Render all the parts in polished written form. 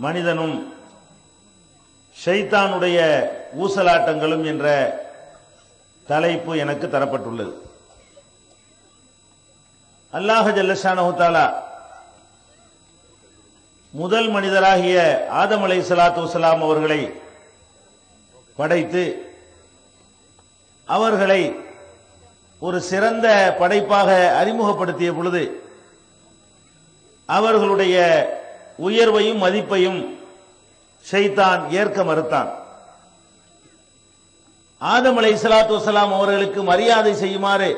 மனிதனும் ஷைத்தானுடைய ஊசலாட்டங்களும் என்ற தலைப்பு எனக்கு தரப்பட்டுள்ளது. அல்லாஹ் ஜல்லஷானஹு தஆலா முதல் மனிதராகிய ஆதம் அலைஹிஸ்ஸலாத்து வஸ்ஸலாம் அவர்களை படைத்து அவர்களை ஒரு சிறந்த படைப்பாக அறிமுகப்படுத்திய பொழுது அவர்களுடைய உயர்வையும் மதிப்பையும் ஷைத்தான் ஏற்க மறுத்தான். ஆதம் அலைஹிஸ்ஸலாத்து வஸ்ஸலாம் அவர்களுக்கு மரியாதை செய்யுமாறு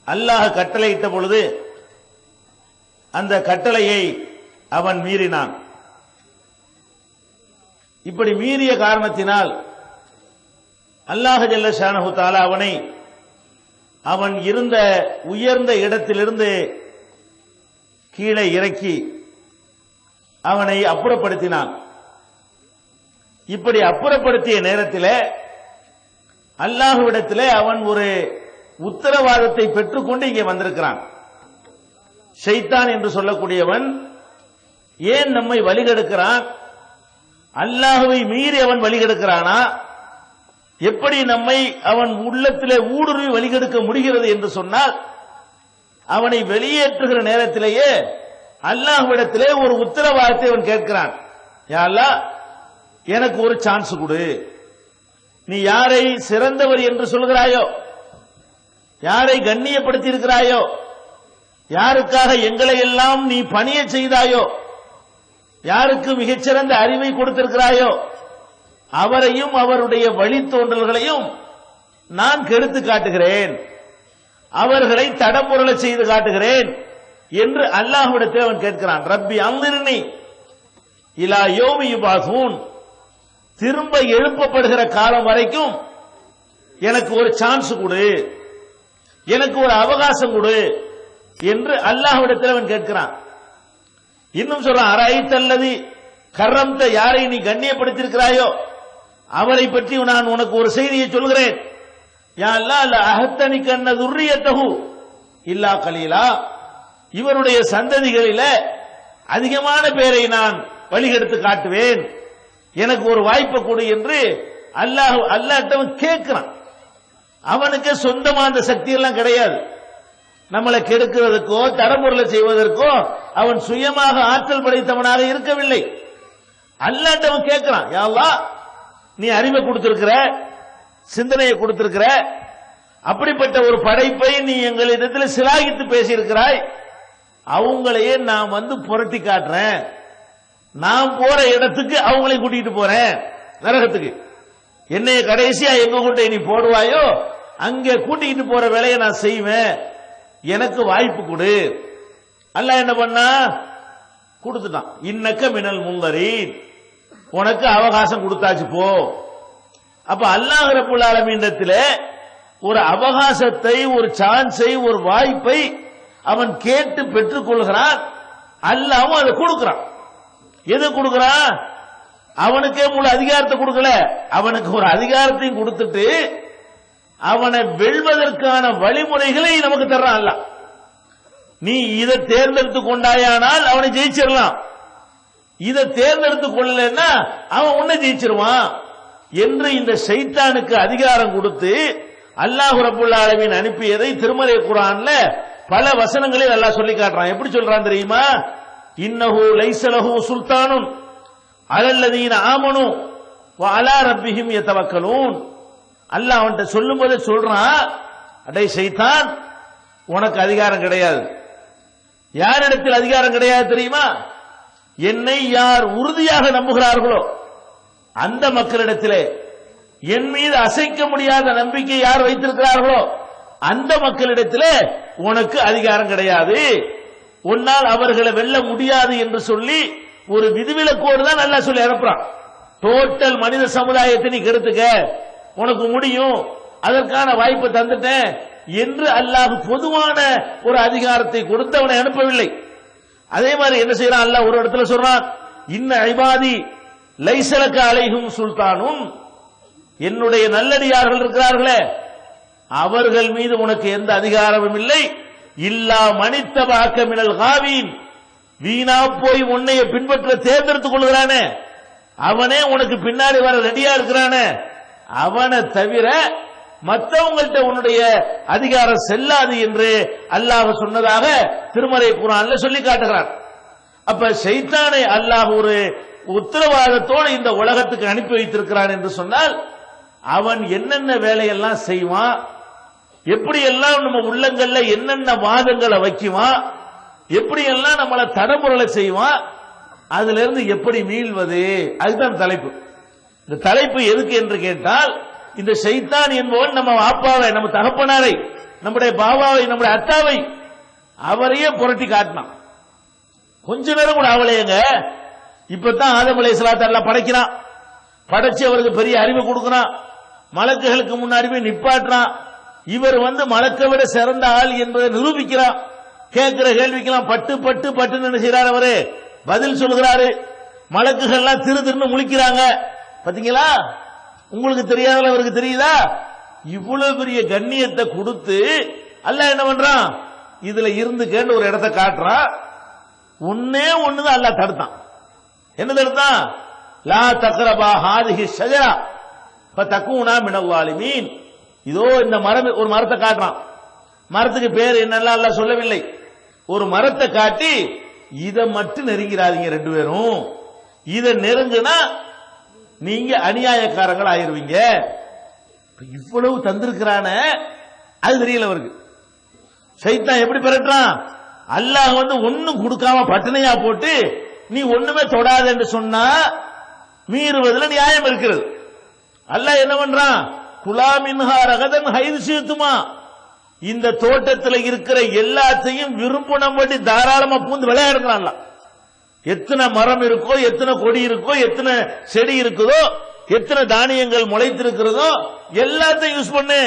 அல்லாஹ் கட்டளையிட்ட பொழுது அந்த கட்டளையை அவன் மீறினான். இப்படி மீறிய காரணத்தினால் அல்லாஹ் ஜல்லஷானஹு தஆலா அவனை அவன் இருந்த உயர்ந்த இடத்திலிருந்து கீழே இறக்கி அவனை அப்புறப்படுத்தினான். இப்படி அப்புறப்படுத்திய நேரத்தில் அல்லாஹ்விடத்தில் அவன் ஒரு உத்தரவாதத்தை பெற்றுக்கொண்டு இங்கே வந்திருக்கிறான். ஷைத்தான் என்று சொல்லக்கூடியவன் ஏன் நம்மை வழிகெடுக்கிறான்? அல்லாஹ்வை மீறி அவன் வழிகெடுக்கிறானா? எப்படி நம்மை அவன் உள்ளத்திலே ஊடுருவி வழிகெடுக்க முடிகிறது என்று சொன்னால், அவனை வெளியேற்றுகிற நேரத்திலேயே அல்லாஹ்விடத்திலே ஒரு உத்தரவாதத்தை அவன் கேட்கிறான். யா அல்லாஹ், எனக்கு ஒரு சான்ஸ் கொடு. நீ யாரை சிறந்தவர் என்று சொல்கிறாயோ, யாரை கண்ணியப்படுத்தி இருக்கிறாயோ, யாருக்காக எங்களை எல்லாம் நீ பணிய செய்தாயோ, யாருக்கு மிகச்சிறந்த அறிவை கொடுத்திருக்கிறாயோ, அவரையும் அவருடைய வழித்தோன்றல்களையும் நான் கெடுத்து காட்டுகிறேன், அவர்களை தடம்புரள செய்து காட்டுகிறேன் என்று அல்லாஹ்விடத்தில் அவன் கேட்கிறான். ரப்பி அன்திர்னி இலா யௌமி யுபாஸூன், திரும்ப எழுப்பப்படுகிற காலம் வரைக்கும் எனக்கு ஒரு சான்ஸ் கொடு, எனக்கு ஒரு அவகாசம் கொடு என்று அல்லாஹ்விடத்தில் அவன் கேட்கிறான். இன்னும் சொல்றான், அரைத்தல்லதி கர்ரம்த, யாரை நீ கண்ணியப்படுத்தியிருக்கிறாயோ அவரை பற்றி நான் உனக்கு ஒரு செய்தியை சொல்கிறேன். யா அல்லாஹ், லா அஹ்தனிக அன்ன துர்ரியத்தஹு இல்லா கலீலா, இவருடைய சந்ததிகளில அதிகமான பேரை நான் வழிகெடுத்து காட்டுவேன், எனக்கு ஒரு வாய்ப்பை கொடு என்று அல்லாஹ்விடம் கேட்கிறான். அவனுக்கு சொந்தமான சக்தி எல்லாம் கிடையாது. நம்மளை கெடுக்கிறதுக்கோ தடம்பொருளை செய்வதற்கோ அவன் சுயமாக ஆற்றல் படைத்தவனாக இருக்கவில்லை. அல்லாஹ்விடம் கேட்கிறான், யா அல்லாஹ், நீ அறிவை கொடுத்திருக்கிற, சிந்தனையை கொடுத்திருக்கிற, அப்படிப்பட்ட ஒரு படைப்பை நீ எங்களிடத்தில் சிலாகித்து பேசியிருக்கிறாய், அவங்களையே நான் வந்து புரட்டி காட்டுறேன், நான் போற இடத்துக்கு அவங்களை கூட்டிட்டு போறேன், நரகத்துக்கு. என்னைய கடைசியா எங்க கொண்டு நீ போடுவாயோ அங்கே கூட்டிட்டு போற வேலையை நான் செய்வேன், எனக்கு வாய்ப்பு கொடு. அல்லாஹ் என்ன பண்ணா? கொடுத்துட்டான். இன்னக்க மினல் முன்தரீன், உனக்கு அவகாசம் கொடுத்தாச்சு போ. அப்ப அல்லாஹ் ரப்பல் ஆலமீனிடத்திலே ஒரு அவகாசத்தை, ஒரு சான்ஸை, ஒரு வாய்ப்பை அவன் கேட்டு பெற்றுக் கொள்கிறான். அல்லாஹ்வும் அதை கொடுக்கிறான். எது கொடுக்கிறான்? அவனுக்கே முழு அதிகாரத்தை கொடுக்கல, அவனுக்கு ஒரு அதிகாரத்தையும் கொடுத்துட்டு அவனை வெல்வதற்கான வழிமுறைகளை நமக்கு தர்றான் அல்லாஹ். நீ இதை தேர்ந்தெடுத்து கொண்டாயானால் அவனை ஜெயிச்சிடலாம், இதை தேர்ந்தெடுத்துக் கொள்ளலன்னா அவன் உன்னை ஜெயிச்சிருவான் என்று இந்த ஷைத்தானுக்கு அதிகாரம் கொடுத்து அல்லாஹ் ரப்பல் ஆலமீன் அனுப்பியதை திருமறை குர்ஆன்ல பல வசனங்களில் அல்லாஹ் சொல்லி காட்டுறான். எப்படி சொல்றான் தெரியுமா? இன்னஹு லைஸ லஹு சுல்தானுன் அலல்லதீன ஆமனு வ அலா ரப்பிஹிம் யதவக்கலூன். அல்லாஹ் அவன்கிட்ட சொல்லும்போது சொல்றான், அடே ஷைத்தான், உனக்கு அதிகாரம் கிடையாது. யாரிடத்தில் அதிகாரம் கிடையாது தெரியுமா? என்னை யார் உறுதியாக நம்புகிறார்களோ அந்த மக்களிடத்திலே, என் மீது அசைக்க முடியாத நம்பிக்கை யார் வைத்திருக்கிறார்களோ அந்த மக்களிடத்திலே உனக்கு அதிகாரம் கிடையாது, உன்னால் அவர்களை வெல்ல முடியாது என்று சொல்லி ஒரு விதிவிலக்கோடு தான் நல்லா சொல்லி அனுப்புறான். டோட்டல் மனித சமுதாயத்தை நீ கெடுத்துக்க, உனக்கு முடியும், அதற்கான வாய்ப்பை தந்துட்டேன் என்று அல்லாஹ் பொதுவான ஒரு அதிகாரத்தை கொடுத்து அவனை அனுப்பவில்லை. அதே மாதிரி என்ன செய்யறான் அல்லாஹ் ஒரு இடத்துல சொல்றான், இன்ன இபாதி லைஸ லக அலைஹிம் சுல்தானுன், என்னுடைய நல்லடியார்கள் இருக்கிறார்களே அவர்கள் மீது உனக்கு எந்த அதிகாரமும் இல்லை, இல்லா மனித்தபாக்க மினல் காவீன், வீணா போய் உன்னைய பின்பற்ற தேர்ந்தெடுத்துக் கொள்கிறானே, அவனே உனக்கு பின்னாடி வர ரெடியா இருக்கிறானே, அவனை தவிர மற்றவங்கள்ட்ட உன்னுடைய அதிகாரம் செல்லாது என்று அல்லாஹ் சொன்னதாக திருமறை குர்ஆன்ல சொல்லி காட்டுகிறான். அப்ப ஷைத்தானை அல்லாஹ் ஒரு உத்தரவாதத்தோடு இந்த உலகத்துக்கு அனுப்பி வைத்திருக்கிறான் என்று சொன்னால், அவன் என்னென்ன வேலையெல்லாம் செய்வான், எப்படியெல்லாம் நம்ம உள்ளங்கள்ல என்னென்ன வாதங்களை வைக்குவான், எப்படியெல்லாம் நம்மளை தடமுறலை செய்வான், அதுல இருந்து எப்படி மீள்வது, அதுதான் தலைப்பு. இந்த தலைப்பு எதுக்கு என்று கேட்டால், இந்த ஷைத்தான் என்பவன் நம்ம அப்பாவை, நம்ம தகப்பனாரை, நம்முடைய பாபாவை, நம்முடைய அத்தாவை, அவரையே புரட்டி காட்டினான். கொஞ்ச நேரம் கூட அவளையங்க. இப்பதான் ஆதம் அலைஹிஸ்ஸலாத்தை அல்லாஹ் படைக்கிறான், படைச்சு அவருக்கு பெரிய அறிவு கொடுக்கிறான், மலக்குகளுக்கு முன்னாடி போய் நிப்பாட்டுறான். இவர் மலக்கை விட சிறந்த ஆள் என்பதை நிரூபிக்கிறான். கேட்கிற கேள்விக்கெல்லாம் பட்டு பட்டு பட்டுன்னு என்ன செய்யறாரு, அவரு பதில் சொல்கிறாரு. மலக்குகள்லாம் திரு திருன்னு முழிக்கிறாங்க. பாத்தீங்களா, உங்களுக்கு தெரியாத அவருக்கு தெரியுதா? இவ்வளவு பெரிய கண்ணியத்தை கொடுத்து அல்லாஹ் என்ன பண்றான், இதுல இருந்து கேட்டு ஒரு இடத்தை காட்டுறான். ஒன்னே ஒண்ணுதான் அல்லாஹ் தடுத்தான். என்ன தடுத்தான்? லா தக்ரபா ஹாதிஹி ஷஜரா ஃபதகூனா மினல் ஸாலிமீன். இதோ இந்த மரம், ஒரு மரத்தை காட்டுறான். மரத்துக்கு பேர் என்னெல்லாம் அல்லாஹ் சொல்லவில்லை. ஒரு மரத்தை காட்டி இதை மட்டும் நெருங்கிறாதீங்க ரெண்டு பேரும், இதை நெருங்குனா நீங்க அநியாயக்காரங்கள் ஆயிருவீங்க. இவ்வளவு தந்திருக்கிறான அது தெரியல அவருக்கு. ஷைத்தான் எப்படி பெறட்டான்? அல்லாஹ் ஒன்னும் கொடுக்காம பட்டனையா போட்டு நீ ஒண்ணுமே தொடாத என்று சொன்னா மீறுவதில் நியாயம் இருக்கிறது. அல்லாஹ் என்ன பண்றான்? குலா மின்ஹா ரகதன் ஹைது சீத்துமா, இந்த தோட்டத்தில் இருக்கிற எல்லாத்தையும் விரும்பினபடி தாராளமா பூந்து விளையாடுறான். எத்தனை மரம் இருக்கோ, எத்தனை கொடி இருக்கோ, எத்தனை செடி இருக்குதோ, எத்தனை தானியங்கள் முளைத்திருக்கிறதோ எல்லாத்தையும் யூஸ் பண்ணு,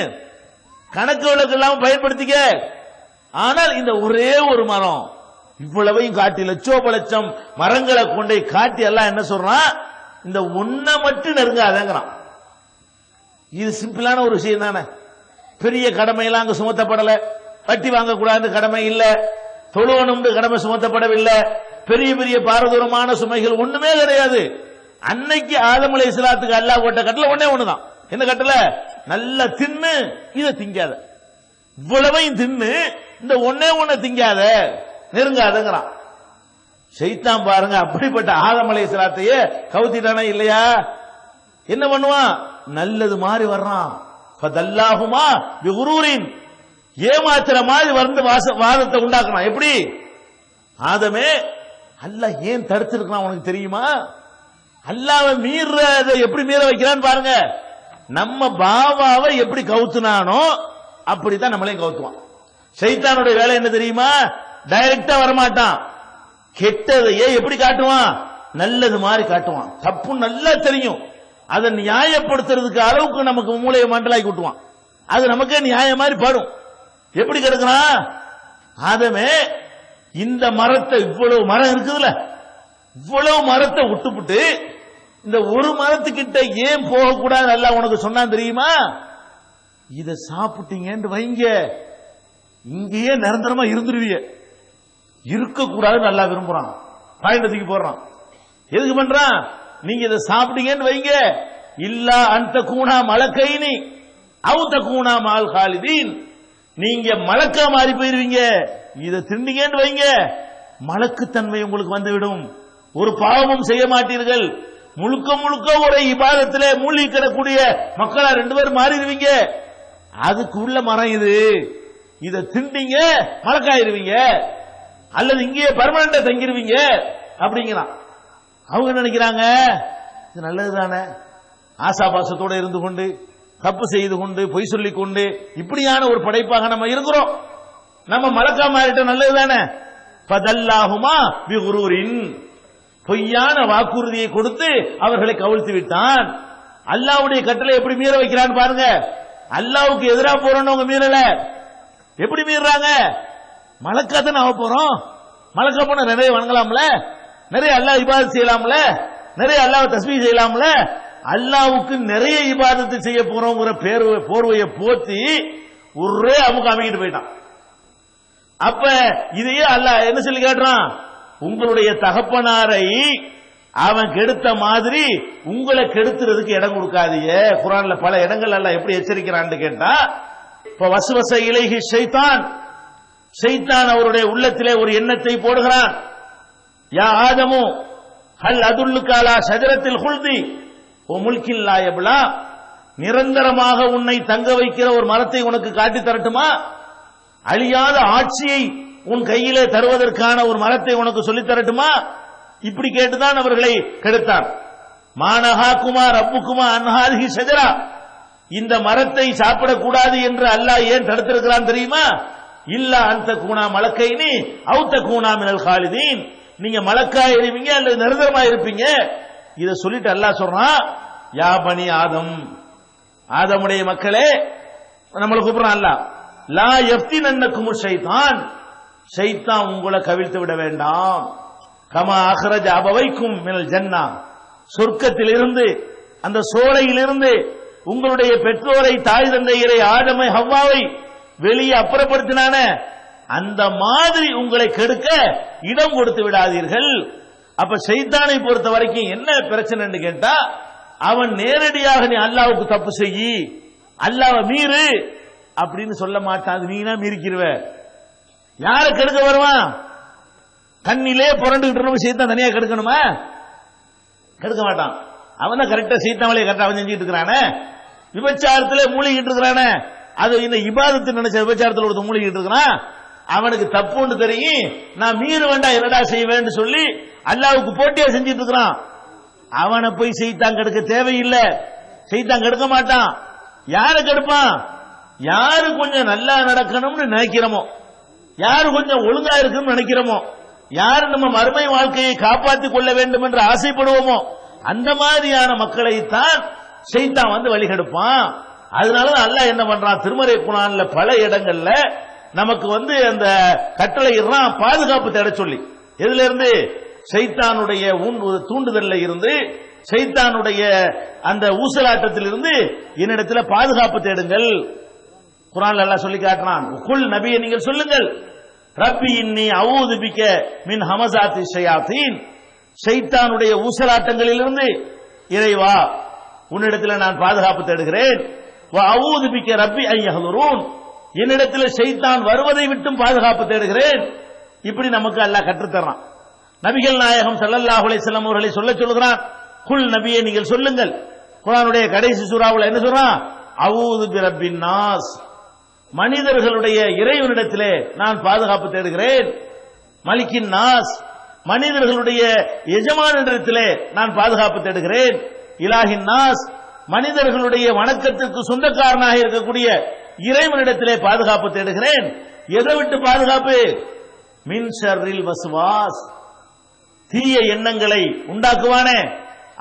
கணக்கு வழக்கு இல்லாம பயன்படுத்திக்க. ஆனால் இந்த ஒரே ஒரு மரம் இவ்வளவையும் காட்டி லட்சோப லட்சம் மரங்களை கொண்டே காட்டி எல்லாம் என்ன சொல்றான், இந்த ஒன்ன மட்டும் நெருங்காதங்கிறான். இது சிம்பிளான ஒரு விஷயம் தானே. பெரிய கடமையெல்லாம் அங்க சுமத்தப்படல. வட்டி வாங்கக்கூடாது கடமை இல்ல, தொழுவனும் கடமை சுமத்தப்படவில்லை. பெரிய பெரிய பாரதூரமான சுமைகள் ஒண்ணுமே கிடையாது. அன்னைக்கு ஆதம் அலைஹிஸ்ஸலாத்துக்கு அல்லாஹ் போட்ட கட்டளை ஒண்ணே ஒண்ணுதான். என்ன கட்டளை? நல்லா தின்னு, இதை திங்காத. இவ்வளவையும் தின்னு, இந்த ஒன்னே ஒண்ணு திங்காத, நெருங்காதங்கிறான். ஷைத்தான் பாருங்க, அப்படிப்பட்ட ஆதம் அலைஹிஸ்ஸலாத்தையே கவுத்திட்டானே இல்லையா? என்ன பண்ணுவான்? நல்லது மாதிரி வர்றான். ஃபதல்லாஹுமா பிகுரூரின், ஏமாத்துற மாதிரி வாதத்தை உண்டாக்குறான். எப்படி? ஆதமே, அல்லாஹ் ஏன் தடுத்திருக்கான் உனக்கு தெரியுமா? அல்லாஹ்வை மீறத எப்படி மீற வைக்கிறான்னு பாருங்க. நம்ம பாபாவை எப்படி கவுத்துனானோ அப்படித்தான் நம்மளையும் கவுத்துவான். ஷைத்தானுடைய வேலை என்ன தெரியுமா? டைரக்டா வரமாட்டான். கெட்டதையே எப்படி காட்டுவான்? நல்லது மாதிரி காட்டுவான். தப்பு நல்லா தெரியும், அதை நியாயப்படுத்துறதுக்கு அளவுக்கு நமக்கு மூளையை மண்டலாக்கி விட்டுவான். அது நமக்கே நியாயம் மாதிரி படும். எப்படி கிடக்குறான்? ஆதமே, இந்த மரத்தை, இவ்வளவு மரம் இருக்குதுல்ல, இவ்வளவு மரத்தை விட்டுப்புட்டு இந்த ஒரு மரத்துக்கிட்ட ஏன் போகக்கூடாது அல்லாஹ் உனக்கு சொன்னான் தெரியுமா? இதை சாப்பிட்டீங்கன்னு வைங்க, இங்கேயே நிரந்தரமா இருந்துருவீங்க. இருக்கக்கூடாதுன்னு நல்லா விரும்புறான், பாயிண்டத்துக்கு போடுறான். எதுக்கு பண்றான்? நீங்க இதை சாப்பிட்டீங்கன்னு வைங்க, இல்லா அந்த கூணா மலக்கைனி அவுத்த கூணா மால் காலிதீன், நீங்க மலக்கா மாறி போயிருவீங்க. இதை திண்டீங்கன்னு வைங்க, மலக்குத்தன்மை உங்களுக்கு வந்துவிடும், ஒரு பாவமும் செய்ய மாட்டீர்கள், முழுக்க முழுக்க ஒரு இபாதத்திலே மூழ்கி கிடக்கூடிய மக்களா ரெண்டு பேரும் மாறிடுவீங்க. அதுக்கு உள்ள மரம் இது, இதை திண்டீங்க மலக்காயிருவீங்க, அல்லது இங்கேயே பர்மனண்டா தங்கிருவீங்க அப்படிங்கிறான். அவங்க நினைக்கிறாங்க இது நல்லது தானே, ஆசாபாசத்தோட இருந்து கொண்டு தப்பு செய்து கொண்டு பொய் சொல்லிக் கொண்டு இப்படியான ஒரு படைப்பாக நம்ம இருக்கிறோம், நம்ம மலக்கா மாறிட்ட நல்லது தானே. ஃபதல்லாஹுமா பிகுரூரின், பொய்யான வாக்குறுதியை கொடுத்து அவர்களை கவிழ்த்து விட்டான். அல்லாஹ்வுடைய கட்டளை எப்படி மீற வைக்கிறான்னு பாருங்க. அல்லாஹ்வுக்கு எதிராக போறோம் மீறல, எப்படி மீறாங்க? மலக்கா தானே ஆக போறோம், மலக்கா போன நிறைய வணங்கலாம்ல, நிறைய அல்லாஹ் இபாதத் செய்யலாம்ல, நிறைய அல்லாஹ் தஸ்பீஹ் செய்யலாம்ல. அல்லாஹ்வுக்கு நிறைய இபாதத்து செய்ய போறோங்கிற போர்வையை போத்தி ஒரே அமுக்கு அமைக்கிட்டு போயிட்டான். அப்ப இதையே அல்லாஹ் என்ன சொல்லி கேட்டான்? உங்களுடைய தகப்பனாரை அவன் கெடுத்த மாதிரி உங்களை கெடுத்துறதுக்கு இடம் கொடுக்காதீங்க. குர்ஆன்ல பல இடங்கள் அல்லாஹ் எப்படி எச்சரிக்கிறான்னு கேட்டா, இப்ப வஸ்வஸ இலைஹி ஷைத்தான், ஷைத்தான் அவருடைய உள்ளத்திலே ஒரு எண்ணத்தை போடுகிறான். யா ஆதமு ஹல் அதுல்லுக அலா ஷஜரத்தில் குல்தி வ முல்கின் லா யப்லா, நிரந்தரமாக உன்னை தங்க வைக்கிற ஒரு மரத்தை உனக்கு காட்டி தரட்டுமா? அழியாத ஆட்சியை உன் கையிலே தருவதற்கான ஒரு மரத்தை உனக்கு சொல்லித் தரட்டுமா? இப்படி கேட்டுதான் அவர்களை கெடுத்தான். மானஹாகுமா ரப்புகுமா அன்ஹாதிஹி ஷஜரா, இந்த மரத்தை சாப்பிடக்கூடாது என்று அல்லாஹ் ஏன் தடுத்திருக்கிறான் தெரியுமா? இல்லா அன் தகூனா மலக்கைனி அவ் தகூனா மினல் காலிதீன், நீங்க மலக்கா இருப்பீங்க அல்லது நிரந்தரமா இருப்பீங்க. இத சொல்லிட்டு அல்லாஹ் சொல்றான், யா பனி ஆதம், ஆதமுடைய மக்களே, நம்மளை கூப்பிடுறான் அல்லாஹ், லா யஃப்தினன்னக்கும் ஷைத்தான், ஷைத்தான் உங்களை கவிழ்த்து விட வேண்டாம். கமா அஹ்ரஜ அபவைக்கும் மினல் ஜன்னா, சொர்க்கத்திலிருந்து அந்த சோலையிலிருந்து உங்களுடைய பெற்றோரை தாய் தந்தையரை ஆதமை ஹவ்வாவை வெளியே அப்புறப்படுத்தினான அந்த மாதிரி உங்களை கெடுக்க இடம் கொடுத்து விடாதீர்கள். அப்ப ஷைத்தானை பொறுத்த வரைக்கும் என்ன பிரச்சனைன்னு கேட்டா, அவன் நேரடியாக நீ அல்லாஹ்வுக்கு தப்பு செய்யி, அல்லாஹ்வை மீறு அப்படின்னு சொல்ல மாட்டான். நீனா மீறிக்கிருவ. யாரை கெடுக்க வருவான்? கண்ணிலே புரண்டுகிட்டு சைத்தான் தனியா கெடுக்கணுமா? கெடுக்க மாட்டான். அவன் தான் கரெக்டா சைத்தான் வேலையை கரெக்டா அவன் செஞ்சுட்டு இருக்கிறானே. விபச்சாரத்திலே மூழ்கிட்டு இருக்கிறானே, அது இந்த இபாதத்து நினைச்ச விபச்சாரத்தில் ஒருத்தர் மூழ்கிட்டு இருக்கிறான், அவனுக்கு தப்புன்னு தெரியும், நான் மீற வேண்டாம் என்னடா செய்வேன்னு சொல்லி அல்லாஹ்வுக்கு போட்டியா செஞ்சிட்டு இருக்கிறான். அவனை போய் சைத்தான் கெடுக்க தேவையில்லை. சைத்தான் கெடுக்க மாட்டான். யாரை கெடுப்பான்? யாரு கொஞ்சம் நல்லா நடக்கணும்னு நினைக்கிறோமோ, யாரு கொஞ்சம் ஒழுங்கா இருக்குன்னு நினைக்கிறோமோ, யாரு நம்ம மறுமை வாழ்க்கையை காப்பாற்றிக் கொள்ள வேண்டும் என்று ஆசைப்படுவோமோ, அந்த மாதிரியான மக்களைத்தான் ஷைத்தான் வந்து வழிகெடுப்பான். அதனாலதான் அல்லாஹ் என்ன பண்றான், திருமறை குர்ஆன்ல பல இடங்கள்ல நமக்கு வந்து அந்த கட்டளை இறான் பாதுகாப்பு தேட சொல்லி. எதுல இருந்து? ஷைத்தானுடைய தூண்டுதல்ல இருந்து, ஷைத்தானுடைய அந்த ஊசலாட்டத்தில் இருந்து என்னிடத்துல பாதுகாப்பு தேடுங்கள். குர்ஆன்ல அல்லாஹ் சொல்லி காட்டுறான், குல் நபியே நீங்கள் சொல்லுங்கள், ரப்பி இன்னி அஊது பிக மின் ஹமஸாத்தி ஷயாத்தீன், ஷைத்தானுடைய ஊசலாட்டங்களிலிருந்து இறைவா உன்னிடத்தில் நான் பாதுகாப்பு தேடுகிறேன். வ அஊது பிக ரப்பி அன் யஹ்துரூன், என்னிடத்தில் ஷைத்தான் வருவதை விட்டும் பாதுகாப்பு தேடுகிறேன். இப்படி நமக்கு அல்லாஹ் கற்றுத்தர்றான். நபிகள் நாயகம் ஸல்லல்லாஹு அலைஹி வஸல்லம் அவர்களை சொல்ல சொல்கிறான், குல் நபியே நீங்கள் சொல்லுங்கள். குர்ஆனுடைய கடைசி சூராவுல என்ன சொல்றான்? அஊது பிரப்பின் நாஸ், மனிதர்களுடைய இறைவனிடத்திலே நான் பாதுகாப்பு தேடுகிறேன். மலிக்கின் நாஸ், மனிதர்களுடைய எஜமானிடத்திலே நான் பாதுகாப்பு தேடுகிறேன். இலாஹின் நாஸ், மனிதர்களுடைய வணக்கத்திற்கு சொந்தக்காரனாக இருக்கக்கூடிய இறைவனிடத்திலே பாதுகாப்பு தேடுகிறேன். எதை விட்டு பாதுகாப்பு? மின் ஷர்ரில் வஸ்வாஸ், தீய எண்ணங்களை உண்டாக்குவானே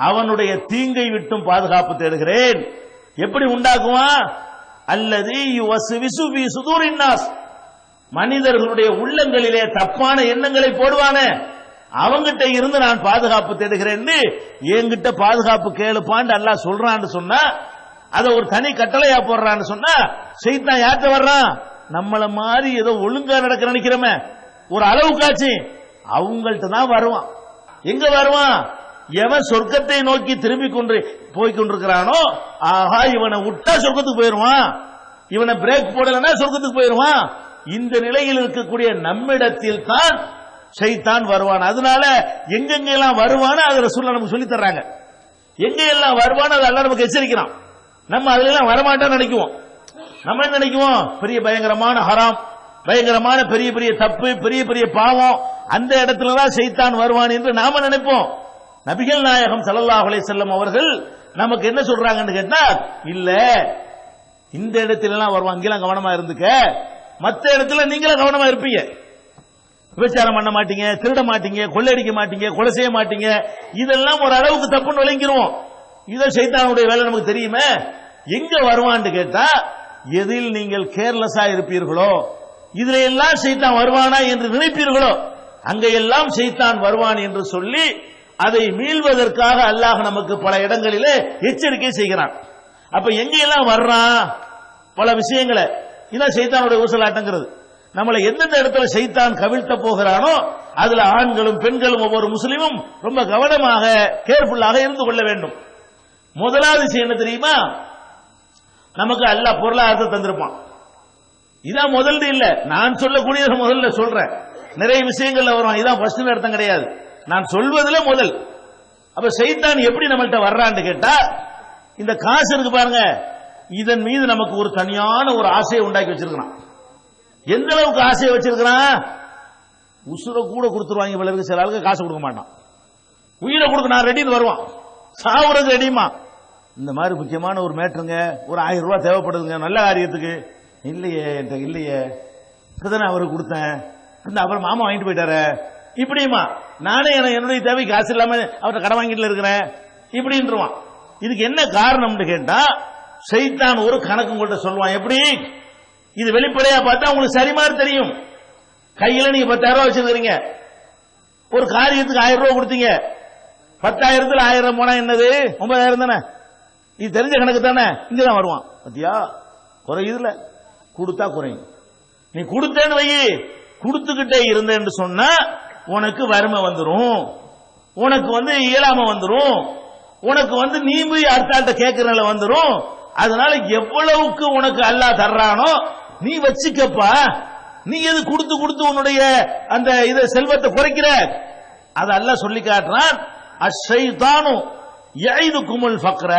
அவனுடைய தீங்கை விட்டும் பாதுகாப்பு தேடுகிறேன். எப்படி உண்டாக்குவான்? அல்லது யுவஸ்விசு ஃபீ சுதூரின் நாஸ், மனிதர்களுடைய உள்ளங்களிலே தப்பான எண்ணங்களை போடுவானே அவங்கிட்ட இருந்து நான் பாதுகாப்பு தேடுகிறேன். என்கிட்ட பாதுகாப்பு கேளுப்பான்னு அல்லாஹ் சொல்றான்னு சொன்னா, அதை ஒரு தனி கட்டளையா போடுறான்னு சொன்னா, ஷைத்தான் யார்கிட்ட வர்றான்? நம்மள மாதிரி ஏதோ ஒழுங்கா நடக்க நினைக்கிறோமே ஒரு அளவுக்காச்சு அவங்கள்ட்ட தான் வருவான். எங்க வருவான்? எவன் சொர்க்கத்தை நோக்கி திரும்பி போய் கொண்டிருக்கிறானோ, ஆஹா இவனை விட்டா சொர்க்கத்துக்கு போயிருவான், இவனை பிரேக் போடலன்னா சொர்க்கத்துக்கு போயிருவான். இந்த நிலையில் இருக்கக்கூடிய நம்மிடத்தில் தான் ஷைத்தான் வருவான். அதனால எங்கெங்கெல்லாம் வருவானோ அதை ரசூலுல்லாஹ் நமக்கு சொல்லி தர்றாங்க. எங்க எல்லாம் வருவானோ அதை அல்லாஹ் நமக்கு எச்சரிக்கிறான். நம்ம அதுல எல்லாம் வரமாட்டோம்னு நினைக்குவோம். நம்ம என்ன நினைக்குவோம்? பெரிய பயங்கரமான ஹராம், பயங்கரமான பெரிய பெரிய தப்பு, பெரிய பெரிய பாவம், அந்த இடத்துலதான் ஷைத்தான் வருவான் என்று நாம நினைப்போம். நபிகள் நாயகம் ஸல்லல்லாஹு அலைஹி வஸல்லம் அவர்கள் நமக்கு என்ன சொல்றாங்கன்னு கேட்டா, இல்ல இந்த இடத்துல எல்லாம் வருவான், இங்கெல்லாம் கவனமா இருந்துக்க, மற்ற இடத்துல நீங்களும் கவனமா இருப்பீங்க. விபச்சாரம் பண்ண மாட்டீங்க, திருட மாட்டீங்க, கொள்ளையடிக்க மாட்டீங்க, கொலை செய்ய மாட்டீங்க, இதெல்லாம் ஒரு அளவுக்கு தப்புன்னு விளங்கிடுவோம். இதை ஷைத்தானுடைய வேலை நமக்கு தெரியுமே. எங்க வருவான்னு கேட்டா, எதில் நீங்கள் கேர்லெஸ்ஸா இருப்பீர்களோ, இதுல எல்லாம் ஷைத்தான் வருவானா என்று நினைப்பீர்களோ அங்கெல்லாம் ஷைத்தான் வருவான் என்று சொல்லி அதை மீள்வதற்காக அல்லாஹ் நமக்கு பல இடங்களிலே எச்சரிக்கை செய்கிறான். அப்ப எங்கெல்லாம் வர்றான் பல விஷயங்களை, இதான் ஷைத்தானுடைய ஊசலாட்டங்கிறது. நம்மளை எந்தெந்த இடத்துல ஷைத்தான் கவிழ்த்த போகிறானோ அதுல ஆண்களும் பெண்களும் ஒவ்வொரு முஸ்லிமும் ரொம்ப கவனமாக கேர்ஃபுல்லாக இருந்து கொள்ள வேண்டும். முதலாவது விஷயம் என்ன தெரியுமா? நமக்கு அல்லாஹ் பொருளாதாரத்தை தந்திருப்பான். இதான் முதல்ல இல்ல, நான் சொல்லக்கூடியது முதல்ல சொல்றேன். நிறைய விஷயங்கள்ல வரும், இதான் ஃபர்ஸ்ட் அர்த்தம் கிடையாது, நான் சொல்வதில் முதல். அப்ப ஷைத்தான் எப்படி நம்மள்ட்ட வர்றான்னு கேட்டா, இந்த காசு இருக்கு பாருங்க, இதன் மீது நமக்கு ஒரு தனியான ஒரு ஆசையை உண்டாக்கி வச்சிருக்கிறான். எந்த அளவுக்கு ஆசையை வச்சிருக்கிறான்? உசுரை கூட கொடுத்துருவாங்க இவளுக்கு. சில ஆளுக்கு காசு கொடுக்க மாட்டான், உயிரை கொடுக்க நான் ரெடின்னு வருவான், சாவுறது ரெடிமா. இந்த மாதிரி முக்கியமான ஒரு மேட்டருங்க, ஒரு 1000 ரூபாய் தேவைப்படுதுங்க நல்ல காரியத்துக்கு, இல்லையே என்கிட்ட இல்லையே, இப்பதான் அவருக்கு கொடுத்தேன், அப்புறம் மாமா வாங்கிட்டு போயிட்டாரு, இப்படியுமா நானே என்னுடைய தேவை காசு இல்லாம அவர்கிட்ட கடன் வாங்கிட்டு இருக்கிறேன் இப்படின்றான். இதுக்கு என்ன காரணம்னு கேட்டா, ஷைத்தான் ஒரு கணக்கு உங்கள்கிட்ட சொல்லுவான். எப்படி? இது வெளிப்படையா பார்த்தா உங்களுக்கு சரி மாதிரி தெரியும். கையில நீங்க 10,000 ரூபாய் வச்சிருக்கீங்க, ஒரு காரியத்துக்கு 1000 ரூபாய் கொடுத்தீங்க, 10,000த்துல 1000 போனா என்னது? 9,000 தானே? இது தெரிஞ்ச கணக்கு தானே? இங்கதான் வருவான். பத்தியா குறையுதுல, கொடுத்தா குறையும். நீ கொடுத்தேன்னு வை, கொடுத்துக்கிட்டே இருந்தேன்னு சொன்னா உனக்கு வறுமை வந்துடும், உனக்கு இயலாம வந்துடும், உனக்கு நீ போய் அடுத்த கேட்கறதுல வந்துடும். அதனால எவ்வளவுக்கு உனக்கு அல்லாஹ் தர்றானோ நீ வச்சுக்கப்பா. நீ எது கொடுத்து கொடுத்து உன்னுடைய அந்த இத செல்வத்தை குறைக்கிற? அது அல்லாஹ் சொல்லி காட்டுறான். அஷைத்தானு யஇதுகுமுல் ஃபக்ர.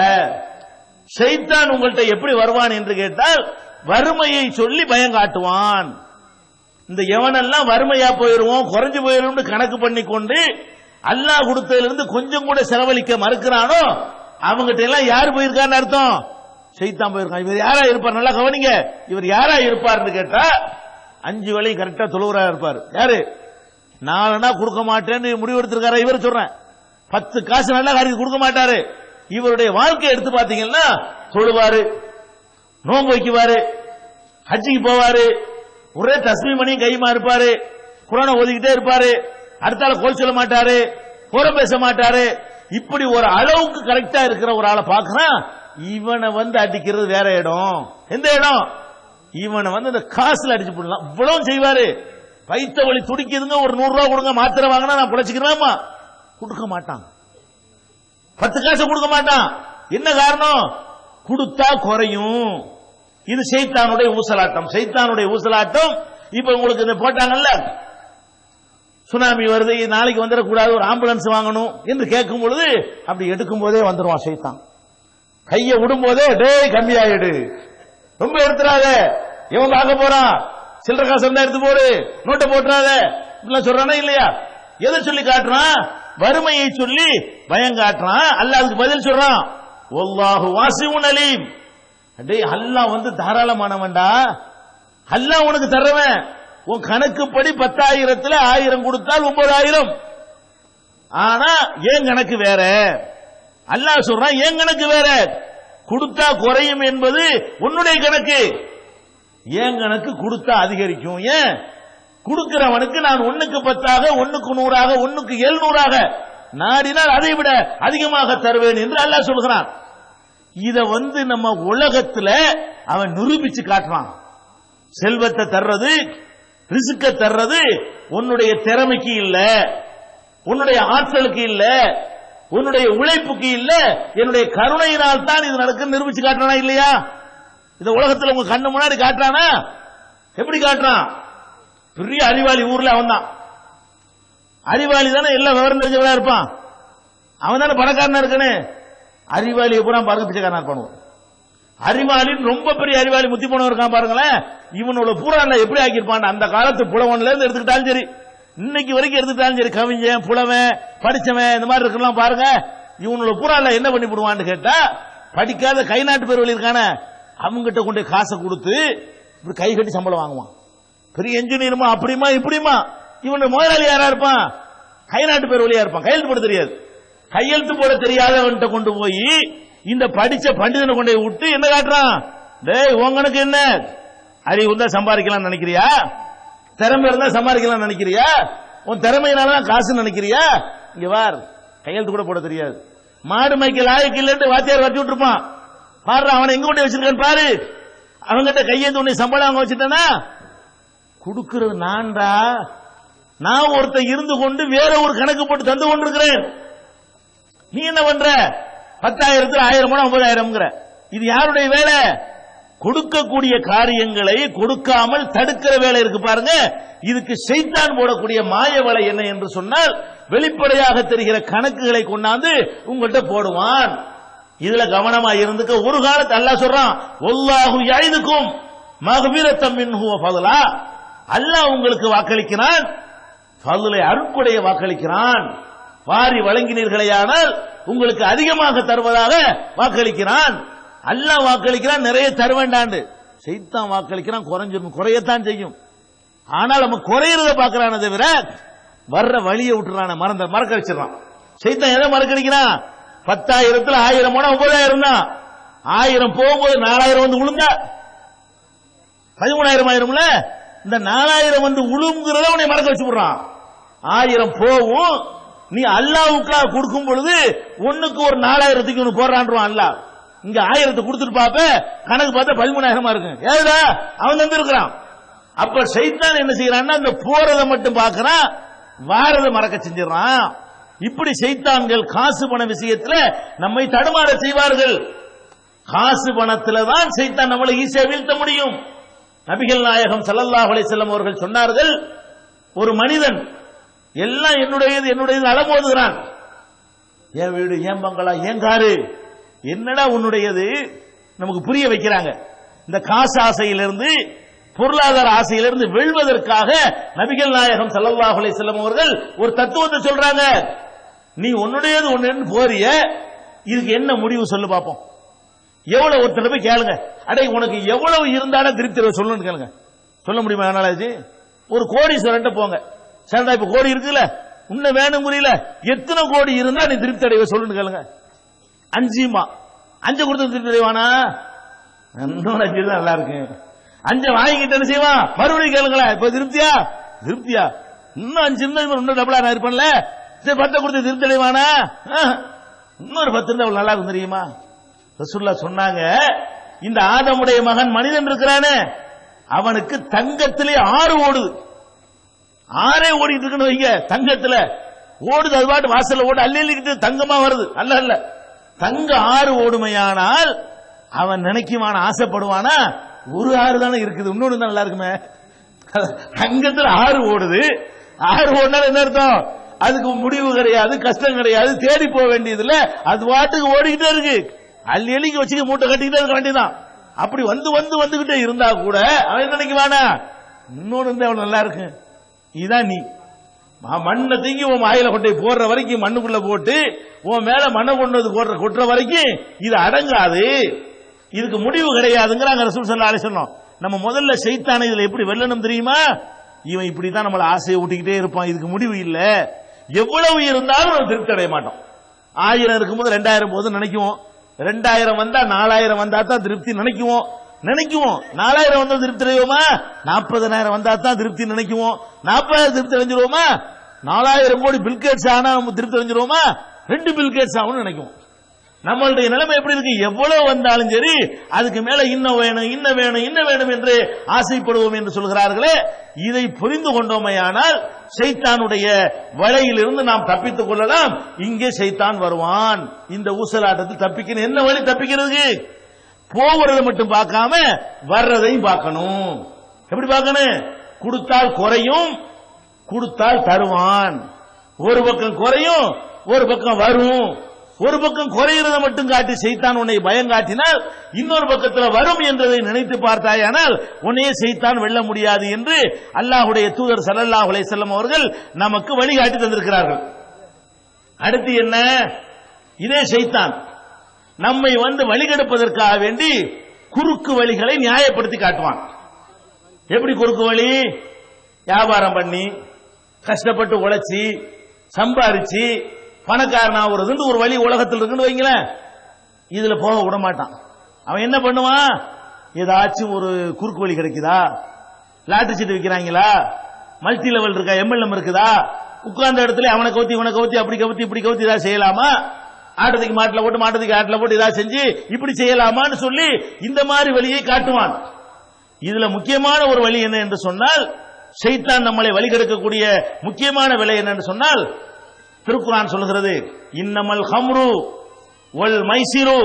ஷைத்தான் உங்கள்கிட்ட எப்படி வருவான் என்று கேட்டால், வறுமையை சொல்லி பயம் காட்டுவான். இந்த எவனெல்லாம் வறுமையா போயிருவோம் குறைஞ்சு போயிரும் கணக்கு பண்ணி கொண்டு அல்லாஹ் கொடுத்ததிலிருந்து கொஞ்சம் கூட செலவழிக்க மறுக்கிறானோ அவங்ககிட்ட எல்லாம் யாரு போயிருக்கான்னு அர்த்தம்? ஷைத்தான் போயிருக்கான். இவர் யாரா இருப்பார்? நல்லா கவனிங்க, இவர் யாரா இருப்பார்னு கேட்டா 5 வேளையும் கரெக்டா தொழுவரா இருப்பார். யாரு? 4 கொடுக்க மாட்டேன்னு முடிவெடுத்திருக்காரு இவர். சொல்றேன், 10 காசு நல்ல காரியத்துக்கு கொடுக்க மாட்டாரு. இவருடைய வாழ்க்கையை எடுத்து பாத்தீங்கன்னா, தொழுவாரு, நோன்பு வைக்குவாரு, ஹஜ்ஜிக்கு போவாரு, ஒரே தஸ்மீ மணி கைமா இருப்பாரு, குர்ஆனை ஓதிக்கிட்டே இருப்பாரு, அடுத்தால கோல் சொல்ல மாட்டாரு, புறம் பேச மாட்டாரு. இப்படி ஒரு அளவுக்கு கரெக்டா இருக்கிற ஒரு ஆளை பாக்குறான். இவனை அடிக்கிறது வேற இடம். எந்த இடம்? இவனை இந்த காசுல அடிச்சு போடலாம். இவ்வளவு செய்வாரு. பைத்த வழி துடிக்குதுங்க, ஒரு 100 ரூபாய் கொடுங்க மாத்திரை வாங்கினா நான் பிழைச்சுக்கிறேமா, கொடுக்க மாட்டான். 10 காசு கொடுக்க மாட்டான். என்ன காரணம்? கொடுத்தா குறையும். இது ஷைத்தானுடைய ஊசலாட்டம். ஷைத்தானுடைய ஊசலாட்டம். இப்ப உங்களுக்கு இந்த போட்டாங்கல்ல, சுனாமி வருது, நாளைக்கு வந்துடக்கூடாது, ஒரு ஆம்புலன்ஸ் வாங்கணும் என்று கேட்கும் பொழுது அப்படி எடுக்கும் போதே வந்துருவான் ஷைத்தான். கையை விடும் போதே டேய் கம்மியாயிடு, ரொம்ப எடுத்துறாத, இவன் பார்க்க போறான், சில்லற காசு இருந்தா எடுத்து போடு, நோட்டை போட்டுறாத, இப்படிலாம் சொல்றானா இல்லையா? எதை சொல்லி காட்டுறான்? வறுமையை சொல்லி பயம் காட்டுறான். அல்லாஹ் அதுக்கு பதில் சொல்றான், வல்லாஹு வாசிஉன் அலீம். டேய் அல்லாஹ் தாராளமானவன்டா, அல்லாஹ் உனக்கு தர்றவன். உன் கணக்குப்படி 10,000த்துல 1000 கொடுத்தால் 9,000. ஆனா ஏன் கணக்கு வேற. அல்லாஹ் சொல்றான் ஏன் கணக்கு வேற. கொடுத்தா குறையும் என்பது உன்னுடைய கணக்கு, ஏன் கணக்கு கொடுத்தா அதிகரிக்கும். ஏன்? கொடுக்கிறவனுக்கு நான் 1க்கு 10ஆக, 1க்கு 100ஆக, 1க்கு 700ஆக நாடினால் அதை விட அதிகமாக தருவேன் என்று அல்லாஹ் சொல்கிறான். இத நம்ம உலகத்துல அவன் நிரூபிச்சு காட்டுறான். செல்வத்தை தர்றது, ரிஸ்க தர்றது உன்னுடைய திறமைக்கு இல்ல, உன்னுடைய ஆற்றலுக்கு இல்ல, உன்னுடைய உழைப்புக்கு இல்ல, என்னுடைய கருணையினால் தான் இது நடக்குன்னு நிரூபிச்சு காட்டுறானா இல்லையா? இந்த உலகத்தில் உங்க கண்ணு முன்னாடி காட்டுறானா? எப்படி காட்டுறான்? பெரிய அறிவாளி ஊர்ல அவன் தான். அறிவாளி தானே எல்லாம் விவரம் தெரிஞ்சவனா இருப்பான், அவன் தானே பணக்காரனா இருக்கனே. அறிவாளி பூரா பாருங்க பிச்சைக்காரனா இருப்பான். அறிவாளி ரொம்ப பெரிய அறிவாளி முத்தி போனவன் இருக்கான் பாருங்களேன், இவனோட பூரா எப்படி ஆக்கியிருப்பான். அந்த காலத்து புலவன்ல இருந்து எடுத்துக்கிட்டாலும் சரி, இன்னைக்கு வரைக்கும் எடுத்துக்கிட்டாலும் சரி, கவிஞன் புலவன் படிச்சவன் இந்த மாதிரி இருக்கலாம் பாருங்க, இவனோட பூரா என்ன பண்ணி விடுவான்னு கேட்டா, படிக்காத கை நாட்டு பேர் வழி இருக்கான அவங்கிட்ட கொண்டு காசை கொடுத்து இப்படி கை கட்டி சம்பளம் வாங்குவான். பெரிய என்ஜினியருமா அப்படிமா இப்படிமா. இவனோட முதலாளி யாரா இருப்பான்? கை நாட்டு பேர் வழியா இருப்பான். கையெழுத்து போட தெரியாது. கையெழுத்து போட தெரியாதவன்கிட்ட கொண்டு போய் இந்த படிச்ச பண்டிதனை கொண்டு விட்டு என்ன காட்டுறான்? டேய் உங்களுக்கு என்ன அறிவு இருந்தா சம்பாதிக்கலாம் நினைக்கிறியா? திறமை இருந்தா சம்பாதிக்கலாம் நினைக்கிறியா? உன் திறமையினாலதான் காசு நினைக்கிறியா? இங்க வார், கையெழுத்து கூட போட தெரியாது. மாடு மைக்க லாயக்கு இல்லைன்னு வாத்தியார் வச்சு விட்டுருப்பான். பாரு அவனை எங்க கொண்டு வச்சிருக்கான்னு பாரு. அவங்கிட்ட கையெழுத்து உன்னை சம்பளம் வாங்க வச்சுட்டா கொடுக்கிறது நான்டா, நான் ஒருத்தன் இருந்து கொண்டு வேற ஒரு கணக்கு போட்டு தந்து கொண்டிருக்கிறேன். நீ என்ன பண்ற? 10,000 1000 9,000. இது யாருடைய வேலை? கொடுக்கக்கூடிய காரியங்களை கொடுக்காமல் தடுக்கிற வேலை இருக்கு பாருங்க. இதுக்கு ஷைத்தான் போடக்கூடிய மாய வலை என்ன என்று சொன்னால், வெளிப்படையாக தெரிகிற கணக்குகளை கொண்டாந்து உங்கள்கிட்ட போடுவான். இதுல கவனமா இருந்துக்க. ஒரு காலத்து அல்லாஹ் சொல்றான், வல்லாஹு யஇதுக்கும் மக்ஃபிரத்தம் மின்ஹு வ ஃபضலா. அல்லாஹ் உங்களுக்கு வாக்களிக்கிறான், ஃபضலை அருட்கொடைய வாக்களிக்கிறான். வாரி வழங்கினீர்களேயானால் உங்களுக்கு அதிகமாக தருவதாக வாக்களிக்கிறான். அல்லாஹ் வாக்களிக்கிறான் நிறைய தர வேண்டாண்டு. ஷைத்தான் வாக்களிக்கிறான் குறையத்தான் செய்யும். ஆனால் நம்ம குறையறத பார்க்கறானே தவிர வர்ற வழியை விட்டுறான மறக்க வச்சிடறான். ஷைத்தான் எதை மறக்கடிக்கிறான்? 10,000 1000 போனா 9,000 தான். 1000 போகும்போது 4,000 வந்து விழுந்தா 13,000 ஆயிரும்ல. இந்த 4,000 வந்து உழுங்குறத உன்னை மறக்க வச்சு விடுறான். 1000 போகும். நீ அல்லாஹ்வுக்காக கொடுக்கும் பொழுது ஒண்ணுக்கு ஒரு 4,000க்கு ஒன்னு போடுறான்றான் அல்லாஹ். இங்க 1000 கொடுத்துட்டு பாப்ப, கணக்கு பார்த்தா 13,000 இருக்கு. ஏதா அவன் தந்து இருக்கிறான். அப்ப ஷைத்தான் என்ன செய்யறான்னா, இந்த போறதை மட்டும் பார்க்கறான், வாரதை மறக்க செஞ்சிடறான். இப்படி ஷைத்தான்கள் காசு பண விஷயத்துல நம்மை தடுமாற செய்வார்கள். காசு பணத்துல தான் ஷைத்தான் நம்மளை ஈஸியா வீழ்த்த முடியும். நபிகள் நாயகம் ஸல்லல்லாஹு அலைஹி வஸல்லம் அவர்கள் சொன்னார்கள், ஒரு மனிதன் எல்லாம் என்னுடையது அலமோதுகிறான். என் வீடு, என் பங்களா, என் காரு, என்னடா உன்னுடையது? நமக்கு புரிய வைக்கிறாங்க. இந்த காசு ஆசையிலிருந்து, பொருளாதார ஆசையிலிருந்து வெல்வதற்காக நபிகள் நாயகம் ஸல்லல்லாஹு அலைஹி வஸல்லம் அவர்கள் ஒரு தத்துவத்தை சொல்றாங்க. நீ உன்னுடையது ஒன்னு போறிய, இதுக்கு என்ன முடிவு சொல்லு பாப்போம். எவ்வளவு ஒருத்தர் போய் கேளுங்க, அடே உனக்கு எவ்வளவு இருந்தாலும் திருப்தி சொல்லணும்னு கேளுங்க. சொல்ல முடியுமா? என்னாலாச்சு? ஒரு கோடீஸ்வரன் போங்க, சார்டா இப்ப கோடி இருக்குல்ல, உன்ன வேணும் புரியல, எத்தனை கோடி இருந்தா நீ திருப்தி அடைவ சொல்லுன்னு கேளுங்க. 5 5 கொடுத்து திருப்தி அடைவானா? இன்னொரு 5 தான் நல்லா இருக்கு. 5 வாங்கிட்டு என்ன செய்வான்? மறுபடியும் கேளுங்களேன், இப்ப திருப்தியா? இன்னும் 5 இருந்தா இன்னும் டபுளா நான் இருப்பேன்ல. சரி 10 கொடுத்து திருப்தி அடைவானா? இன்னொரு 10 இருந்தா நல்லா இருக்கும் தெரியுமா? ரசூலுல்லாஹ் சொன்னாங்க, இந்த ஆதமுடைய மகன் மனிதன் இருக்கிறானே, அவனுக்கு தங்கத்திலே 6 ஓடுது. 6 ஓடிட்டு இருக்குன்னு வைங்க, தங்கத்துல ஓடுது. அது பாட்டு வாசல்ல ஓடு அள்ளிக்கிட்டு தங்கமா வருது. அல்ல தங்க 6 ஓடுமையானால் அவன் நினைக்குவான, ஆசைப்படுவானா? ஒரு 6 தானே இருக்குது, இன்னொன்னு தான் நல்லா இருக்குமே. தங்கத்துல 6 ஓடுது. 6 ஓடினாலும் என்ன அர்த்தம்? அதுக்கு முடிவு கிடையாது, கஷ்டம் கிடையாது, தேடி போக வேண்டியது இல்ல, அது பாட்டுக்கு ஓடிக்கிட்டே இருக்கு. அள்ளி அள்ளிக்கு வச்சுக்க மூட்டை கட்டிக்கிட்டே இருக்க வேண்டியதான். அப்படி வந்துகிட்டே இருந்தா கூட அவன் நினைக்குவானா, இன்னொன்னு இருந்தா அவன் நல்லா இருக்கு. இதுதான் நீ மண்ணை தூக்கி உன் வாயில கொண்டை போடுற வரைக்கும், மண்ணுக்குள்ள போட்டு உன் மேல மண்ணை கொண்டு கொட்டுற வரைக்கும் இது அடங்காது, இதுக்கு முடிவு கிடையாதுங்கிறாங்க ரசூல் ஸல்லல்லாஹு அலைஹி வஸல்லம். நம்ம முதல்ல ஷைத்தானை இதுல எப்படி வெல்லணும் தெரியுமா? இவன் இப்படித்தான் நம்மள ஆசையை ஊட்டிக்கிட்டே இருப்பான், இதுக்கு முடிவு இல்ல. எவ்வளவு இருந்தாலும் நம்ம திருப்தி அடைய மாட்டோம். 1000 இருக்கும்போது 2000 போது நினைக்குவோம், 2000 வந்தா 4000 வந்தா தான் திருப்தி நினைக்குவோம். 4000 வந்தா திருப்தி அடைவோமா? 40,000 வந்தா தான் திருப்தி நினைக்குவோம். 40,000 திருப்தி அடைஞ்சிருவோமா? 4000 கோடி பில்கேட்ஸ் ஆனா நம்ம திருப்தி அடைஞ்சிருவோமா? 2 பில்கேட்ஸ் ஆகும்னு நினைக்குவோம். நம்மளுடைய நிலைமை எப்படி இருக்கு? எவ்வளவு வந்தாலும் சரி அதுக்கு மேல இன்னும் வேணும் என்று ஆசைப்படுவோம் என்று சொல்கிறார்களே. இதை புரிந்து கொண்டோமையானால் ஷைத்தானுடைய வலையிலிருந்து நாம் தப்பித்துக் கொள்ளலாம். இங்கே ஷைத்தான் வருவான். இந்த ஊசலாட்டத்தில் தப்பிக்கணும். என்ன வழி தப்பிக்கிறது? போவதை மட்டும் பார்க்காம வர்றதையும் பார்க்கணும். எப்படி பார்க்கணும்? கொடுத்தால் குறையும், கொடுத்தால் தருவான். ஒரு பக்கம் குறையும், ஒரு பக்கம் வரும். ஒரு பக்கம் குறைகிறத மட்டும் காட்டி ஷைத்தான் உன்னை பயம் காட்டினால், இன்னொரு பக்கத்தில் வரும் என்றதை நினைத்து பார்த்தாயானால் உன்னையே ஷைத்தான் வெல்ல முடியாது என்று அல்லாஹ்வுடைய தூதர் ஸல்லல்லாஹு அலைஹி வஸல்லம் அவர்கள் நமக்கு வழிகாட்டி தந்திருக்கிறார்கள். அடுத்து என்ன? இதே ஷைத்தான் நம்மை வழிகெடுப்பதற்காக வேண்டி குறுக்கு வழிகளை நியாயப்படுத்தி காட்டுவான். எப்படி குறுக்கு வழி? வியாபாரம் பண்ணி கஷ்டப்பட்டு உழைச்சி சம்பாரிச்சு பணக்காரனா ஒரு வழி உலகத்தில் இருக்குன்னு வைங்களேன், இதுல போக விட மாட்டான். அவன் என்ன பண்ணுவான்? ஏதாச்சும் ஒரு குறுக்கு வழி கிடைக்குதா, லாட்டரி சீட்டு விற்கிறாங்களா, மல்டி லெவல் இருக்கா, எம்எல்எம் இருக்குதா, உட்கார்ந்த இடத்துல அவனை கவுத்தி இவனை கவுத்தி அப்படி கவுத்தி இப்படி கவுத்தி ஏதாவது செய்யலாமா, ஆட்டத்துக்கு மாட்டில் போட்டு மாட்டத்துக்கு ஆட்டில் போட்டு ஏதாவது செஞ்சு இப்படி செய்யலாமான்னு சொல்லி இந்த மாதிரி வழியை காட்டுவான். இதுல முக்கியமான ஒரு வழி என்ன என்று சொன்னால், ஷைத்தான் நம்மளை வழிகெடுக்கக்கூடிய முக்கியமான விலை என்னன்னு சொன்னால், திருக்குர்ஆன் சொல்கிறது, இன்னமல் ஹம்ரு வல் மைசிரு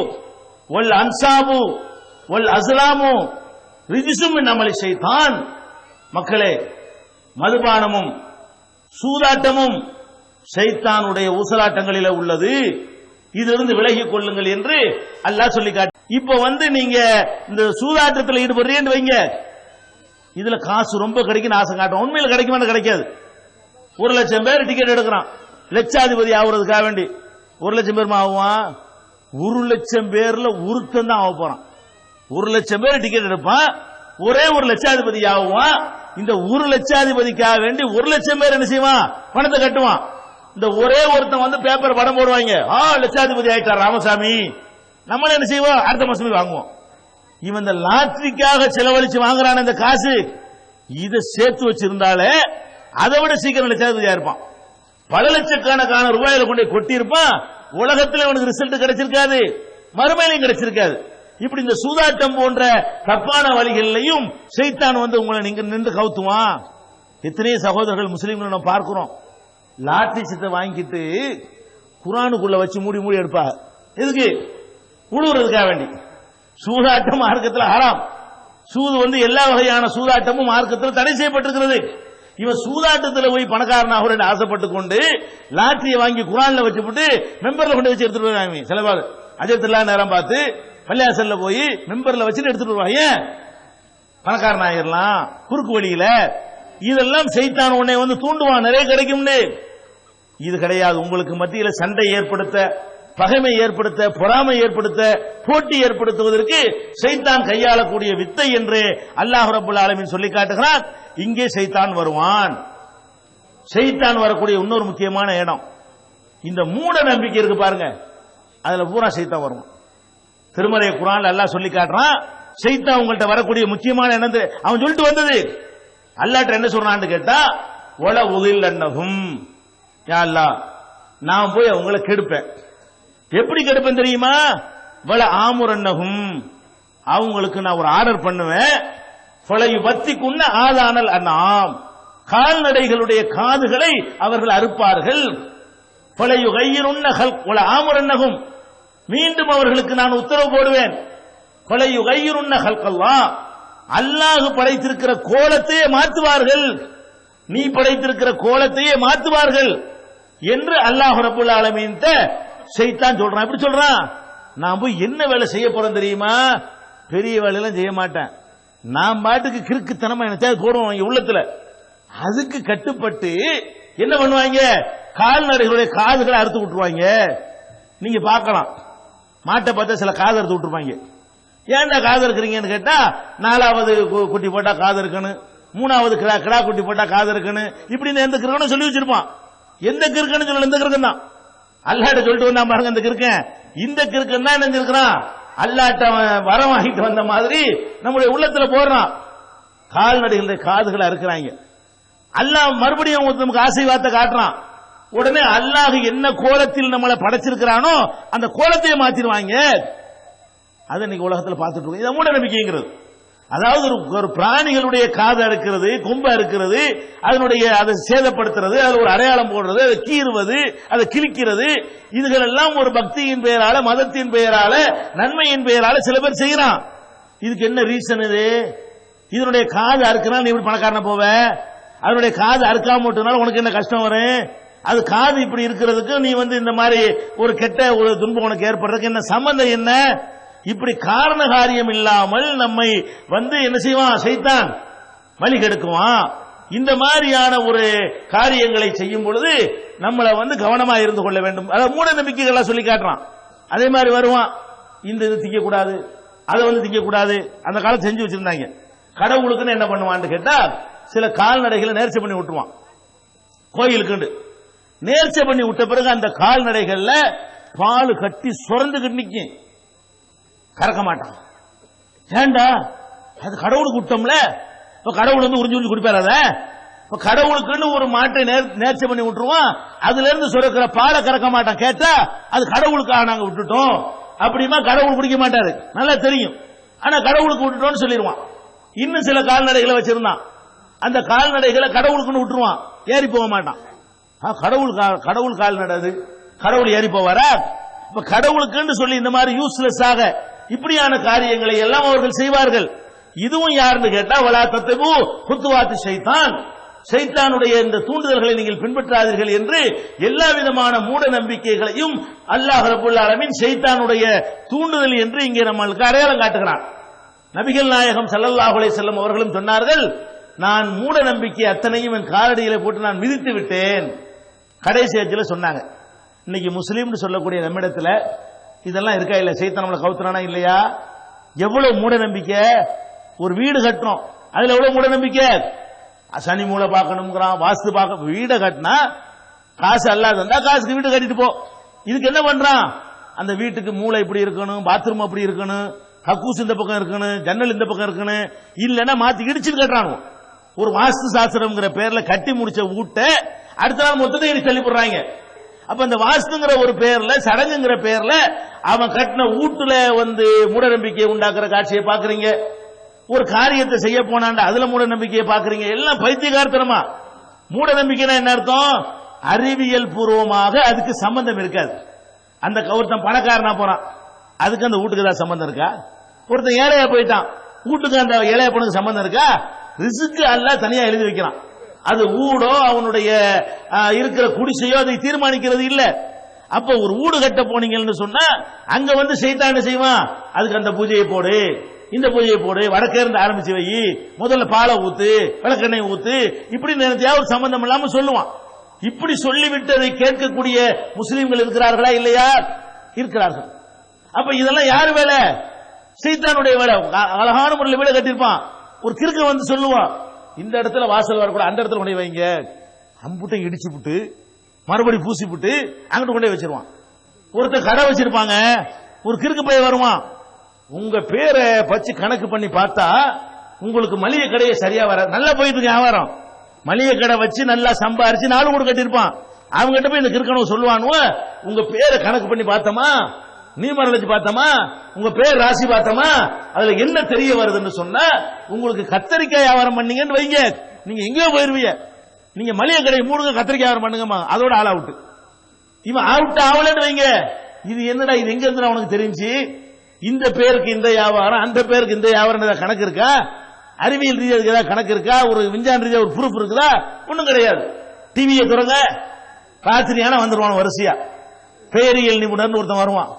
வல் அன்சாபு வல் அஸ்லாமு ரிஜ்சும் மின் அமலி ஷைத்தான். மக்களே, மதுபானமும் சூதாட்டமும் ஷைத்தானுடைய ஊசலாட்டங்களில உள்ளது, இதிலிருந்து விலகிக் கொள்ளுங்கள் என்று அல்லாஹ் சொல்லி காட்டு. இப்ப நீங்க இந்த சூதாட்டத்தில் ஈடுபடுறீன்னு வைங்க, இதுல காசு ரொம்ப கிடைக்கும் ஆசை காட்டும். உண்மையில கிடைக்குமா? கிடைக்காது. 1,00,000 பேர் டிக்கெட் எடுக்கிறான் லட்சாதிபதி ஆகுறதுக்காக வேண்டி. 1,00,000 பேர் ஆகுவான்? 1,00,000 பேர்ல ஒருத்தன் தான் ஆக போறான். 1,00,000 பேர் டிக்கெட் எடுப்பான், ஒரே ஒரு லட்சாதிபதி ஆகுவான். இந்த 1 லட்சாதிபதிக்காக வேண்டி 1,00,000 பேர் என்ன செய்வான்? பணத்தை கட்டுவான். இந்த ஒரே ஒருத்தன் பேப்பர் படம் போடுவாங்க, லட்சாதிபதி ஆயிட்டார் ராமசாமி, நம்மள என்ன செய்வோம்? அடுத்த மாசமே வாங்குவோம். இவன் இந்த லாட்டரிக்காக செலவழிச்சு வாங்குறான இந்த காசு, இதை சேர்த்து வச்சிருந்தாலே அதை விட சீக்கிரம் லட்சாதிபதியா இருப்பான். பல லட்சக்கணக்கான ரூபாயில கொண்டு கொட்டி இருப்பான். உலகத்தில் அவனுக்கு ரிசல்ட் கிடைச்சிருக்காது, மறுமையிலும் கிடைச்சிருக்காது. இப்படி இந்த சூதாட்டம் போன்ற தப்பான வழிகளிலையும் ஷைத்தான் உங்களை நீங்க நின்று கவுத்துவான். எத்தனையோ சகோதரர்கள் முஸ்லீம்கள் நம்ம பார்க்கிறோம், லாட்டரி சீட்டை வாங்கிட்டு குர்ஆனுக்குள்ள வச்சு மூடி மூடி எடுப்பா. எதுக்கு? உழுவுறதுக்காக வேண்டி. சூதாட்டம் மார்க்கத்தில் ஹராம். சூது எல்லா வகையான சூதாட்டமும் மார்க்கத்தில் தடை செய்யப்பட்டிருக்கிறது. இவன் சூதாட்டத்தில் போய் பணக்காரனாக ஆசைப்பட்டு கொண்டு லாட்டரியை வாங்கி குர்ஆன்ல வச்சுட்டு மெம்பர்ல கொண்டு வச்சு எடுத்துட்டு வருவாங்க. சில பேர் அஜத்துல்லா நேரம் பார்த்து பள்ளியாசல்ல போய் மெம்பர்ல வச்சுட்டு எடுத்துட்டு வருவாங்க. பணக்காரன் ஆயிரலாம் குறுக்கு வழியில. இதெல்லாம் ஷைத்தான் உன்னை தூண்டுவான், நிறைய கிடைக்கும்னு. இது கிடையாது. உங்களுக்கு மத்தியில சண்டை ஏற்படுத்த, பகைமை ஏற்படுத்த, பொறாமை ஏற்படுத்த, போட்டி ஏற்படுத்துவதற்கு ஷைத்தான் கையாளக்கூடிய வித்தை என்று அல்லாஹ் ரப்பல் ஆலமீன் சொல்லி காட்டுகிறான். இங்கே ஷைத்தான் வருவான். ஷைத்தான் வரக்கூடிய இன்னொரு முக்கியமான இடம் இந்த மூட நம்பிக்கை இருக்கு பாருங்க, அதுல பூரா ஷைத்தான் வருவான். திருமறை குர்ஆன்ல அல்லாஹ் சொல்லி காட்டுறான், ஷைத்தான் உங்கள்கிட்ட வரக்கூடிய முக்கியமான இடம். அவன் சொல்லிட்டு வந்தது அல்லாஹ்ட்ட என்ன சொல்றான்னு கேட்டா, வல உதில்லன்னஹும், யா அல்லாஹ் நான் போய் அவங்களை கெடுப்பேன். எப்படி கெடுப்பேன் தெரியுமா? வல ஆமுரன்னஹும், அவங்களுக்கு நான் ஒரு ஆர்டர் பண்ணுவேன். ஃபலையு பத்திக்குன்ன ஆதானல் அன்ஆம், கால்நடைகளுடைய காதுகளை அவர்கள் அறுப்பார்கள். ஃபலையு கையிருன்ன ஹல்க் வல ஆமுரன்னஹும், மீண்டும் அவர்களுக்கு நான் உத்தரவு போடுவேன். ஃபலையு கையிருன்ன ஹல்கல்லாஹ், அல்லாஹ் படைத்திருக்கிற கோலத்தையே மாற்றுவார்கள், நீ படைத்திருக்கிற கோலத்தையே மாற்றுவார்கள் என்று அல்லாஹ் ரப்பல் ஆலமீன் ஷைத்தான் சொல்றான். எப்படி சொல்றான்? நான் போய் என்ன வேலை செய்ய போறேன் தெரியுமா? பெரிய வேலையெல்லாம் செய்ய மாட்டேன். நான் பாட்டுக்கு கிறுக்குத்தனமா என்ன போடுவாங்க உள்ளத்துல. அதுக்கு கட்டுப்பட்டு என்ன பண்ணுவாங்க? கால்நடைகளுடைய காதுகளை அறுத்து விட்டுருவாங்க. நீங்க பார்க்கலாம், மாட்டை பார்த்தா சில காது அறுத்து விட்டுருப்பாங்க. ஏன்டா காது இருக்கிறீங்கன்னு கேட்டா, 4வது குட்டி போட்டா காது இருக்கணும், 3வது கிடா குட்டி போட்டா காது இருக்கணும், இப்படி எந்த கிறுக்கனும் சொல்லி வச்சிருப்பான். எந்த கிறுக்கன்னு சொல்லல, இந்த கிறுக்கன் தான். அல்லாஹ்ட்ட சொல்லிட்டு வந்தா பாருங்க, இந்த கிறுக்கன், இந்த கிறுக்கன் தான் நினைஞ்சிருக்கிறான். அல்லாஹ்ட்ட வரம் வாங்கிட்டு வந்த மாதிரி நம்முடைய உள்ளத்துல போடுறான். கால்நடைகளுடைய காதுகளை அறுக்கிறாங்க. அல்லாஹ் மறுபடியும் நமக்கு ஆசை வார்த்தை காட்டுறான். உடனே அல்லாஹ் என்ன கோலத்தில் நம்மளை படைச்சிருக்கிறானோ அந்த கோலத்தையே மாத்திடுவாங்க. அதை இன்னைக்கு உலகத்தில் பார்த்துட்டு இருக்கோம். இதை மூட நம்பிக்கைங்கிறது. அதாவது ஒரு பிராணிகளுடைய காது அறுக்கிறது, கொம்பு அறுக்கிறது, அதனுடைய அதை சேதப்படுத்துறது, அது ஒரு அடையாளம் போடுறது, அதை கீறுவது, அதை கிழிக்கிறது, இதுகளெல்லாம் ஒரு பக்தியின் பெயரால, மதத்தின் பெயரால, நன்மையின் பெயரால சில பேர் செய்யறான். இதுக்கு என்ன ரீசன்? இதனுடைய காது அறுக்கிறான், நீ இப்படி பணக்காரன போவ. அதனுடைய காது அறுக்காம விட்டதுனால உனக்கு என்ன கஷ்டம் வரும்? அது காது இப்படி இருக்கிறதுக்கு நீ இந்த மாதிரி ஒரு கெட்ட ஒரு துன்பம் உனக்கு ஏற்படுறதுக்கு என்ன சம்பந்தம்? என்ன இப்படி காரண காரியம் இல்லாமல் நம்மை என்ன செய்வான்? ஷைத்தான் வழி கெடுக்குவான். இந்த மாதிரியான ஒரு காரியங்களை செய்யும் பொழுது நம்மளை கவனமா இருந்து கொள்ள வேண்டும். அதாவது மூட நம்பிக்கைகளா சொல்லி காட்டுறான். அதே மாதிரி வருவான், இந்த இது திங்க கூடாது, அதை திங்க கூடாது. அந்த காலத்தை செஞ்சு வச்சிருந்தாங்க. கடவுளுக்குன்னு என்ன பண்ணுவான்னு கேட்டா, சில கால்நடைகளை நேர்ச்சி பண்ணி விட்டுருவான். கோயிலுக்கு நேர்ச்சி பண்ணி விட்ட பிறகு அந்த கால்நடைகள்ல பால் கட்டி சுரந்துகிட்டு நிற்கும், கறக்க மாட்டான். ஏண்டா? அது கடவுளுக்கு விட்டோம்ல, இப்ப கடவுள் உறிஞ்சு உறிஞ்சு குடிப்பாரு. அத இப்ப கடவுளுக்குன்னு ஒரு மாட்டை நேர்ச்சி பண்ணி விட்டுருவான். அதுல இருந்து சுரக்கிற பாலை கறக்க மாட்டான். கேட்டா அது கடவுளுக்காக நாங்க விட்டுட்டோம் அப்படிமா. கடவுள் குடிக்க மாட்டாரு, நல்லா தெரியும். ஆனா கடவுளுக்கு விட்டுட்டோம்னு சொல்லிடுவான். இன்னும் சில கால்நடைகளை வச்சிருந்தான். அந்த கால்நடைகளை கடவுளுக்குன்னு விட்டுருவான், ஏறி போக மாட்டான். கடவுள் கால்நடை, அது கடவுள் ஏறி போவாரா? இப்ப கடவுளுக்குன்னு சொல்லி இந்த மாதிரி யூஸ்லெஸ் ஆக இப்படியான காரியங்களை எல்லாம் அவர்கள் செய்வார்கள். இதுவும் யாருன்னு கேட்டா வலா தத்தபு குத்துவாத்து ஷைத்தான், ஷைத்தானுடைய இந்த தூண்டுதல்களை நீங்கள் பின்பற்றாதீர்கள் என்று எல்லா விதமான மூட நம்பிக்கைகளையும் அல்லாஹ் ரப்பல் ஆலமீன் ஷைத்தானுடைய தூண்டுதல் என்று இங்கே நம்மளுக்கு அடையாளம் காட்டுகிறான். நபிகள் நாயகம் ஸல்லல்லாஹு அலைஹி வஸல்லம் அவர்களும் சொன்னார்கள், நான் மூட நம்பிக்கை அத்தனையும் என் காலடியில போட்டு நான் மிதித்து விட்டேன். கடைசி அஜில சொன்னாங்க. இன்னைக்கு முஸ்லீம்னு சொல்லக்கூடிய நம்மிடத்துல இதெல்லாம் இருக்கா இல்ல? சைத்தான் நம்மளை கவுத்துறானா இல்லையா? எவ்வளவு மூட நம்பிக்கை. ஒரு வீடு கட்டுறோம், அதுல எவ்வளவு மூட நம்பிக்கை. சனி மூளை பார்க்கணுங்கிறான், வாஸ்து பார்க்க. வீடை கட்டினா காசு அல்லாத இருந்தா காசுக்கு வீடு கட்டிட்டு போ. இதுக்கு என்ன பண்றான்? அந்த வீட்டுக்கு மூளை இப்படி இருக்கணும், பாத்ரூம் அப்படி இருக்கணும், கக்கூஸ் இந்த பக்கம் இருக்கணும், ஜன்னல் இந்த பக்கம் இருக்கணும், இல்லன்னா மாத்தி இடிச்சுட்டு கட்டுறானு. ஒரு வாஸ்து சாஸ்திரம்ங்கிற பேர்ல கட்டி முடிச்ச வீட்டை அடுத்த நாள் மொத்தத்தை இடிச்சு தள்ளி போடுறாங்க. அப்ப அந்த வாஸ்துங்கிற ஒரு பேர்ல, சடங்குங்கிற பேர்ல அவன் கட்டின வீட்டுல மூட நம்பிக்கையை உண்டாக்குற காட்சியை பாக்குறீங்க. ஒரு காரியத்தை செய்ய போனாண்ட அதுல மூட நம்பிக்கையை பாக்குறீங்க. எல்லாம் பைத்தியகாரத்தனமா. மூட நம்பிக்கைனா என்ன அர்த்தம்? அறிவியல் பூர்வமாக அதுக்கு சம்பந்தம் இருக்காது. அந்த ஒருத்தன் பணக்காரனா போறான், அதுக்கு அந்த வீட்டுக்கு ஏதாவது சம்பந்தம் இருக்கா? ஒருத்தன் ஏழையா போயிட்டான், வீட்டுக்கு அந்த ஏழைய பொண்ணுக்கு சம்பந்தம் இருக்கா? ரிஸ்க் அல்லாஹ் தனியா எழுதி வைக்கிறான். அது வீடோ அவனுடைய இருக்கிற குடிசையோ அதை தீர்மானிக்கிறது இல்ல. அப்ப ஒரு வீடு கட்ட போனீங்கன்னு சொன்னா அங்க சைத்தான் செய்வான், அதுக்கு அந்த பூஜையை போடு, இந்த பூஜையை போடு, வடக்கே இருந்து ஆரம்பிச்சு வை, முதல்ல பாலை ஊத்து, விளக்கெண்ணெய் ஊத்து, இப்படி நினைச்சா ஒரு சம்பந்தம் இல்லாம சொல்லுவான். இப்படி சொல்லிவிட்டு அதை கேட்கக்கூடிய முஸ்லீம்கள் இருக்கிறார்களா இல்லையா? இருக்கிறார்கள். அப்ப இதெல்லாம் யாரு வேலை? சைத்தானுடைய வேலை. அழகான முறையில் வீடு கட்டிருப்பான், ஒரு கிறுக்க சொல்லுவான், இந்த இடத்துல வாசல் வரக்கூடாது, அந்த இடத்துல கொண்டு வைங்க, அம்புட்டை இடிச்சு விட்டு மறுபடி பூசி விட்டு அங்கிட்டு கொண்டே வச்சிருவான். ஒருத்தர் கடை வச்சிருப்பாங்க, ஒரு கிறுக்கு பைய வருவான், உங்க பேரை பச்சு கணக்கு பண்ணி பார்த்தா உங்களுக்கு மளிகை கடையை சரியா வர நல்லா போயிட்டு இருக்கு வியாபாரம். மளிகை கடை வச்சு நல்லா சம்பாரிச்சு 4 வீடு கட்டிருப்பான். அவங்க கிட்ட போய் இந்த கிறுக்கணும் சொல்லுவானுவ, உங்க பேரை கணக்கு பண்ணி பார்த்தோமா, நியூமராலஜி பார்த்தோமா, உங்க பேர் ராசி பார்த்தோமா, அதுல என்ன தெரிய வருதுன்னு சொன்னா உங்களுக்கு கத்தரிக்காய் வியாபாரம் பண்ணீங்கன்னு வைங்க, நீங்க எங்கேயோ போயிருவீங்க. நீங்க மளிகை கடை மூடுங்க, கத்திரிக்காய் வியாபாரம் பண்ணுங்கம்மா, அதோட ஆள் அவுட். இவன் அவுட் ஆகலன்னு வைங்க, இது என்னடா, இது எங்க இருந்து அவனுக்கு தெரிஞ்சு? இந்த பேருக்கு இந்த வியாபாரம், அந்த பேருக்கு இந்த வியாபாரம் கணக்கு இருக்கா? அறிவியல் ரீதியாக ஏதாவது கணக்கு இருக்கா? ஒரு விஞ்ஞான ரீதியாக ஒரு ப்ரூஃப் இருக்குதா? ஒன்னும் கிடையாது. டிவியை துறங்க, ராத்திரியான வந்துருவான் வரிசையா. பேரியல் நிபுணர்னு ஒருத்தன் வருவான்,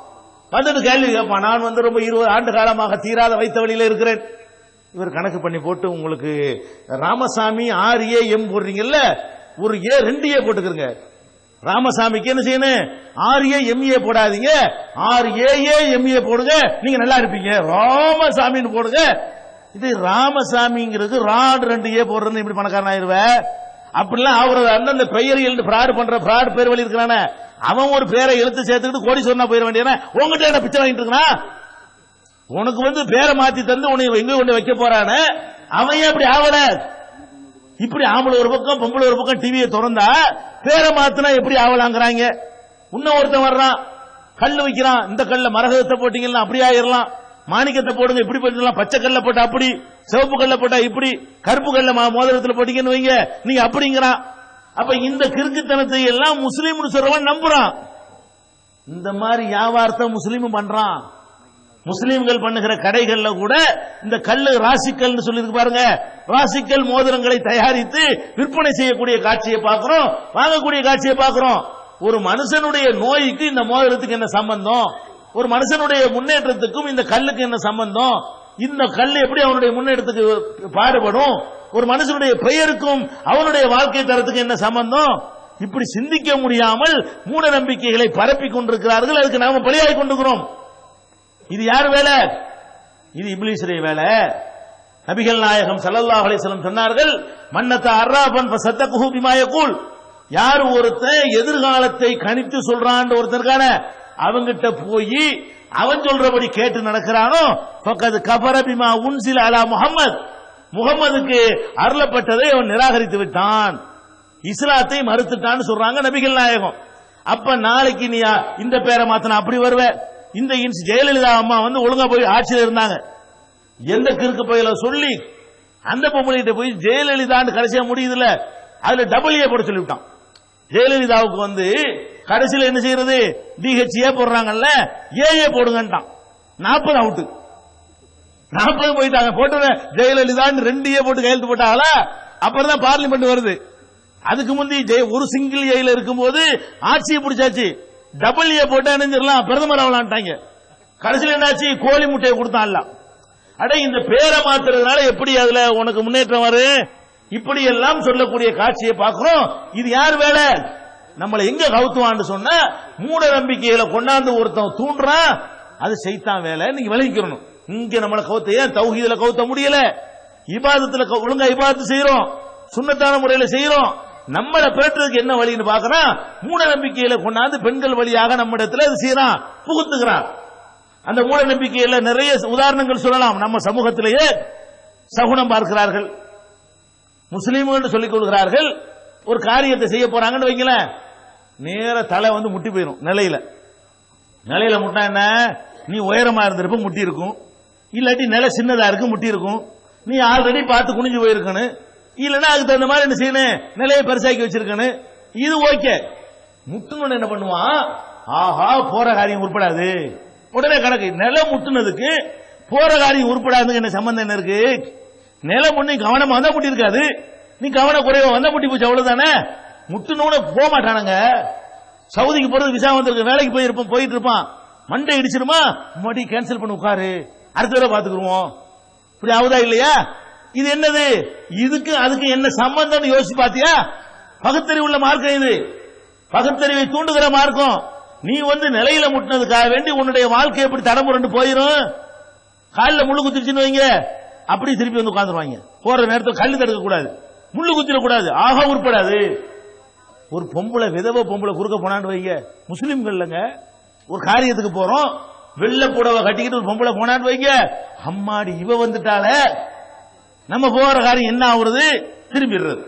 வந்துட்டு கேள்வி கேட்பான், நான் ரொம்ப 20 ஆண்டு காலமாக தீராத வைத்த வழியில இருக்கிறேன். இவர் கணக்கு பண்ணி போட்டு, உங்களுக்கு ராமசாமி RAM போடுறீங்கல்ல, ஒரு A 2A போட்டுக்கிறங்க. ராமசாமிக்கு என்ன செய்யணும்? RAMA போடாதீங்க, RAAMA போடுங்க, நீங்க நல்லா இருப்பீங்க. ராமசாமின்னு போடுங்க. இது ராமசாமிங்கிறது ராட் 2A போடுறது இப்படி பணக்காரன் ஆயிருவ. அப்படிலாம் அவரது அந்தந்த பெயரியல் ஃப்ராட் பண்ற ஃப்ராட் பேர் வழி இருக்கிறானே, அவன் ஒரு பேரை எழுத்து சேர்த்துக்கிட்டு கோடி சொன்னா போயிட வேண்டியன. உங்ககிட்ட என்ன பிச்சை வாங்கிட்டு இருக்கா? உனக்கு பேரை மாத்தி தந்து உன்னை எங்க கொண்டு வைக்க போறானே, அவன் அப்படி ஆவல. இப்படி ஆம்பளை ஒரு பக்கம் பொம்பளை ஒரு பக்கம் டிவியை திறந்தா பேரை மாத்தினா எப்படி ஆவலாங்கிறாங்க. இன்னும் ஒருத்தன் வர்றான், கல்லு வைக்கிறான், இந்த கல்ல மரகதத்தை போட்டீங்கன்னா அப்படி ஆயிரலாம், மாணிக்கத்தை போடுங்க இப்படி போட்டுலாம், பச்சை கல்ல போட்டா அப்படி, சிவப்பு கல்ல போட்டா இப்படி, கருப்பு கல்ல மோதிரத்தில் போட்டீங்கன்னு வைங்க நீங்க அப்படிங்கிறான். அப்ப இந்த கிறுக்குத்தனத்தை எல்லாம் முஸ்லீம் சொல்றவன் நம்புறான். இந்த மாதிரி வியாபாரத்தை முஸ்லீம் பண்றான். முஸ்லீம்கள் பண்ணுகிற கடைகள்ல கூட இந்த கல்லு ராசிக்கல் சொல்லி பாருங்க, ராசிக்கல் மோதிரங்களை தயாரித்து விற்பனை செய்யக்கூடிய காட்சியை பார்க்கிறோம், வாங்கக்கூடிய காட்சியை பார்க்கிறோம். ஒரு மனுஷனுடைய நோய்க்கு இந்த மோதிரத்துக்கு என்ன சம்பந்தம்? ஒரு மனுஷனுடைய முன்னேற்றத்துக்கும் இந்த கல்லுக்கு என்ன சம்பந்தம்? இந்த கல் எப்படி அவனுடைய முன்னேற்றத்துக்கு பாடுபடும்? ஒரு மனுஷனுடைய பெயருக்கும் அவனுடைய வாழ்க்கை தரத்துக்கு என்ன சம்பந்தம்? இப்படி சிந்திக்க முடியாமல் மூட நம்பிக்கைகளை பரப்பி கொண்டிருக்கிறார்கள். அதுக்கு நாம பலியாகி கொண்டிருக்கிறோம். இது யார் வேலை? இது இப்லீஸுடைய வேலை. நபிகள் நாயகம் ஸல்லல்லாஹு அலைஹி வஸல்லம் சொன்னார்கள், மன்னத அர்ராபன் ஃபஸத்தகுஹு பிமா யகூல். யார் ஒருத்தன் எதிர்காலத்தை கணித்து சொல்றான் ஒருத்தருக்கான, அவங்கிட்ட போய் அவன் சொல்றபடி கேட்டு நடக்கிறானோ, ஃபக்கத் கஃபர பிமா உன்சில அலா முஹம்மத், முகம்மதுக்கு அருளப்பட்டதை அவன் நிராகரித்து விட்டான், இஸ்லாத்தை மறுத்துட்டான்னு சொல்றாங்க நபிகள் நாயகம். அப்ப நாளைக்கு நீ இந்த பேரை மாத்தினா அப்படி வருவ. இந்த ஜெயலலிதா அம்மா ஒழுங்கா போய் ஆட்சியில் இருந்தாங்க, எந்த கிறுக்கு பயில சொல்லி அந்த பொம்பளைகிட்ட போய் ஜெயலலிதான்னு கடைசியா முடியுதுல, அதுல டபுள் ஏ போட சொல்லிவிட்டான். ஜெயலலிதாவுக்கு வந்து கடைசியில் என்ன செய்யறது, டிஹெச்ஏ போடுறாங்கல்ல, ஏஏ போடுங்கன்ட்டான். 40 அவுட், 40 போயிட்டாங்க. போட்டு ஜெயலலிதான் 2 ஏ போட்டு கையெழுத்து போட்டாங்களா, அப்புறம் தான் பார்லிமெண்ட் வருது. அதுக்கு முந்தி ஒரு சிங்கிள் ஏல இருக்கும்போது ஆட்சியை பிடிச்சாச்சு, டபுள் ஏ போட்டா நினைஞ்சிடலாம், பிரதமர் ஆகலான்ட்டாங்க. கடைசியில் என்னாச்சு, கோழி முட்டையை கொடுத்தான்ல. அட இந்த பேரை மாத்துறதுனால எப்படி அதுல உனக்கு முன்னேற்றம் வரும்? இப்படி எல்லாம் சொல்லக்கூடிய காட்சியை பார்க்கிறோம். இது யார் வேலை? நம்மளை எங்க கவுத்துவான்னு சொன்னா, மூட நம்பிக்கையில கொண்டாந்து ஒருத்தன் தூண்டுறான், அது சைத்தான் வேலை. நீங்க விளங்கிக்கணும். இங்க நம்மளை கவுத்த, ஏன் தௌஹீதுல கவுத்த முடியல? இபாதத்துல ஒழுங்கா இபாதத்து செய்யறோம், சுன்னத்தான முறையில செய்யறோம். நம்மளை பெறறதுக்கு என்ன வழின்னு பாக்குறான், மூட நம்பிக்கையில கொண்டாந்து பெண்கள் வழியாக நம்ம இடத்துல அது செய்யறான், புகுத்துக்கிறான். அந்த மூட நம்பிக்கையில நிறைய உதாரணங்கள் சொல்லலாம். நம்ம சமூகத்திலேயே சகுனம் பார்க்கிறார்கள், முஸ்லீம்கள் சொல்லிக் கொள்கிறார்கள். ஒரு காரியத்தை செய்ய போறாங்கன்னு வைக்கல, நேர தலை வந்து முட்டி போயிடும். நிலையில முட்டா என்ன, நீ உயரமா இருந்திருப்ப முட்டி இருக்கும், இல்லாட்டி நிலை சின்னதா இருக்கு முட்டி இருக்கும், நீ ஆல்ரெடி பார்த்து குனிஞ்சு போயிருக்கணும், இல்லன்னா அதுக்கு தகுந்த மாதிரி என்ன செய்யணும், நிலையை பெருசாக்கி வச்சிருக்கணும். இது ஓகே. முட்டுன்னு என்ன பண்ணுவான், ஆஹா போற காரியம் உருப்படாது, உடனே கணக்கு. நிலம் முட்டுனதுக்கு போற காரியம் உருப்படாதுக்கு என்ன சம்பந்தம் என்ன இருக்கு? நிலம் முன்னி கவனமா வந்தா முட்டி இருக்காது, நீ கவன குறைவா வந்தா முட்டி போச்சு, அவ்வளவுதானே. முட்டுனோட போக மாட்டானுங்க. சவுதிக்கு போறது விசா வந்திருக்கு, வேலைக்கு போயிட்டு இருப்பான், மண்டை இடிச்சிருமா, மறுபடி கேன்சல் பண்ணி உட்காரு, அடுத்த தடவை பாத்துக்குருவோம். இப்படி ஆகுதா இல்லையா? இது என்னது, இதுக்கு அதுக்கு என்ன சம்பந்தம் யோசிச்சு பாத்தியா? பகுத்தறிவு உள்ள மார்க்கம் இது, பகுத்தறிவை தூண்டுகிற மார்க்கம். நீ வந்து நிலையில முட்டினதுக்காக வேண்டி உன்னுடைய வாழ்க்கை எப்படி தடமுரண்டு போயிரும். காலில் முள்ளு குத்திருச்சுன்னு வைங்க, அப்படி திருப்பி வந்து உட்காந்துருவாங்க. போற நேரத்தில் கல்லு தடுக்க கூடாது, முள்ளு குத்திடக்கூடாது, ஆக உட்படாது. ஒரு பொம்பளை விதவ பொம்பளை குறுக்க போனான்னு வைங்க, முஸ்லிம்கள்லங்க ஒரு காரியத்துக்கு போறோம், வெள்ள புடவை கட்டிக்கிட்டு ஒரு பொம்பளை போனான்னு வைங்க, அம்மாடி இவ வந்துட்டால, நம்ம போற காரியம் என்ன ஆகுறது, திரும்பிடுறது.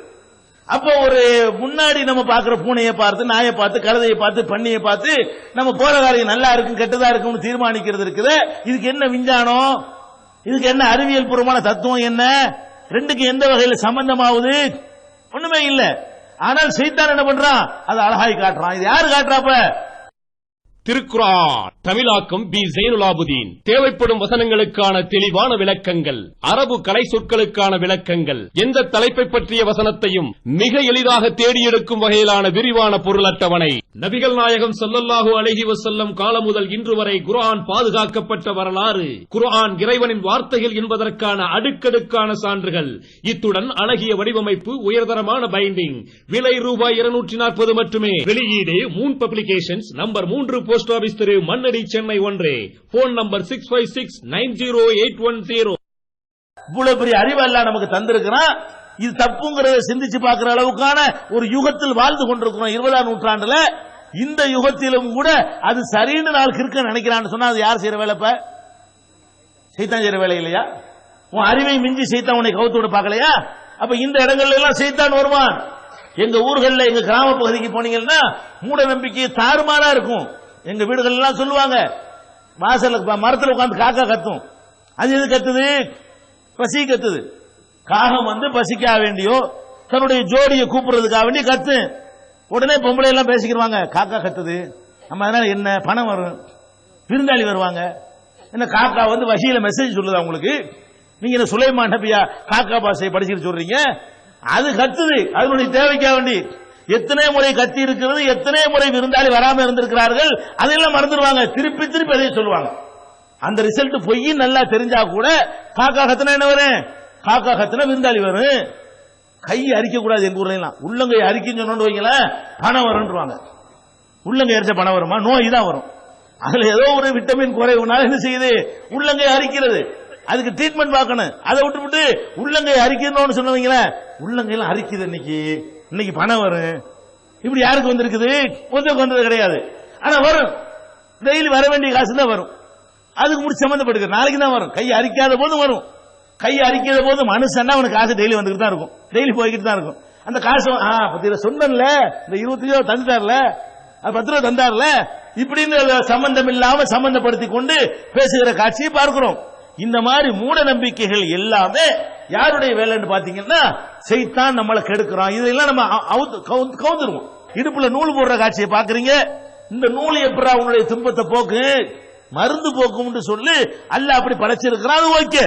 அப்போ ஒரு முன்னாடி நம்ம பாக்குற பூனையை பார்த்து, நாயை பார்த்து, கழுதையை பார்த்து, பண்ணியை பார்த்து நம்ம போற காரியம் நல்லா இருக்கும் கெட்டதா இருக்கும்னு தீர்மானிக்கிறது இருக்குது. இதுக்கு என்ன விஞ்ஞானம், இதுக்கு என்ன அறிவியல் பூர்வமான தத்துவம், என்ன ரெண்டுக்கு எந்த வகையில் சம்பந்தமாகுது? ஒண்ணுமே இல்ல. ஆனால் சைத்தான் என்ன பண்றான், அது அழகாய் காட்டுறான். இது யாரு காட்டுறாப்ப? திருக்குர்ஆன் தமிழாக்கம் பி ஜைனுலாபுதீன். தேவைப்படும் வசனங்களுக்கான தெளிவான விளக்கங்கள், அரபு கலை சொற்களுக்கான விளக்கங்கள், எந்த தலைப்பை பற்றிய வசனத்தையும் மிக எளிதாக தேடி எடுக்கும் வகையிலான விரிவான பொருள் அட்டவணை. நபிகள் நாயகம் ஸல்லல்லாஹு அலைஹி வஸல்லம் காலம் முதல் இன்று வரை குர்ஆன் பாதுகாக்கப்பட்ட வரலாறு, குர்ஆன் இறைவனின் வார்த்தைகள் என்பதற்கான அடுக்கடுக்கான சான்றுகள், இத்துடன் அழகிய வடிவமைப்பு, உயர்தரமான பைண்டிங். விலை ரூபாய் 240 மட்டுமே. வெளியீடு Moon publications, number 3, post office தெரு, மண்ணடி, சென்னை 1. Phone number 65690810. இவ்வளவு பெரிய அறிவு எல்லாம் நமக்கு தந்திருக்கிறான். இது தப்புங்கிறத சிந்திச்சு பார்க்கிற அளவுக்கான ஒரு யுகத்தில் வாழ்ந்து கொண்டிருக்கிறோம் 20ஆம் நூற்றாண்டுல. இந்த யுகத்திலும் கூட அது சரின்னு நாள் கிறுக்க நினைக்கிறான்னு சொன்னா அது யார் செய்யற வேலை? சைத்தான் செய்யற வேலை இல்லையா? உன் அறிவை மிஞ்சி சைத்தான் உன்னை கவுத்து விட பார்க்கலையா? அப்ப இந்த இடங்கள்ல எல்லாம் சைத்தான் வருவான். எங்க ஊர்கள்ல, எங்க கிராம பகுதிக்கு போனீங்கன்னா மூட நம்பிக்கை தாறுமாறா இருக்கும். எங்க வீடுகள் எல்லாம் சொல்லுவாங்க, வாசல்ல மரத்தில் உட்கார்ந்து காக்கா கத்தும். அது எது கத்துது? பசி கத்துது. காகம் வந்து பசிக்காக வேண்டியோ தன்னுடைய ஜோடியை கூப்பிடுறதுக்காக வேண்டிய கத்து. உடனே பொம்பளை எல்லாம் பேசிக்கிறாங்க, காக்கா கத்துது, நம்ம அதனால என்ன பணம் வரும், விருந்தாளி வருவாங்க. என்ன காக்கா வந்து வசியில மெசேஜ் சொல்லுதா உங்களுக்கு? நீங்க என்ன சுலைமான் நபியா காக்கா பாஷையை படிச்சுட்டு சொல்றீங்க? அது கத்துது, அதனுடைய தேவைக்காக வேண்டி. எத்தனை முறை கத்தி இருக்கிறது, எத்தனை முறை விருந்தாளி வராம இருந்திருக்கிறார்கள், அதெல்லாம் மறந்துடுவாங்க. திருப்பி திருப்பி அதையும் சொல்லுவாங்க. அந்த ரிசல்ட் பொய் நல்லா தெரிஞ்சா கூட காக்கா கத்துனா என்ன வரும்? காக்கா கத்துனா விருந்தாளி வரும். கை அரிக்க கூடாது. எங்க ஊர்ல எல்லாம் உள்ளங்கை அரிக்கன்னு சொன்னோன்னு வைங்கள, பணம் வரும்ன்றாங்க. உள்ளங்கை அரிச்ச பணம் வருமா? நோய் தான் வரும். அதுல ஏதோ ஒரு விட்டமின் குறைவுனால என்ன செய்யுது, உள்ளங்கை அரிக்கிறது. அதுக்கு ட்ரீட்மெண்ட் பார்க்கணும். அதை விட்டு உள்ளங்கை அரிக்கணும்னு சொன்னவங்கள, உள்ளங்கையெல்லாம் அரிக்குது, இன்னைக்கு பணம் வரும். இப்படி யாருக்கு வந்திருக்குது? கொஞ்சம் வந்தது கிடையாது. ஆனா வரும், டெய்லி வர வேண்டிய காசு தான் வரும். அதுக்கு முடிச்சு சம்பந்தப்பட்டு நாளைக்கு தான் வரும். கை அரிக்காத போது வரும். கை அரிக்காத போது மனுஷன்னா அவனுக்கு காசு டெய்லி வந்துட்டு தான் இருக்கும், டெய்லி போய்கிட்டு தான் இருக்கும். அந்த காசு சொன்னல, இந்த 20 ரூபா தந்துட்டார்ல, 10 ரூபா தந்தார்ல, இப்படின்னு சம்பந்தம் இல்லாம சம்பந்தப்படுத்தி கொண்டு பேசுகிற காட்சியை பார்க்கிறோம். இந்த மாதிரி மூட நம்பிக்கைகள் எல்லாமே யாருடைய வேலைன்னு பாத்தீங்கன்னா சைத்தான் நம்மளை கெடுக்கிறான். இதெல்லாம் நம்ம கவுந்துருவோம். இடுப்புல நூல் போடுற காட்சியை பாக்குறீங்க. இந்த நூல் எப்படா உன்னுடைய துன்பத்தை போக்கு, மருந்து போக்கும்னு சொல்லி அல்லாஹ் அப்படி படைச்சிருக்கிறான். அது ஓகே.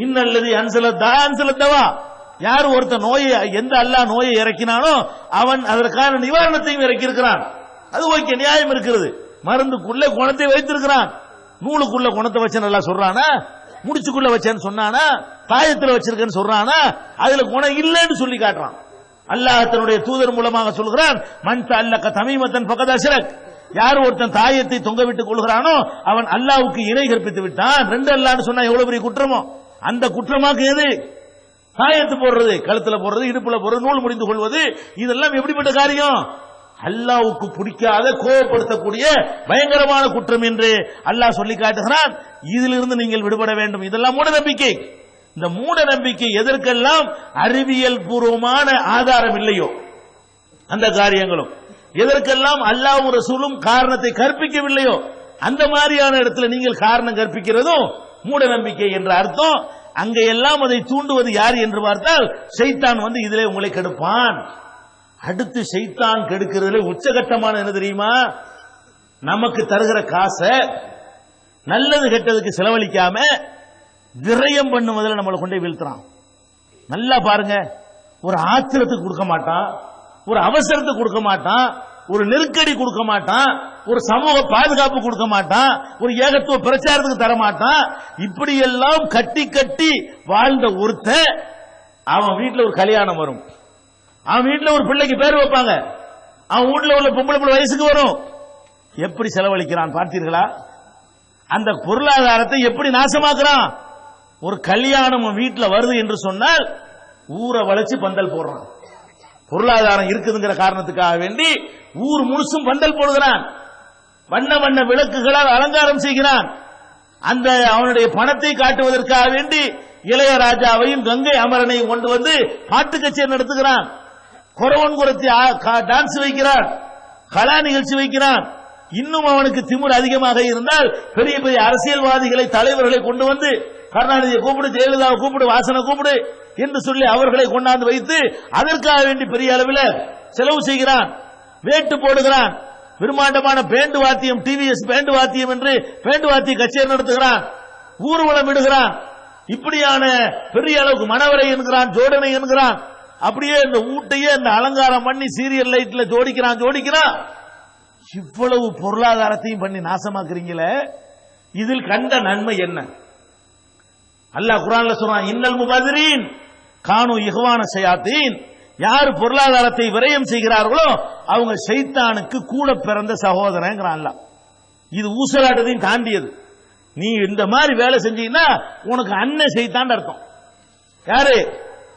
இன்னல்லதி அன்சலத்தவா, யார் ஒருத்த நோயை, எந்த அல்லாஹ் நோயை இறக்கினானோ அவன் அதற்கான நிவாரணத்தையும் இறக்கி இருக்கிறான். அது ஓகே, நியாயம் இருக்கிறது. மருந்துக்குள்ள குணத்தை வைத்திருக்கிறான். நூலுக்குள்ள குணத்தை வச்சேன்னு நல்லா சொல்றானா? முடிச்சுக்குள்ள வச்சேன்னு சொன்னானா? தாயத்தில் வச்சிருக்கேன்னு சொல்றானா? அதுல குணம் இல்லைன்னு சொல்லி காட்டுறான். அல்லாஹ் தன்னுடைய தூதர் மூலமாக சொல்கிறான், மன் தஅல்லக தமீமத்தன் ஃபகத் அஷ்ரக், யார் ஒருத்தன் தாயத்தை தொங்க விட்டுக் கொள்கிறானோ அவன் அல்லாஹ்வுக்கு இணை கற்பித்து விட்டான். ரெண்டு அல்லாஹ்னு சொன்னா எவ்வளவு பெரிய குற்றமோ அந்த குற்றமாக்கு எது? தாயத்து போடுறது, கழுத்துல போடுறது, இடுப்புல போடுறது, நூல் முடிந்து கொள்வது, இதெல்லாம் எப்படிப்பட்ட காரியம்? அல்லாஹ்வுக்கு பிடிக்காத, கோபப்படுத்தக்கூடிய பயங்கரமான குற்றம் என்று அல்லாஹ் சொல்லி காட்டுகிறான். இதிலிருந்து நீங்கள் விடுபட வேண்டும். இதெல்லாம் மூட நம்பிக்கை. இந்த மூட நம்பிக்கை எதற்கெல்லாம் அறிவியல் பூர்வமான ஆதாரம் இல்லையோ அந்த காரியங்களும், எதற்கெல்லாம் அல்லாஹ்வும் ரசூலும் காரணத்தை கற்பிக்கவில்லையோ அந்த மாதிரியான இடத்துல நீங்கள் காரணம் கற்பிக்கிறதும் மூட நம்பிக்கை என்ற அர்த்தம். அங்க எல்லாம் அதை தூண்டுவது யார் என்று பார்த்தால் ஷைத்தான் வந்து இதிலே உங்களை கெடுப்பான். அடுத்து ஷைத்தான் கெடுக்கிறதுல உச்சகட்டமான என்ன தெரியுமா? நமக்கு தருகிற காசை நல்லது கெட்டதுக்கு செலவழிக்காம விரயம் பண்ணுவதில் நம்மளை கொண்டே வீழ்த்துறான். நல்லா பாருங்க, ஒரு ஆத்திரத்துக்கு கொடுக்க மாட்டான், ஒரு அவசரத்துக்கு கொடுக்க மாட்டான், ஒரு நெருக்கடி கொடுக்க மாட்டான், ஒரு சமூக பாதுகாப்பு கொடுக்க மாட்டான், ஒரு ஏகத்துவ பிரச்சாரத்துக்கு தர மாட்டான். இப்படி எல்லாம் கட்டி கட்டி வாழ்ந்த ஒருத்தன், அவன் வீட்டில் ஒரு கல்யாணம் வரும், அவன் வீட்டில் ஒரு பிள்ளைக்கு பேர் வைப்பாங்க, அவன் வீட்டில் உள்ள பொம்பளை பிள்ளை வயசுக்கு வரும். எப்படி செலவழிக்கிறான் பார்த்தீர்களா? அந்த பொருளாதாரத்தை எப்படி நாசமாக்குறான்? ஒரு கல்யாணம் வீட்டில் வருது என்று சொன்னால் ஊரை வளைச்சு பந்தல் போடுறான். பொருளாதாரம் இருக்குதுங்கிற காரணத்துக்காக வேண்டி ஊர் முழுசும் பந்தல் போடுகிறான். வண்ண வண்ண விளக்குகளால் அலங்காரம் செய்கிறான். அந்த அவனுடைய பணத்தை காட்டுவதற்காக வேண்டி இளையராஜாவையும் கங்கை அமரனையும் கொண்டு வந்து பாட்டு கச்சேரி நடத்துகிறான். குறவன் குறத்தி டான்ஸ் வைக்கிறான், கலா நிகழ்ச்சி வைக்கிறான். இன்னும் அவனுக்கு திமிர் அதிகமாக இருந்தால் பெரிய பெரிய அரசியல்வாதிகளை, தலைவர்களை கொண்டு வந்து கருணாநிதியை கூப்பிடு, ஜெயலலிதாவை கூப்பிடு, வாசனை கூப்பிடு என்று சொல்லி அவர்களை கொண்டாந்து வைத்து அதற்காக வேண்டி பெரிய அளவில் செலவு செய்கிறான். வேட்டு போடுகிறான். பிரம்மாண்டமான பேண்டு வாத்தியம், டிவிஎஸ் பேண்டு வாத்தியம் என்று பேண்டு வாத்திய கச்சேரி நடத்துகிறான். ஊர்வலம் விடுகிறான். இப்படியான பெரிய அளவுக்கு மணவரை என்கிறான், ஜோடனை என்கிறான். அப்படியே இந்த ஊட்டையே இந்த அலங்காரம் பண்ணி சீரியல் லைட்ல ஜோடிக்கிறான். இவ்வளவு பொருளாதாரத்தையும் பண்ணி நாசமாக்குறீங்களே, இதில் கண்ட நன்மை என்ன? அல்லாஹ் குர்ஆன்ல சொல்றான், இன்னல் முபதிரீன் கானு இஹ்வான ஷயாத்தீன், யார் பொருளாதாரத்தை விரயம் செய்கிறார்களோ அவங்க ஷைத்தானுக்கு கூட பிறந்த சகோதரங்கிறான் அல்லாஹ். இது ஊசலாட்டத்தையும் தாண்டியது. நீ இந்த மாதிரி வேலை செஞ்சீங்கன்னா உனக்கு அண்ணன் ஷைத்தான் அர்த்தம்.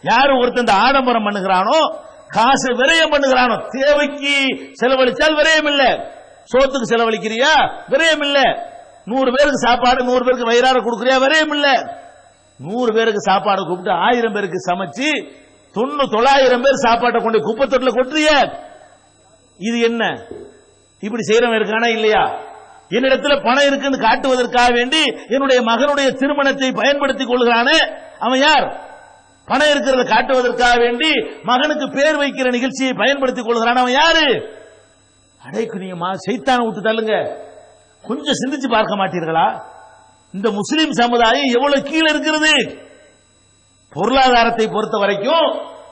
யாரு ஒருத்தன் இந்த ஆடம்பரம் பண்ணுகிறானோ, காசு விரயம் பண்ணுகிறானோ, தேவைக்கு செலவழிச்சால் விரயம் இல்ல, சோத்துக்கு செலவழிக்கிறியா விரயம் இல்ல, 100 பேருக்கு சாப்பாடு 100 பேருக்கு வயிறார கொடுக்கறியா விரயம் இல்ல, 100 பேருக்கு சாப்பாடு கூப்பிட்டு 1000 பேருக்கு சமைச்சு 900 பேர் சாப்பாட்டை கொண்டு குப்பை தொட்டில கொட்டுறிய, இது என்ன? இப்படி செய்யறவன் இருக்கானா இல்லையா? என்னிடத்துல பணம் இருக்குன்னு காட்டுவதற்காக வேண்டி என்னுடைய மகனுடைய திருமணத்தை பயன்படுத்திக் கொள்கிறானே அவன் யார்? பணம் இருக்கிறத காட்டுவதற்காக வேண்டி மகனுக்கு பேர் வைக்கிற நிகழ்ச்சியை பயன்படுத்திக் கொள்கிறான் அவன் யாரு? அடைக்கு நீங்க சைத்தானை விட்டு தள்ளுங்க. கொஞ்சம் சிந்திச்சு பார்க்க மாட்டீர்களா? இந்த முஸ்லிம் சமுதாயம் எவ்வளவு கீழே இருக்கிறது? பொருளாதாரத்தை பொறுத்த வரைக்கும்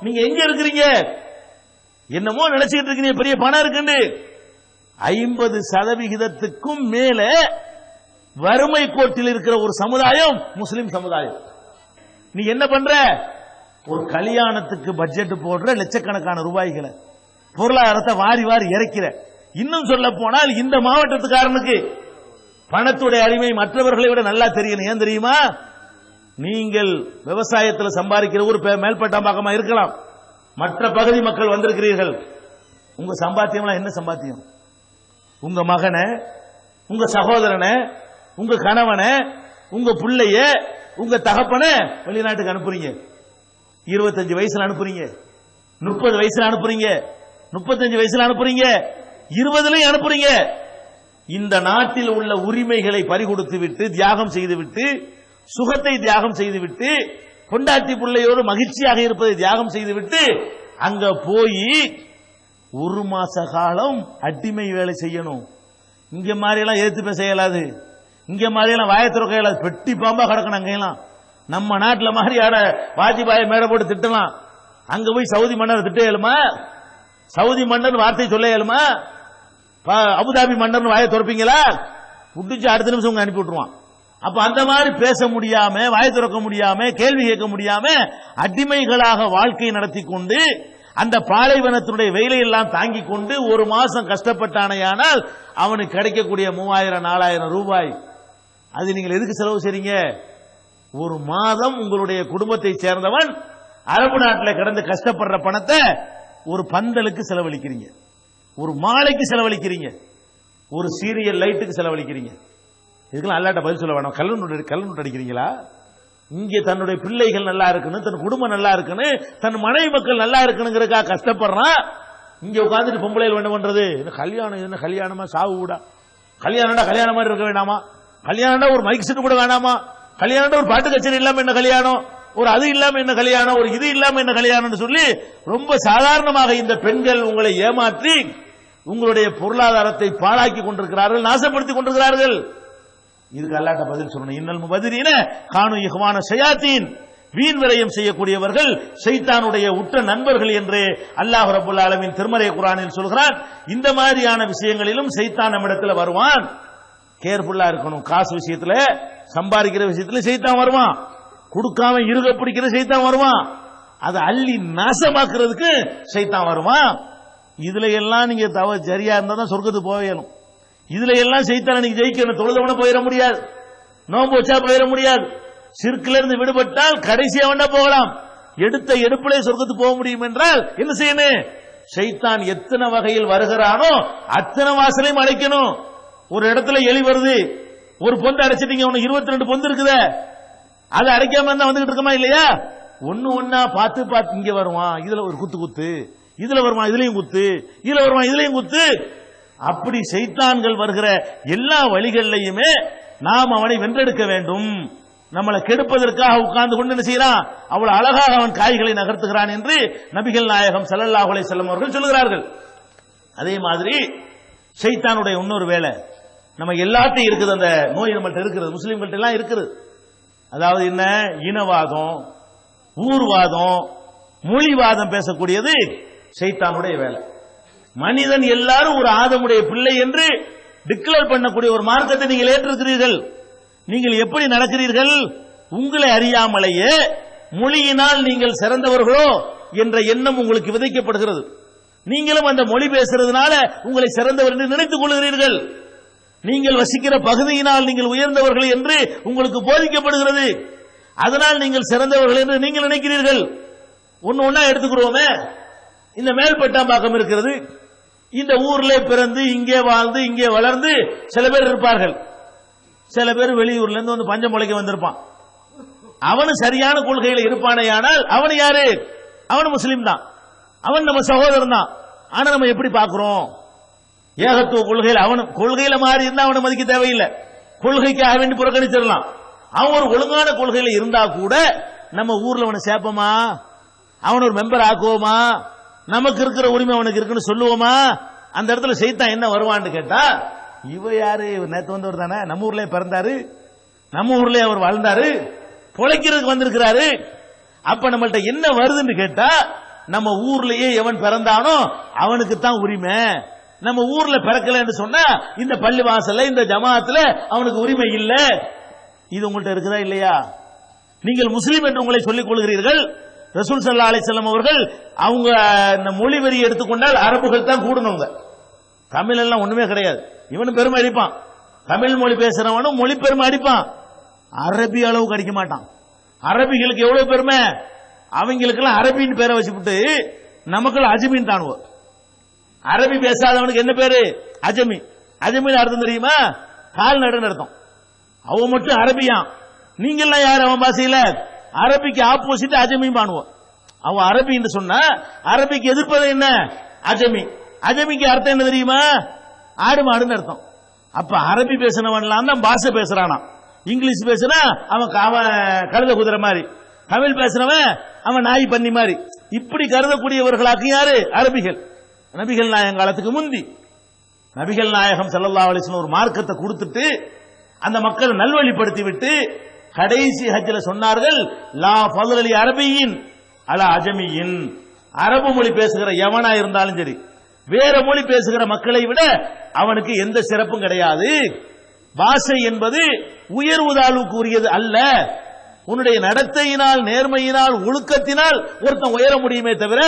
நீங்க எங்க இருக்கிறீங்க? என்னமோ நினைச்சுக்கிட்டு இருக்கீங்க பெரிய பணம் இருக்குன்னு. 50% மேல வறுமை கோட்டில் இருக்கிற ஒரு சமுதாயம் முஸ்லிம் சமுதாயம். நீ என்ன பண்ற? ஒரு கல்யாணத்துக்கு பட்ஜெட் போடுற லட்சக்கணக்கான ரூபாய்களை, பொருளாதாரத்தை வாரி வாரி இறக்கிற. இன்னும் சொல்ல போனால் இந்த மாவட்டத்துக்காரனுக்கு பணத்துடைய அருமை மற்றவர்களை விட நல்லா தெரியணும். ஏன் தெரியுமா? நீங்கள் விவசாயத்தில் சம்பாதிக்கிற ஒரு மேல்பட்டாம்பாக்கமா இருக்கலாம், மற்ற பகுதி மக்கள் வந்திருக்கிறீர்கள். உங்க சம்பாத்தியம் என்ன சம்பாத்தியம்? உங்க மகனை, உங்க சகோதரனை, உங்க கணவனை, உங்க பிள்ளைய, உங்க தகப்பனை வெளிநாட்டுக்கு அனுப்புறீங்க. 25 வயசுல அனுப்புறீங்க, 30 வயசுல அனுப்புறீங்க, 35 வயசுல அனுப்புறீங்க, 20லயும் அனுப்புறீங்க. இந்த நாட்டில் உள்ள உரிமைகளை பறிகொடுத்து விட்டு, தியாகம் செய்துவிட்டு, சுகத்தை தியாகம் செய்துவிட்டு, பொண்டாட்டி பிள்ளையோடு மகிழ்ச்சியாக இருப்பதை தியாகம் செய்துவிட்டு அங்க போய் ஒரு மாச காலம் அடிமை வேலை செய்யணும். இங்க மாதிரி எல்லாம் ஏத்து பேச இயலாது, இங்க மாதிரி எல்லாம் வாய திறக்க இயலாது, பெட்டி பாம்பா கிடக்கணும். அங்கெல்லாம் நம்ம நாட்டில் மாதிரி யார வாஜ்பாயை மேடை போட்டு திட்டலாம், அங்க போய் சவுதி மன்னர் திட்ட இயலுமா? சவுதி மன்னர் வார்த்தை சொல்ல இயலுமா? அபுதாபி மன்னர் வாயை துறப்பீங்களா? விட்டுச்சு அடுத்த நிமிஷம் உங்க அனுப்பி விட்டுருவான். அப்ப அந்த மாதிரி பேச முடியாம, வாயை திறக்க முடியாம, கேள்வி கேட்க முடியாம அடிமைகளாக வாழ்க்கை நடத்தி கொண்டு அந்த பாலைவனத்தினுடைய வெயிலை எல்லாம் தாங்கிக் கொண்டு ஒரு மாசம் கஷ்டப்பட்டானையானால் அவனுக்கு கிடைக்கக்கூடிய 3000-4000 ரூபாய், அது நீங்கள் எதுக்கு செலவு செய்றீங்க? ஒரு மாதம் உங்களுடைய குடும்பத்தை சேர்ந்தவன் அரபு நாட்டில் கிடந்து கஷ்டப்படுற பணத்தை ஒரு பந்தலுக்கு செலவழிக்கிறீங்க, ஒரு மாலைக்கு செலவழிக்கிறீங்க, ஒரு சீரியல் லைட்டுக்கு செலவழிக்கிறீங்க. இதுக்கெல்லாம் அல்லாட்ட பதில் சொல்ல வேணாம். கள்ள நோட்டு அடிக்கிறீங்களா? இங்கே தன்னுடைய பிள்ளைகள் நல்லா இருக்கணும், தன் குடும்பம் நல்லா இருக்கணும், தன் மனைவி மக்கள் நல்லா இருக்கணுங்கிறதுக்காக கஷ்டப்படுறான். இங்க உட்காந்துட்டு பொம்பளைகள் என்ன பண்றது? கல்யாணம் என்ன கல்யாணமா? சாவு கூடா? கல்யாணம்டா கல்யாணம் மாதிரி இருக்க வேண்டாமா? கல்யாணம்டா ஒரு மைக் செட் கூட வேணாமா? கல்யாணம் ஒரு பாட்டு கச்சேரி இல்லாம என்ன கல்யாணம்? ஒரு அது இல்லாம என்ன கல்யாணம்? ஒரு இது இல்லாம என்ன கல்யாணம் சொல்லி ரொம்ப சாதாரணமாக இந்த பெண்கள் உங்களை ஏமாற்றி உங்களுடைய பொருளாதாரத்தை பாழாக்கி கொண்டிருக்கிறார்கள், நாசப்படுத்திக் கொண்டிருக்கிறார்கள். இதுக்கு அல்லாஹ் பதில் சொல்லணும். இன்னல் முபதிரீன கானு இஹ்வான ஷயாத்தீன், வீண் விரயம் செய்யக்கூடியவர்கள் ஷைத்தானுடைய உற்ற நண்பர்கள் என்று அல்லாஹ் ரப்பல் ஆலமீன் திருமறை குர்ஆனில் சொல்கிறான். இந்த மாதிரியான விஷயங்களிலும் ஷைத்தான் நம்மிடத்தில் வருவான். கேர்ஃபுல்லா இருக்கணும். காசு விஷயத்துல, சம்பாதிக்கிற விஷயத்துல ஷைத்தான் வருவான், கொடுக்காம இருக பிடிக்கிற ஷைத்தான் வருவான், அதை அள்ளி நாசமாக்குறதுக்கு ஷைத்தான் வருவான். இதுல எல்லாம் நீங்க சரியா இருந்தா தான் சொர்க்கத்துக்கு போகணும். இதுல எல்லாம் ஷைத்தானை நீங்க ஜெயிக்கணும். தொழுதவன போயிட முடியாது, நோன்பு வச்சா போயிட முடியாது. சிற்கில இருந்து விடுபட்டால் கடைசியா வேண்டா போகலாம், எடுத்த எடுப்பிலே சொர்க்கத்துக்கு போக முடியும் என்றால் என்ன செய்யணும்? ஷைத்தான் எத்தனை வகையில் வருகிறானோ அத்தனை வாசலையும் அடைக்கணும். ஒரு இடத்துல எலி வருது, ஒரு பொந்து அடைச்சிட்டீங்க, உனக்கு 22 பொந்து இருக்குதே, அதை அடைக்காம இருந்தா வந்துகிட்டு இருக்கமா இல்லையா? ஒன்னு ஒன்னா பார்த்து பார்த்து இங்க வருவான், இதுல ஒரு குத்து, இதுல வருவான், இதுலயும் குத்து, இதுல வருவான், இதுலயும் குத்து. அப்படி ஷைத்தான்கள் வருகிற எல்லா வழிகளிலையுமே நாம் அவனை வென்றெடுக்க வேண்டும். நம்மளை கெடுப்பதற்காக உட்கார்ந்து கொண்டு என்ன செய்யறான்? அவ்வளவு அழகாக அவன் காய்களை நகர்த்துகிறான் என்று நபிகள் நாயகம் ஸல்லல்லாஹு அலைஹி வஸல்லம் அவர்கள் சொல்கிறார்கள். அதே மாதிரி ஷைத்தானுடைய இன்னொரு வேலை நம்ம எல்லாத்தையும் இருக்குது, அந்த நோய் நம்மள்ட்ட இருக்கிறது, முஸ்லிம்கள்ட்ட எல்லாம் இருக்குது. அதாவது என்ன? இனவாதம், ஊர்வாதம், மொழிவாதம் பேசக்கூடியது ஷைத்தானுடைய வேலை. மனிதன் எல்லாரும் ஒரு ஆதமுடைய பிள்ளை என்று டிக்ளேர் பண்ணக்கூடிய ஒரு மார்க்கத்தை நீங்கள் ஏற்றிருக்கிறீர்கள். நீங்கள் எப்படி நடக்கிறீர்கள்? உங்களை அறியாமலேயே மொழியினால் நீங்கள் சிறந்தவர்களோ என்ற எண்ணம் உங்களுக்கு விதைக்கப்படுகிறது. நீங்களும் அந்த மொழி பேசுறதுனால உங்களை சிறந்தவர் என்று நினைத்துக் கொள்கிறீர்கள். நீங்கள் வசிக்கிற பகுதியினால் நீங்கள் உயர்ந்தவர்கள் என்று உங்களுக்கு போதிக்கப்படுகிறது. அதனால் நீங்கள் சிறந்தவர்கள் என்று நீங்கள் நினைக்கிறீர்கள். ஒன்னா எடுத்துக்கிறோமே, இந்த மேல்பட்டாம்பாக்கம் இருக்கிறது, இந்த ஊர்ல பிறந்து இங்கே வாழ்ந்து இங்கே வளர்ந்து சில பேர் இருப்பார்கள். சில பேர் வெளியூர்ல இருந்து வந்து பஞ்சம் முளைக்க வந்திருப்பான். அவனு சரியான கொள்கையில இருப்பானேயானால் அவன் யாரு? அவன் முஸ்லீம் தான், அவன் நம்ம சகோதரன் தான். ஆனா நம்ம எப்படி பார்க்கிறோம்? ஏகத்துவ கொள்கையில் அவன் கொள்கையில மாறி இருந்தா அவனை மதிக்க தேவையில்லை, கொள்கைக்காக வேண்டி புறக்கணிச்சிடலாம். அவன் ஒரு ஒழுங்கான கொள்கையில இருந்தா கூட நம்ம ஊர்ல அவனை சேர்ப்போமா? அவன் ஒரு மெம்பர் ஆக்குவோமா? நமக்கு இருக்கிற உரிமை அவனுக்கு இருக்குன்னு சொல்லுவோமா? அந்த இடத்துல ஷைத்தான் என்ன வருவான்னு கேட்டா, இவ யாரு? நேத்து வந்தவர் தானே, நம்ம ஊர்லயே பிறந்தாரு, நம்ம ஊர்லயே அவர் வாழ்ந்தாரு, பொழைக்கிறதுக்கு வந்திருக்கிறாரு. அப்ப நம்மள்ட்ட என்ன வருதுன்னு கேட்டா, நம்ம ஊர்லயே எவன் பிறந்தானோ அவனுக்கு தான் உரிமை, நம்ம ஊர்ல பிறக்கலன்னு சொன்னா இந்த பள்ளி வாசல்ல இந்த ஜமாத்துல அவனுக்கு உரிமை இல்ல. இது உங்கள்ட்ட இருக்குதா இல்லையா? நீங்கள் முஸ்லீம் என்று உங்களை சொல்லிக் கொள்கிறீர்கள். ரசூல் ஸல்லல்லாஹு அலைஹி வஸல்லம் அவர்கள் அவங்க இந்த மொழி வரி எடுத்துக்கொண்டால் அரபுகள் தான் கூடணுங்க, தமிழ் எல்லாம் ஒண்ணுமே கிடையாது. இவனும் பெருமை அடிப்பான், தமிழ் மொழி பேசுறவனும் மொழி பெருமை அடிப்பான், அரபி அளவுக்கு அடிக்க மாட்டான். அரபிகளுக்கு எவ்வளவு பெருமை, அவங்களுக்கெல்லாம் அரபின்னு பேரை வச்சுவிட்டு நமக்குள்ள அஜமின் தானுவோம். அரபி பேசாதவனுக்கு என்ன பேரு? அஜமி. அஜமின் அர்த்தம் தெரியுமா? கால் நடுன்னு அர்த்தம். அவன் மட்டும் அரபியான், நீங்கெல்லாம் யார் அவன் பாசையில? அரபிக்கு ஆப்போசிட் அஜமி பானுவோம். அவன் அரபி என்று சொன்னா அரபிக்கு எதிர்ப்பது என்ன? அஜமி. அஜமிக்கு அர்த்தம் என்ன தெரியுமா? ஆடு மாடுன்னு அர்த்தம். அப்ப அரபி பேசினவன்லாம் தான் பாஷை பேசுறானா, இங்கிலீஷ் பேசுனா அவன் கழுத குதிரை மாதிரி, தமிழ் பேசுறவன் அவன் நாய் பண்ணி மாதிரி இப்படி கருதக்கூடியவர்களாக்கு யாரு? அரபிகள். நபிகள் நாயகம் காலத்துக்கு முந்தி நபிகள் நாயகம் ஸல்லல்லாஹு அலைஹி வஸல்லம் ஒரு மார்க்கத்தை கொடுத்துட்டு அந்த மக்களை நல்வழிப்படுத்தி விட்டு கடைசி ஹஜ்ல சொன்னார்கள், லா ஃபضل அரபியின் அலா அஜமியின். அரபு மொழி பேசுகிற எவனா இருந்தாலும் சரி, வேற மொழி பேசுகிற மக்களை விட அவனுக்கு எந்த சிறப்பும் கிடையாது. பாஷை என்பது உயர்வு தாழ்வுக்கு உரியது அல்ல. உன்னுடைய நடத்தையினால், நேர்மையினால், ஒழுக்கத்தினால் ஒருத்தன் உயர முடியுமே தவிர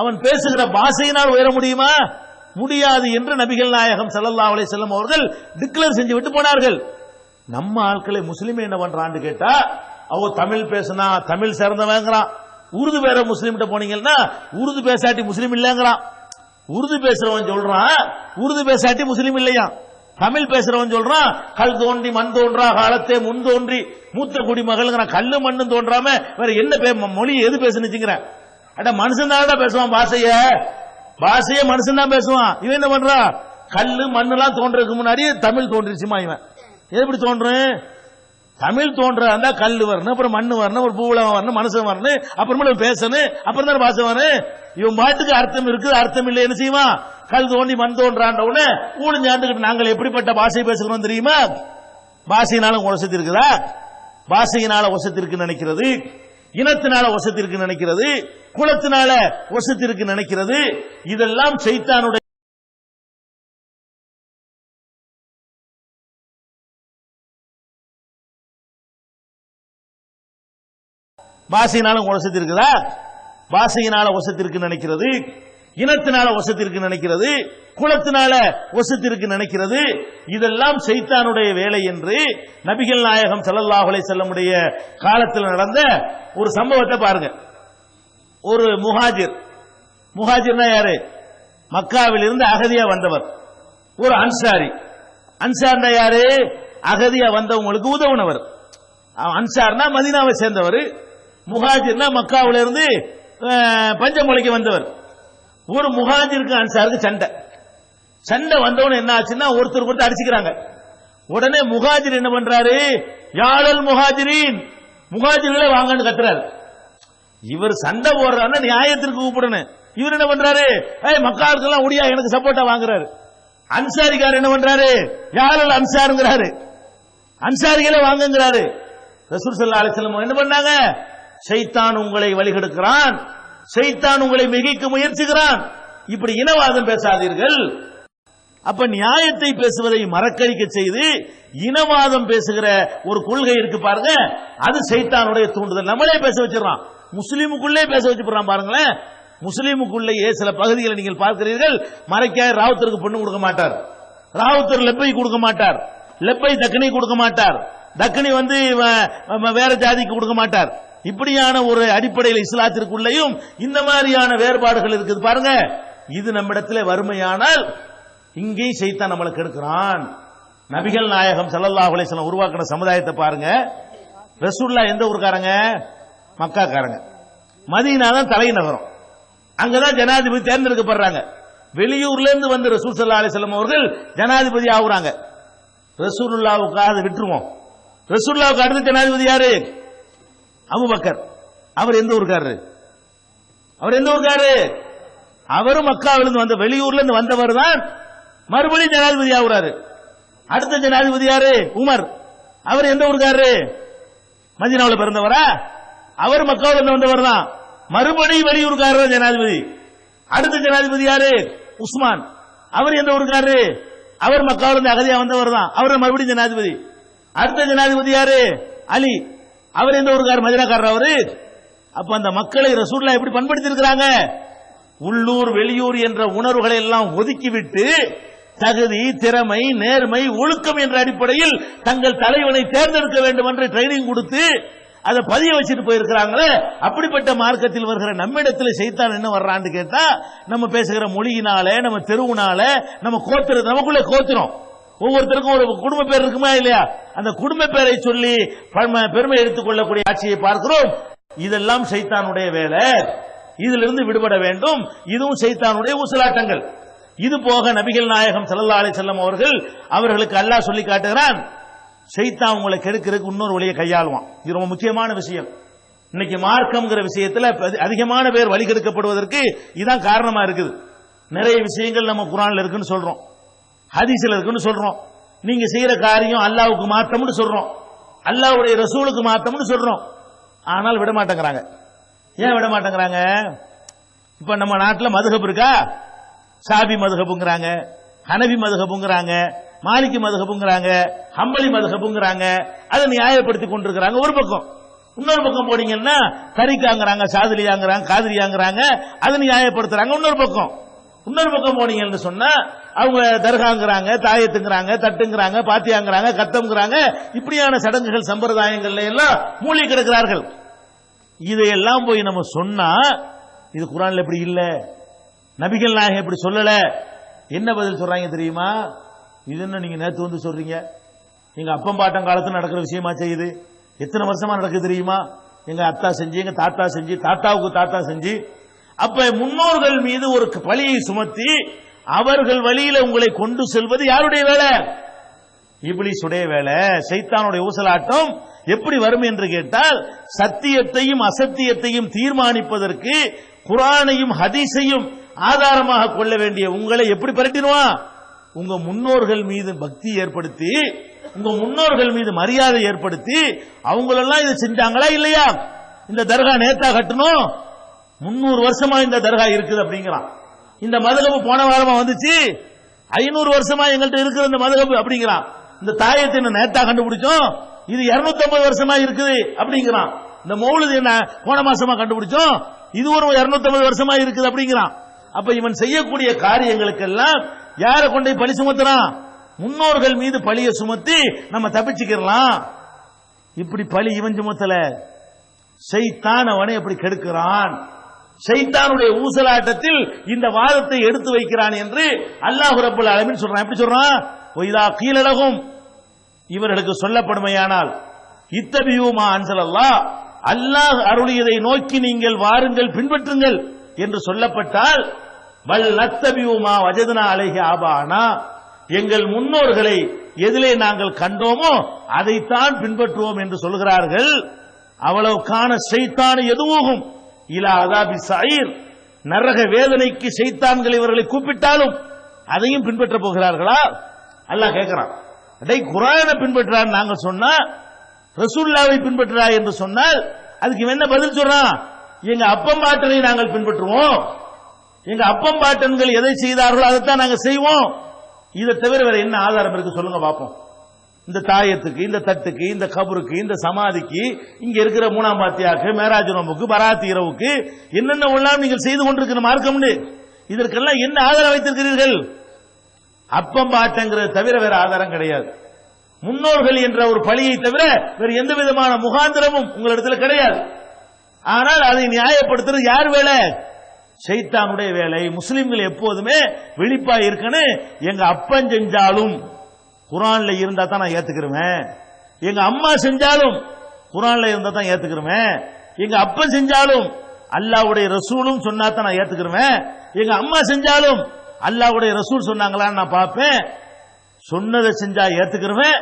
அவன் பேசுகிற பாஷையினால் உயர முடியுமா? முடியாது என்று நபிகள் நாயகம் ஸல்லல்லாஹு அலைஹி வஸல்லம் அவர்கள் டிக்ளேர் செஞ்சு விட்டு போனார்கள். நம்ம ஆட்களை முஸ்லிம் என்ன பண்றான்னு கேட்டா, அவ தமிழ் பேசினா தமிழ் சிறந்தவங்கிறான். உருது வேற முஸ்லீம்கிட்ட போனீங்கன்னா உருது பேசாட்டி முஸ்லீம் இல்லங்கிறான். உருது பேசுறவன் சொல்றான் உருது பேசாட்டி முஸ்லீம் இல்லையா. தமிழ் பேசுறவன் சொல்றான் கல் தோன்றி மண் தோன்றா காலத்தே முன் தோன்றி மூத்த குடிமகள்ங்கிறான். கல்லு மண்ணும் தோன்றாம வேற என்ன மொழி எது பேசுனுச்சுங்கிற? அட மனுஷன் தான் பேசுவான் பாஷைய மனுஷன் தான் பேசுவான். இவன் என்ன பண்றான்? கல்லு மண்ணெல்லாம் தோன்றதுக்கு முன்னாடி தமிழ் தோன்றிச்சுமா. இவன் எப்படி தோன்றும்? தமிழ் தோன்றா கல்லு வரணும், அப்புறம் மண்ணு வரணும், ஒரு பூவுலம் வரணும், மனுஷன் வரணும், அப்புறமா பேசணும், அப்புறம் தான் பாஷை வரணும். இவன் பாட்டுக்கு அர்த்தம் இருக்குது அர்த்தம் இல்லை என்ன செய்வான்? கல் தோண்டி மண் தோன்றாண்ட உடனே ஊழிஞ்சாண்டுகிட்டு நாங்கள் எப்படிப்பட்ட பாஷை பேசுகிறோம் தெரியுமா? பாஷையினால வசதி இருக்குதா? பாஷையினால வசத்திற்கு நினைக்கிறது, இனத்தினால வசத்திற்கு நினைக்கிறது, குலத்தினால வசத்திற்கு நினைக்கிறது. இதெல்லாம் சைத்தானுடைய பாஷையினால வசதி இருக்குதா? பாஷையினால வசத்திற்கு நினைக்கிறது, இனத்தினால வசத்திற்கு நினைக்கிறது, குலத்தினால வசத்திற்கு நினைக்கிறது. இதெல்லாம் சைத்தானுடைய வேலை என்று நபிகள் நாயகம் ஸல்லல்லாஹு அலைஹி வஸல்லமுடைய காலத்தில் நடந்த ஒரு சம்பவத்தை பாருங்க. ஒரு முஹாஜிர்னா யாரு? மக்காவில் இருந்து அகதியா வந்தவர். ஒரு அன்சார்னா யாரு? அகதியா வந்தவங்களுக்கு உதவுனவர். அன்சார்னா மதீனாவை சேர்ந்தவர், முஹாஜிர்னா மக்காவில இருந்து பஞ்சமொழிக்கு வந்தவர். ஒரு முஹாஜிருக்கு அன்சாருக்கு சண்டை வந்தவன என்ன ஆச்சுன்னா ஒருத்தருக்கு ஒருத்தர் அடிச்சுக்கிறாங்க. உடனே முஹாஜிர் என்ன பண்றாரு? யாழல் முஹாஜிரின், முஹாஜிர்களே வாங்கன்னு கத்துறாரு. இவர் சண்டை போடுறாருன்னா நியாயத்திற்கு கூப்பிடணும். இவர் என்ன பண்றாரு? மக்காவுக்கெல்லாம் உடியா எனக்கு சப்போர்ட்டா வாங்குறாரு. அன்சாரிக்கார் என்ன பண்றாரு? யாழல் அன்சாருங்கிறாரு, அன்சாரிகளே வாங்குங்கிறாரு. ரசூல் ஸல்லல்லாஹு அலைஹி வஸல்லம் என்ன பண்ணாங்க? ஷைத்தான் உங்களை வழிகெடுக்கிறான், ஷைத்தான் உங்களை மிகைக்க முயற்சிக்கிறான், இப்படி இனவாதம் பேசாதீர்கள். அப்ப நியாயத்தை பேசுவதை மறக்கடிக்க செய்து இனவாதம் பேசுகிற ஒரு கொள்கை இருக்கு பாருங்க, அது ஷைத்தானுடைய தூண்டுதல். நம்மளே பேச வச்சிடறான், முஸ்லீமுக்குள்ளே பேச வச்சுறான் பாருங்களேன். முஸ்லீமுக்குள்ளேயே சில பகுதிகளை நீங்கள் பார்க்கிறீர்கள், மறைக்காய் ராவுத்தருக்கு பொண்ணு கொடுக்க மாட்டார், ராவுத்தர் லெப்பை கொடுக்க மாட்டார், லெப்பை தக்கனி கொடுக்க மாட்டார், தக்கனி வேற ஜாதிக்கு கொடுக்க மாட்டார். இப்படியான ஒரு அடிப்படையில் இஸ்லாத்திற்குள்ளேயும் இந்த மாதிரியான வேறுபாடுகள் இருக்குது பாருங்க. இது நம்மிடத்தில் வறுமையானால் இங்கேயும் சைத்தான் நம்மளுக்கு எடுக்கிறான். நபிகள் நாயகம் ஸல்லல்லாஹு அலைஹி வஸல்லம் உருவாக்கின சமுதாயத்தை பாருங்க. ரசூலுல்லாஹ் எந்த ஊர்க்காரங்க? மக்காக்காரங்க. மதீனா தான் தலைநகரம், அங்கதான் ஜனாதிபதி தேர்ந்தெடுக்கப்படுறாங்க. வெளியூர்ல இருந்து வந்து ரசூல் ஸல்லல்லாஹு அலைஹி வஸல்லம் அவர்கள் ஜனாதிபதி ஆகுறாங்க. ரசூலுல்லாஹ்வுக்காக அதை விட்டுருவோம். ரசூலுல்லாஹ்வுக்கு அடுத்த ஜனாதிபதி யாரு? அபூபக்கர். அவர் எந்த ஊர்க்காரரு? அவரும் மக்காவிலிருந்து வந்த வெளியூர்ல இருந்து வந்தவர் தான் மறுபடியும் ஜனாதிபதி ஆகுறாரு. அடுத்த ஜனாதிபதி யாரு? உமர். அவர் எந்த ஊர்க்காரரு? மதீனாவில் பிறந்தவரா? அவர் மக்காவில் இருந்து வந்தவர் தான், மறுபடியும் வெளியூர்காரர் ஜனாதிபதி. அடுத்த ஜனாதிபதி யாரு? உஸ்மான். அவர் எந்த ஊர்க்காரரு? அவர் மக்காவில் இருந்து அகதியா வந்தவர் தான், அவர் மறுபடியும் ஜனாதிபதி. அடுத்த ஜனாதிபதி யாரு? அலி. அவர் எந்த ஊர்க்காரர்? மதீனாக்காரர் அவரு. அப்ப அந்த மக்களை ரசூலுல்லாஹ் எப்படி பண்படுத்தி இருக்கிறாங்க? உள்ளூர் வெளியூர் என்ற உணர்வுகளை எல்லாம் ஒதுக்கிவிட்டு தகுதி, திறமை, நேர்மை, ஒழுக்கம் என்ற அடிப்படையில் தங்கள் தலைவனை தேர்ந்தெடுக்க வேண்டும் என்று ட்ரைனிங் கொடுத்து அதை பதிய வச்சுட்டு போயிருக்கிறாங்களே. அப்படிப்பட்ட மார்க்கத்தில் வருகிற நம்மிடத்தில் சைத்தான் என்ன வர்றான்னு கேட்டா, நம்ம பேசுகிற மொழியினால, நம்ம தெருவுனால, நம்ம கோத்திரம், நமக்குள்ள கோத்திரம், ஒவ்வொருத்தருக்கும் ஒரு குடும்ப பேர் இருக்குமா இல்லையா? அந்த குடும்ப பேரை சொல்லி பெருமை எடுத்துக் கொள்ளக்கூடிய ஆட்சியை பார்க்கிறோம். இதெல்லாம் சைத்தானுடைய வேலை. இதிலிருந்து விடுபட வேண்டும். இதுவும் சைத்தானுடைய ஊசலாட்டங்கள். இது போக நபிகள் நாயகம் ஸல்லல்லாஹு அலைஹி வஸல்லம் அவர்களுக்கு அல்லாஹ் சொல்லி காட்டுகிறான், சைத்தான் உங்களை கெடுக்கிறதுக்கு இன்னொரு வழியை கையாளுவான். இது ரொம்ப முக்கியமான விஷயம். இன்னைக்கு மார்க்கம்ங்கிற விஷயத்துல அதிகமான பேர் வழிகெடுக்கப்படுவதற்கு இதான் காரணமா இருக்குது. நிறைய விஷயங்கள் நம்ம குர்ஆன்ல இருக்குன்னு சொல்றோம், ஹதீஸ்ல இருக்குன்னு சொல்றோம். நீங்க செய்யற காரியம் அல்லாஹ்வுக்கு மாத்தம்னு சொல்றோம், அல்லாஹ்வுடைய ரசூலுக்கு மாத்தம்னு சொல்றோம். ஆனால் விட மாட்டேங்கிறாங்க. ஏன் விட மாட்டேங்கிறாங்க? இப்ப நம்ம நாட்டில் மதுஹப் இருக்கா? ஷாபி மதுஹப்ங்கறாங்க, ஹனபி மதுஹப்ங்கறாங்க, மாலிகி மதுஹப்ங்கறாங்க, ஹம்பலி மதுஹப்ங்கறாங்க. அதை நியாயப்படுத்தி கொண்டிருக்கிறாங்க ஒரு பக்கம். இன்னொரு பக்கம் போனீங்கன்னா தரிகாங்கறாங்க, சாதிலியாங்கறாங்க, காதிரியாங்கறாங்க, அதை நியாயப்படுத்துறாங்க இன்னொரு பக்கம். இன்னொரு பக்கம் போனீங்கன்னு சொன்னா அவங்க தர்காங்கறாங்க, தாயத்துங்கறாங்க, தட்டுங்கறாங்க, பாத்தியாங்கறாங்க, கத்தம்ங்கறாங்க. இப்படியான சடங்குகள் சம்பிரதாயங்கள்ல எல்லாம் மூழ்கி கிடக்கிறார்கள். இதையெல்லாம் போய் நம்ம சொன்னா இது குர்ஆன்ல எப்படி இல்ல, நபிகள் நாயகம் எப்படி சொல்லல, என்ன பதில் சொல்றாங்க தெரியுமா? இது என்ன நீங்க நேத்து வந்து சொல்றீங்க? எங்க அப்பம் பாட்டம் காலத்துல நடக்கிற விஷயமா செய்யுது. எத்தனை வருஷமா நடக்குது தெரியுமா? எங்க அத்தா செஞ்சு, எங்க தாத்தா செஞ்சு, தாத்தாவுக்கு தாத்தா செஞ்சு. அப்ப முன்னோர்கள் மீது ஒரு பழியை சுமத்தி அவர்கள் வழியில உங்களை கொண்டு செல்வது யாருடைய வேலை? இப்லீஸுடைய வேலை, சைத்தானுடைய ஊசலாட்டம். எப்படி வரும் என்று கேட்டால், சத்தியத்தையும் அசத்தியத்தையும் தீர்மானிப்பதற்கு குர்ஆனையும் ஹதீஸையும் ஆதாரமாக கொள்ள வேண்டிய உங்களை எப்படி பரட்டிடுவான்? உங்க முன்னோர்கள் மீது பக்தி ஏற்படுத்தி, உங்க முன்னோர்கள் மீது மரியாதை ஏற்படுத்தி, அவங்களெல்லாம் இதை செஞ்சாங்களா இல்லையா? இந்த தர்கா நேத்தா கட்டணும், 300 வருஷமா இந்த தர்கா இருக்குது அப்படிங்கிறான். இந்த மதுஹப் போன வாரமா வந்துச்சு, 500 வருஷமா எங்கள்கிட்ட இருக்கிற இந்த மதுஹப் அப்படிங்கிறான். இந்த தாயத்தை நேத்தா கண்டுபிடிச்சோம், இது 250 வருஷமா இருக்குது அப்படிங்கிறான். இந்த மௌலித் என்ன போன மாசமா கண்டுபிடிச்சோம், இது ஒரு 250 வருஷமா இருக்குது அப்படிங்கிறான். அப்ப இவன் செய்யக்கூடிய காரியங்களுக்கெல்லாம் யாரை கொண்டு பழி சுமத்துறான்? முன்னோர்கள் மீது பழியை சுமத்தி நம்ம தப்பிச்சுக்கலாம். இப்படி பழி இவன் சுமத்தல, ஷைத்தான் அவனை எப்படி கெடுக்கிறான், ஷைத்தானுடைய ஊசலாட்டத்தில் இந்த வாதத்தை எடுத்து வைக்கிறான் என்று அல்லாஹ் ரப்பல் ஆலமீன் சொல்றான். எப்படி சொல்றான்? ஒய்தா கீழலகும், இவர்களுக்கு சொல்லப்படுமையானால், இத்தபியூ மா அன்ஸலல்லாஹ், அல்லாஹ் அருளியதை நோக்கி நீங்கள் வாருங்கள், பின்பற்றுங்கள் என்று சொல்லப்பட்டால், வல் நத்தபியூ மா வஜத்னா அலைஹி ஆபானா, எங்கள் முன்னோர்களை எதிலே நாங்கள் கண்டோமோ அதைத்தான் பின்பற்றுவோம் என்று சொல்கிறார்கள். அவ்வளவு காண ஷைத்தான் எதுவும் இலா அதாபி ஸயீர், நரக வேதனைக்கு ஷைத்தான்கள் இவர்களை கூப்பிட்டாலும் அதையும் பின்பற்ற போகிறார்களா? அல்லாஹ் கேட்கிறான். அடே, குர்ஆனை பின்பற்றார் நாங்க சொன்னா, ரசூலுல்லாஹ்வை பின்பற்றா என்று சொன்னால் அதுக்கு என்ன பதில் சொல்றான்? எங்க அப்பம் பாட்டனை நாங்கள் பின்பற்றுவோம், எங்க அப்பம் பாட்டன்கள் எதை செய்தார்களோ அதைத்தான் நாங்க செய்வோம். இதை தவிர வேற என்ன ஆதாரம் இருக்கு சொல்லுங்க பாப்போம். இந்த தாயத்துக்கு, இந்த தட்டுக்கு, இந்த கபருக்கு, இந்த சமாதிக்கு, இங்க இருக்கிற மூணாம் பாத்தியாக்கு, மேராஜ் நோம்புக்கு, பராத்தி இரவுக்கு என்னென்ன உள்ளாம் நீங்கள் செய்து கொண்டிருக்கிற மார்க்கம், இதற்கெல்லாம் என்ன ஆதாரம் வைத்திருக்கிறீர்கள்? அப்பம் பாட்டங்கிறது தவிர வேற ஆதாரம் கிடையாது. முன்னோர்கள் என்ற ஒரு பழியை தவிர வேறு எந்த விதமான முகாந்திரமும் உங்களிடத்தில் கிடையாது. ஆனால் அதை நியாயப்படுத்துறது யார் வேலை? ஷைத்தானுடைய வேலை. முஸ்லிம்கள் எப்போதுமே விழிப்பா இருக்கணும். எங்க அப்பன் செஞ்சாலும் குர்ஆன்ல இருந்தா தான் நான் ஏத்துக்கிறேன், எங்க அம்மா செஞ்சாலும் குர்ஆன்ல இருந்தா தான் ஏத்துக்கிறேன், எங்க அப்பன் செஞ்சாலும் அல்லாஹ்வுடைய ரசூலும் சொன்னா தான் நான் ஏத்துக்கிறேன், எங்க அம்மா செஞ்சாலும் அல்லாஹ்வுடைய ரசூல் சொன்னாங்களான்னு நான் பார்ப்பேன். சொன்னதை செஞ்சா ஏத்துக்கிறேன்,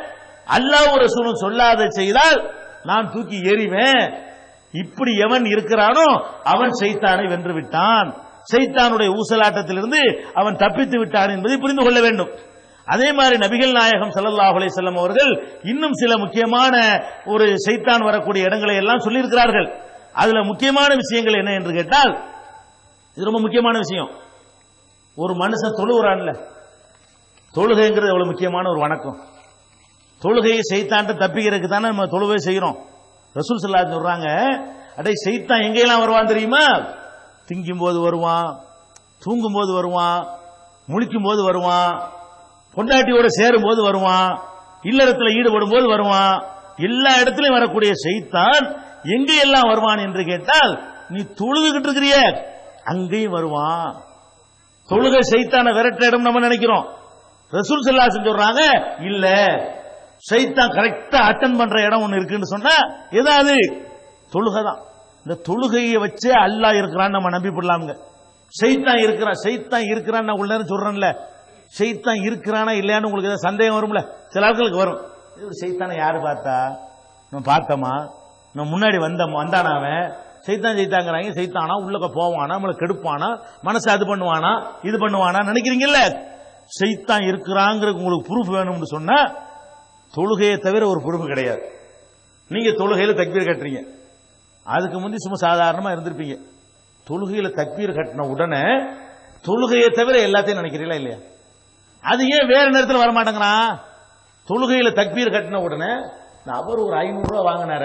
அல்லாஹ் ரசூலும் சொல்லாத செய்தால் நான் தூக்கி எறிவேன். இப்படி எவன் இருக்கிறானோ அவன் ஷைத்தானை வென்று விட்டான், ஷைத்தானுடைய ஊசலாட்டத்திலிருந்து அவன் தப்பித்து விட்டான் என்பதை புரிந்து கொள்ள வேண்டும். அதே மாதிரி நபிகள் நாயகம் ஸல்லல்லாஹு அலைஹி வஸல்லம் அவர்கள் இன்னும் சில முக்கியமான ஒரு ஷைத்தான் வரக்கூடிய இடங்களை எல்லாம் சொல்லியிருக்கிறார்கள். அதுல முக்கியமான விஷயங்கள் என்ன என்று கேட்டால், இது ரொம்ப முக்கியமான விஷயம். ஒரு மனுஷன் தொழுகிறான்ல, தொழுகைங்கிறது எவ்வளவு முக்கியமான ஒரு வணக்கம். தொழுகையை ஷைத்தான்ட்ட தப்பிக்கிறதுக்கு தானே நம்ம தொழுகை செய்யறோம். ரசூல் ஸல்லல்லாஹு அலைஹி சொல்றாங்க, அடே ஷைத்தான் எங்கெல்லாம் வருவான் தெரியுமா? திங்கும் போது வருவான், தூங்கும் போது வருவான், முழிக்கும் போது வருவான், பொண்டாட்டியோட சேரும் போது வருவான், இல்லறத்தில் ஈடுபடும் போது வருவான். எல்லா இடத்திலையும் வரக்கூடிய ஷைத்தான் எங்க எல்லாம் வருவான் என்று கேட்டால், நீ தொழுதுகிட்டு இருக்கிறிய அங்கேயும் வருவான். தொழுகை ஷைத்தானை விரட்ட இடம் நம்ம நினைக்கிறோம். ரசூல் ஸல்லல்லாஹு அலைஹி சொல்றாங்க, இல்ல, ஷைத்தான் கரெக்டா அட்டெண்ட் பண்ற இடம் ஒன்னு இருக்குன்னு சொன்னா ஏதாவது தொழுகை தான். இந்த தொழுகையை வச்சு அல்லாஹ் இருக்கிறான்னு நம்ம நம்பி போடலாமுங்க. ஷைத்தான் இருக்கிறான், ஷைத்தான் இருக்கிறான்னு நான் உள்ள சொல்றேன்ல, ஷைத்தான் இருக்கிறானா இல்லையான்னு உங்களுக்கு ஏதாவது சந்தேகம் வரும்ல, சில ஆட்களுக்கு வரும். ஷைத்தானை யாரு பார்த்தா? நம்ம பார்த்தோமா? நம்ம முன்னாடி வந்தானா அவன் சைத்தாங்கிறாங்க, சைத்தானா உள்ளக்க போவானா, நம்மளை கெடுப்பானா, மனசை அது பண்ணுவானா இது பண்ணுவானா நினைக்கிறீங்கல்ல. சைத்தான் இருக்கிறாங்கிறது உங்களுக்கு ப்ரூஃப் வேணும்னு சொன்னா தொழுகையை தவிர ஒரு ப்ரூஃப் கிடையாது. நீங்க தொழுகையில தக்பீர் கட்டுறீங்க, அதுக்கு முந்தி சும்மா சாதாரணமா இருந்திருப்பீங்க. தொழுகையில தக்பீர் கட்டின உடனே தொழுகையை தவிர எல்லாத்தையும் நினைக்கிறீங்களா இல்லையா? அது ஏன் வேற நேரத்தில் வரமாட்டேங்கிறான்? தொழுகையில தக்பீர் கட்டின உடனே அவர் ஒரு 500 ரூபாய் வாங்கினார,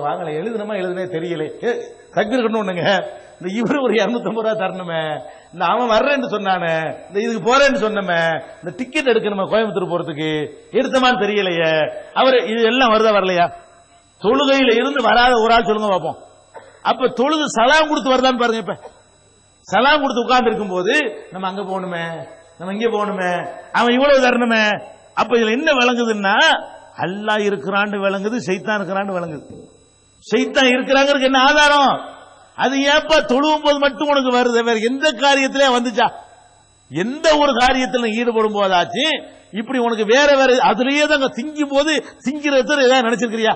வாங்கல, எழுதுனே தெரியல, தக்பீர் கட்டணுங்க. இந்த இவரு ஒரு 250 ரூபாய் தரணுமே, இந்த அவன் வர்றேன்னு சொன்னானே, இந்த இதுக்கு போறேன்னு சொன்னமே, இந்த டிக்கெட் எடுக்கணுமே கோயம்புத்தூர் போறதுக்கு, எடுத்தமான்னு தெரியலையே, அவர் இது எல்லாம் வருதா வரலையா? தொழுகையில இருந்து வராத ஒரு ஆள் சொல்லுங்க பார்ப்போம். அப்ப தொழுது சலாம் கொடுத்து வருதான்னு பாருங்க. இப்ப சலாம் கொடுத்து உட்கார்ந்து இருக்கும் போது நம்ம அங்க போகணுமே, நம்ம இங்க போகணுமே, அவன் இவ்வளவு தரணுமே. அப்ப இதுல என்ன விளங்குதுன்னா அல்லாஹ் இருக்கிறான்னு விளங்குது, சைத்தான் இருக்கிறான்னு விளங்குது. சைத்தான் இருக்கிறாங்கிறதுக்கு என்ன ஆதாரம்? அது ஏப்பா தொழுவும் போது மட்டும் உனக்கு வருது, வேற எந்த காரியத்திலே வந்துச்சா? எந்த ஒரு காரியத்தில் ஈடுபடும் போதாச்சு இப்படி உனக்கு வேற வேற அதுலயே தான் திங்கும் போது திங்கிறது ஏதாவது நினைச்சிருக்கிறியா?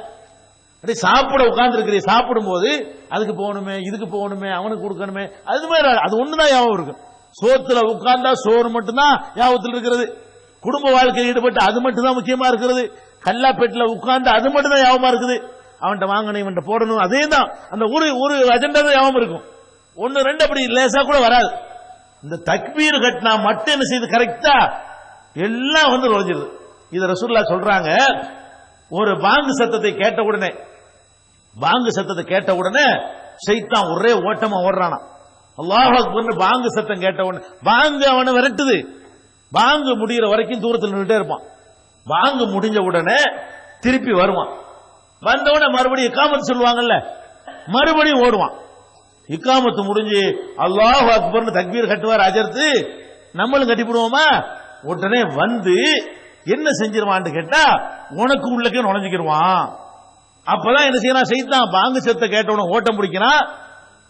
அப்படி சாப்பிட உட்கார்ந்து இருக்கிறீ, சாப்பிடும் போது அதுக்கு போகணுமே, இதுக்கு போகணுமே, அவனுக்கு கொடுக்கணுமே, அது மாதிரி அது ஒண்ணுதான் ஞாபகம் இருக்கு. சோத்துல உட்கார்ந்தா சோறு மட்டும்தான் ஞாபகத்தில் இருக்கிறது. குடும்ப வாழ்க்கையில் ஈடுபட்டு அது மட்டும் தான் முக்கியமா இருக்கிறது. கல்லாப்பேட்டில் உட்கார்ந்து அது மட்டும் தான் ஞாபகமா இருக்குது. அவன்கிட்ட வாங்கணும், இவன்கிட்ட போடணும், அதே தான் அந்த ஒரு அஜெண்டா தான் ஞாபகம் இருக்கும். 1 2 அப்படி லேசா கூட வராது. இந்த தக்பீர் கட்டினா மட்டும் என்ன செய்யுது? கரெக்டா எல்லாம் வந்து நுழைஞ்சிருது. இத ரசூலுல்லாஹ் சொல்றாங்க. ஒரு பாங்கு சத்தத்தை கேட்ட உடனே சைத்தான் ஒரே ஓட்டமா ஓடுறானா. அல்லாஹ் அக்பர் பாங்கு சத்தம் கேட்ட உடனே பாங்கு அவனை விரட்டுது. பாங்கு முடிகிற வரைக்கும் தூரத்தில் நின்றுட்டே இருப்பான். பாங்கு முடிஞ்ச உடனே திருப்பி வருவான். வந்தவுடனே மறுபடியும் இக்காமத்து சொல்லுவாங்கல்ல, மறுபடியும் ஓடுவான். இக்காமத்து முடிஞ்சு அல்லாஹ் அக்பர்னு தக்பீர் கட்டுவார் அஜர்த்து, நம்மளும் கட்டிவிடுவோமா? உடனே வந்து என்ன செஞ்சிருவான்னு கேட்டா உனக்கு உள்ளக்கே நுழைஞ்சிக்கிடுவான். அப்பதான் என்ன செய்யறான்? சைத்தான் பாங்கு சத்தத்தை கேட்டவன ஓட்டம் பிடிக்கிறான்.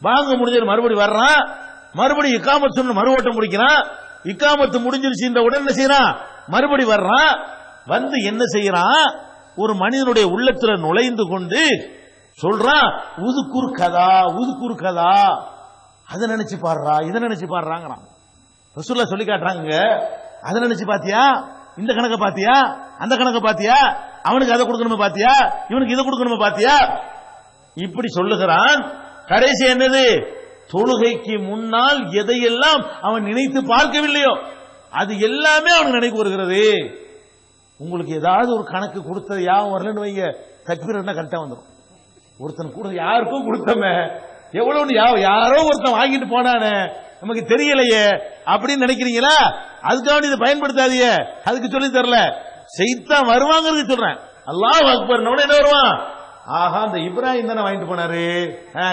பாங்கு முடிஞ்சது மறுபடியும் வர்றான், மறுபடியும் இக்காமத்து சொன்ன மறு ஓட்டம் பிடிக்கிறான். இக்காமத்து முடிஞ்சிருச்சு இந்த உடனே என்ன செய்யறான்? மறுபடி வர்றான். வந்து என்ன செய்யறான்? ஒரு மனிதனுடைய உள்ளத்துல நுழைந்து கொண்டு சொல்றான், உதுக்குர் கதா, அதை நினைச்சு பாடுறா, இதை நினைச்சு பாடுறாங்கிறான். ரசூலுல்லாஹ் சொல்லி காட்டுறாங்க. அதை நினைச்சு பாத்தியா, இந்த கணக்கை பாத்தியா, அந்த கணக்கை பாத்தியா, அவனுக்கு அதை கொடுக்கணுமே பாத்தியா, இவனுக்கு இதை கொடுக்கணுமே பாத்தியா, இப்படி சொல்லுகிறான். கடைசி என்னது? தொழுகைக்கு முன்னால் எதையெல்லாம் அவன் நினைத்து பார்க்கவில்லையோ அது எல்லாமே அவன் நினைக்கு வருகிறது. உங்களுக்கு ஏதாவது ஒரு கணக்கு கொடுத்தது யாவும் வரலன்னு வைங்க, தக்பீர் கரெக்டா வந்துடும். ஒருத்தன் கூட யாருக்கும் கொடுத்தமே, எவ்வளவு யாரோ ஒருத்தன் வாங்கிட்டு போனானே, நமக்கு தெரியலையே அப்படின்னு நினைக்கிறீங்களா? அதுக்காக இதை பயன்படுத்தாதீங்க. அதுக்கு சொல்லி தரல, சைத்தான் வருவாங்கிறது சொல்றேன். அல்லாஹ் அக்பர் என்ன வருவான்? ஆஹா, இந்த இப்ராஹிம் தானே வாங்கிட்டு போனாரு,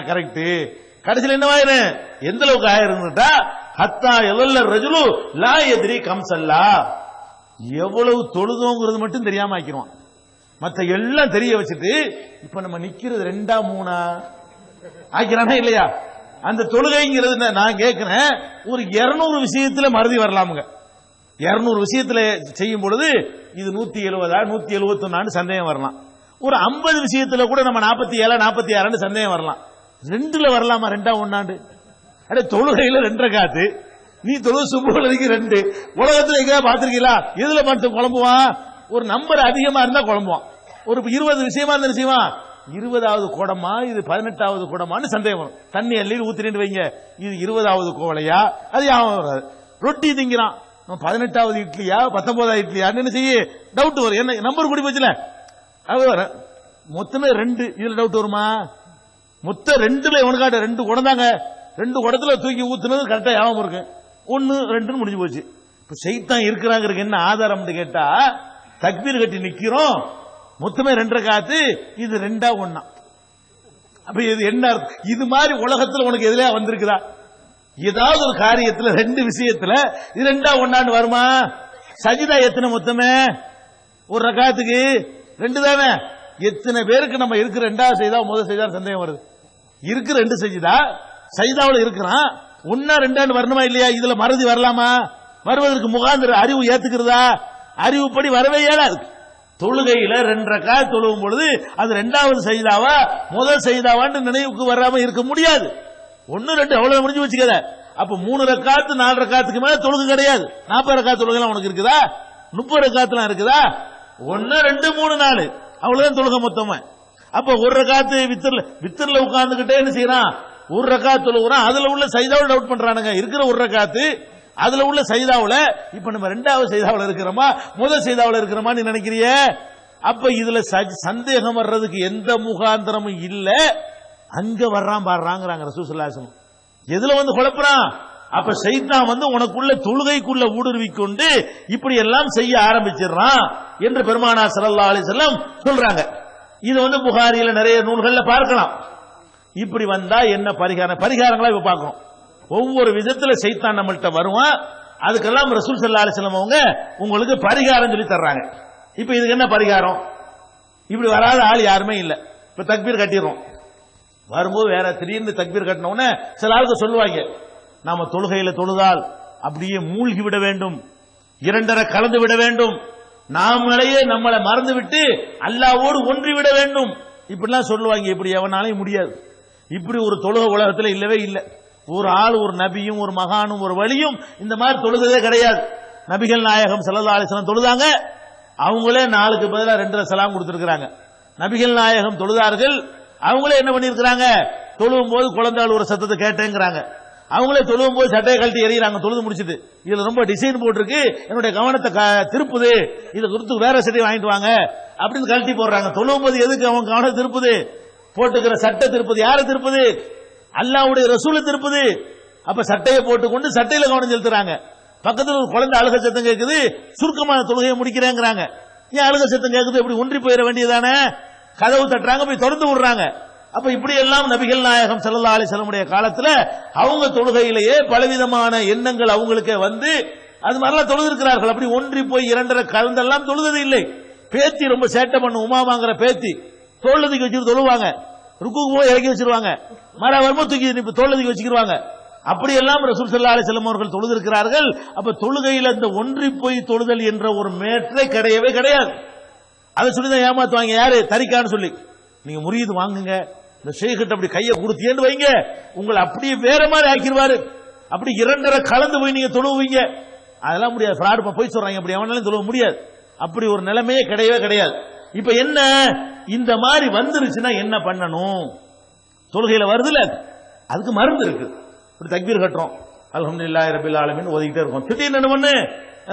கரெக்ட். கடைசியில் என்ன ஆயிரு? எந்த அளவுக்கு ஆயிருந்தா ஹத்தா எல்ல ரஜுலு லா எதிரி கம்சல்லா, எவ்வளவு தொழுதோங்கிறது மட்டும் தெரியாம ஆக்கிடுவான். மற்ற எல்லாம் தெரிய வச்சுட்டு இப்ப நம்ம நிக்கிறது 2 3 ஆக்கிறானா இல்லையா? அந்த தொழுகைங்கிறது நான் கேட்கிறேன், ஒரு 200 விஷயத்துல மறதி வரலாமுங்க. 200 விஷயத்துல செய்யும் பொழுது இது 170 171 சந்தேகம் வரலாம். ஒரு 50 விஷயத்துல கூட நம்ம 47 46 சந்தேகம் வரலாம். 2ல வரலாமா? 2 1 அடே தொழுகையில 2 ரக்காத்து, நீ தொழுகை சுபுகளுக்கு 2. உலகத்துல எங்க பாத்திருக்கீங்களா? எதுல பார்த்து குழம்புவான்? ஒரு நம்பர் அதிகமா இருந்தா குழம்புவான். ஒரு 20 விஷயமா இருந்தா செய்வான், 20வது குடமா இது 18வது குடமான்னு சந்தேகம் வரும். தண்ணி அள்ளி ஊத்திட்டு வைங்க, இது 20வது கோவலையா? அது யாவும் வராது. ரொட்டி திங்கிறான், 18வது இட்லியா 19வது இட்லியா என்ன செய்ய டவுட் வரும். என்ன நம்பர் கூடி போச்சுல, அது வர மொத்தமே 2. இதுல டவுட் வருமா? மொத்தம் 2ல எவனுக்காட்ட 2 குடம் தாங்க, 2 குடத்துல தூக்கி ஊத்துனது கரெக்டா யாவும் இருக்கு. 1 2 முடிஞ்சு போச்சு. இப்ப சைத்தான் இருக்கிறாங்க என்ன ஆதாரம் கேட்டா, தக்பீர் கட்டி நிக்கிறோம், மொத்தமே 2 ரக்காத்து, இது 2 1. அப்ப இது என்ன? இது மாதிரி உலகத்துல உனக்கு எதுலயா வந்திருக்குதா? ஏதாவது ஒரு காரியத்துல 2 விஷயத்துல இது 2 1 வருமா? சஜிதா எத்தனை மொத்தமே? ஒரு ரக்காத்துக்கு 2 தானே. எத்தனை பேருக்கு நம்ம இருக்கிற 2வது செய்தா முதல் செய்தா சந்தேகம் வருது? இருக்கு 2 சஜிதா, சஜிதாவில் இருக்கிறான், 1 2 வரணுமா இல்லையா? இதுல மறதி வரலாமா? வருவதற்கு முகாந்திர அறிவு ஏத்துக்கிறதா? அறிவுப்படி வரவே இயலாது. தொழுகையில 2 ரக்காத் தொழுவும் பொழுது அது 2வது சஜிதாவா முதல் சஜிதாவான்னு நினைவுக்கு வராம இருக்க முடியாது. 1 2 அவ்வளவு முடிஞ்சு வச்சுக்கத. அப்ப 3 ரக்காத் 4 ரக்காத்துக்கு மேல தொழுகை கிடையாது. 40 ரக்காத் தொழுகைலாம் உனக்கு இருக்குதா? 30 ரக்காத்லாம் இருக்குதா? 1 2 3 4 அவ்வளவுதான் தொழுகை மொத்தமா. அப்ப 1 ரக்காத்து வித்திரல உட்கார்ந்துகிட்டே என்ன செய்யறான்? 1 ரக்காத் தொழுகிறான். அதுல உள்ள சஜிதாவை டவுட் பண்றானுங்க. இருக்கிற 1 ரக்காத்து அதுல உள்ள சஜிதாவுல இப்ப நம்ம 2வது சஜிதாவுல இருக்கிறோமா முதல் சஜிதாவுல இருக்கிறோமா நீ நினைக்கிறிய? அப்ப இதுல சந்தேகம் வர்றதுக்கு எந்த முகாந்திரமும் இல்ல. அங்க வர்றான் பாடுறாங்கிறாங்க ரசூலுல்லாஹி ஸல்லல்லாஹு அலைஹி வஸல்லம். எதுல வந்து குழப்பறான்? அப்ப ஷைத்தான் வந்து உனக்குள்ள தொழுகைக்குள்ள ஊடுருவிக்கொண்டு இப்படி எல்லாம் செய்ய ஆரம்பிச்சிடறான் என்று பெருமானார் ஸல்லல்லாஹு அலைஹி வஸல்லம் சொல்றாங்க. இது வந்து புகாரியில நிறைய நூல்கள்ல பார்க்கலாம். இப்படி வந்தா என்ன பரிகாரங்களா இப்ப பார்க்கணும். ஒவ்வொரு விதத்துல ஷைத்தான் நம்மள்ட்ட வருவான். அதுக்கெல்லாம் ரசூல் ஸல்லல்லாஹு அலைஹி வஸல்லம் அவங்க உங்களுக்கு பரிகாரம் சொல்லி தர்றாங்க. இப்ப இதுக்கு என்ன பரிகாரம்? இப்படி வராத ஆள் யாருமே இல்ல. இப்ப தக்பீர் கட்டிடுறோம். வரும்போது வேற திடீர்னு தக்பீர் கட்டினோன்னு சில ஆளுக்கு சொல்லுவாங்க, நாம தொழுகையில தொழுதால் அப்படியே மூழ்கி விட வேண்டும், 2 கலந்து விட வேண்டும், நாமளையே நம்மளை மறந்து விட்டு அல்லாஹ்வோடு ஒன்றி விட வேண்டும், இப்படிலாம் சொல்லுவாங்க. இப்படி எவனாலையும் முடியாது. இப்படி ஒரு தொழுகை உலகத்தில் இல்லவே இல்லை. ஒரு ஆள், ஒரு நபியும் ஒரு மகானும் ஒரு வலியும் இந்த மாதிரி தொழுதே கிடையாது. நபிகள் நாயகம் ஸல்லல்லாஹு அலைஹி வஸல்லம் தொழுதாங்க. அவங்களே 4க்கு பதிலா 2 சலாம் கொடுத்திருக்காங்க. நபிகள் நாயகம் தொழுதார்கள். அவங்களே என்ன பண்ணிருக்காங்க? தொழுவும் போது குழந்தைகள் ஒரு சத்தத்தை கேட்டேங்கிறாங்க. அவங்களே தொழுவும் போது சட்டையை கழட்டி எறிகிறாங்க தொழுது முடிச்சுட்டு. இதுல ரொம்ப டிசைன் போட்டிருக்கு, என்னுடைய கவனத்தை திருப்புது, இதை குறித்து வேற சட்டையை வாங்கிட்டு வாங்க அப்படின்னு கழட்டி போடுறாங்க. தொழுவும் போது எதுக்கு அவன் கவனம் திருப்புது? போட்டுக்கிற சட்டை திருப்புது. யாரை திருப்புது? அல்லாஹ்வுடைய ரசூலை திருப்புது. அப்ப சட்டையை போட்டுக்கொண்டு சட்டையில கவனம் செலுத்துறாங்க. பக்கத்துல ஒரு குழந்தை அழுக சத்தம் கேட்குது, சுருக்கமான தொழுகையை முடிக்கிறேங்கிறாங்க. ஏன் அழுக சத்தம் கேட்குது? இப்படி ஒன்றி போயிட வேண்டியதானே? கதவு தட்டுறாங்க, போய் திறந்து விடுறாங்க. அப்ப இப்படி எல்லாம் நபிகள் நாயகம் ஸல்லல்லாஹு அலைஹி வஸல்லம் உடைய காலத்துல அவங்க தொழுகையிலேயே பலவிதமான எண்ணங்கள் அவங்களுக்கு வந்து அது மாதிரிலாம் தொழுதிருக்கிறார்கள். அப்படி ஒன்றி போய் 2 கலந்தெல்லாம் தொழுதது இல்லை. பேத்தி ரொம்ப சேட்டை பண்ணும், உமாமாங்கிற பேத்தி தோல்லதுக்கு வச்சுட்டு தொழுவாங்க. ருக்குக்கு போய் இறக்கி வச்சிருவாங்க, மர வரும்போது தூக்கி தோல்லதுக்கு வச்சுக்கிடுவாங்க. அப்படி எல்லாம் ரசூல் ஸல்லல்லாஹு அலைஹி வஸல்லம் அவர்கள் தொழுதிருக்கிறார்கள். அப்ப தொழுகையில் அந்த ஒன்றி போய் தொழுதல் என்ற ஒரு மேற்றை கிடையவே கிடையாது. அதை சொல்லிதான் ஏமாத்துவாங்க. யாரு? தரிக்கான்னு சொல்லி, நீங்க முறியது வாங்குங்க, இந்த ஷேக்கிட்ட அப்படி கையை கொடுத்தேன்னு வைங்க, உங்களை அப்படியே வேற மாதிரி ஆக்கிடுவாரு. அப்படி 2 கலந்து போய் நீங்க தொழுவீங்க. அதெல்லாம் முடியாது. ஃப்ராட் போய் சொல்றாங்க, அப்படி எவனாலும் தொழுவ முடியாது. அப்படி ஒரு நிலைமையே கிடையவே கிடையாது. இப்ப என்ன, இந்த மாதிரி வந்துருச்சுன்னா என்ன பண்ணணும்? தொழுகையில வருதுல, அதுக்கு மருந்து இருக்கு. இப்படி தக்பீர் கட்டுறோம், அல்ஹம்துலில்லாஹி ரப்பில் ஆலமீன் ஓதிக்கிட்டே இருக்கும். திடீர்னு என்ன பண்ணு,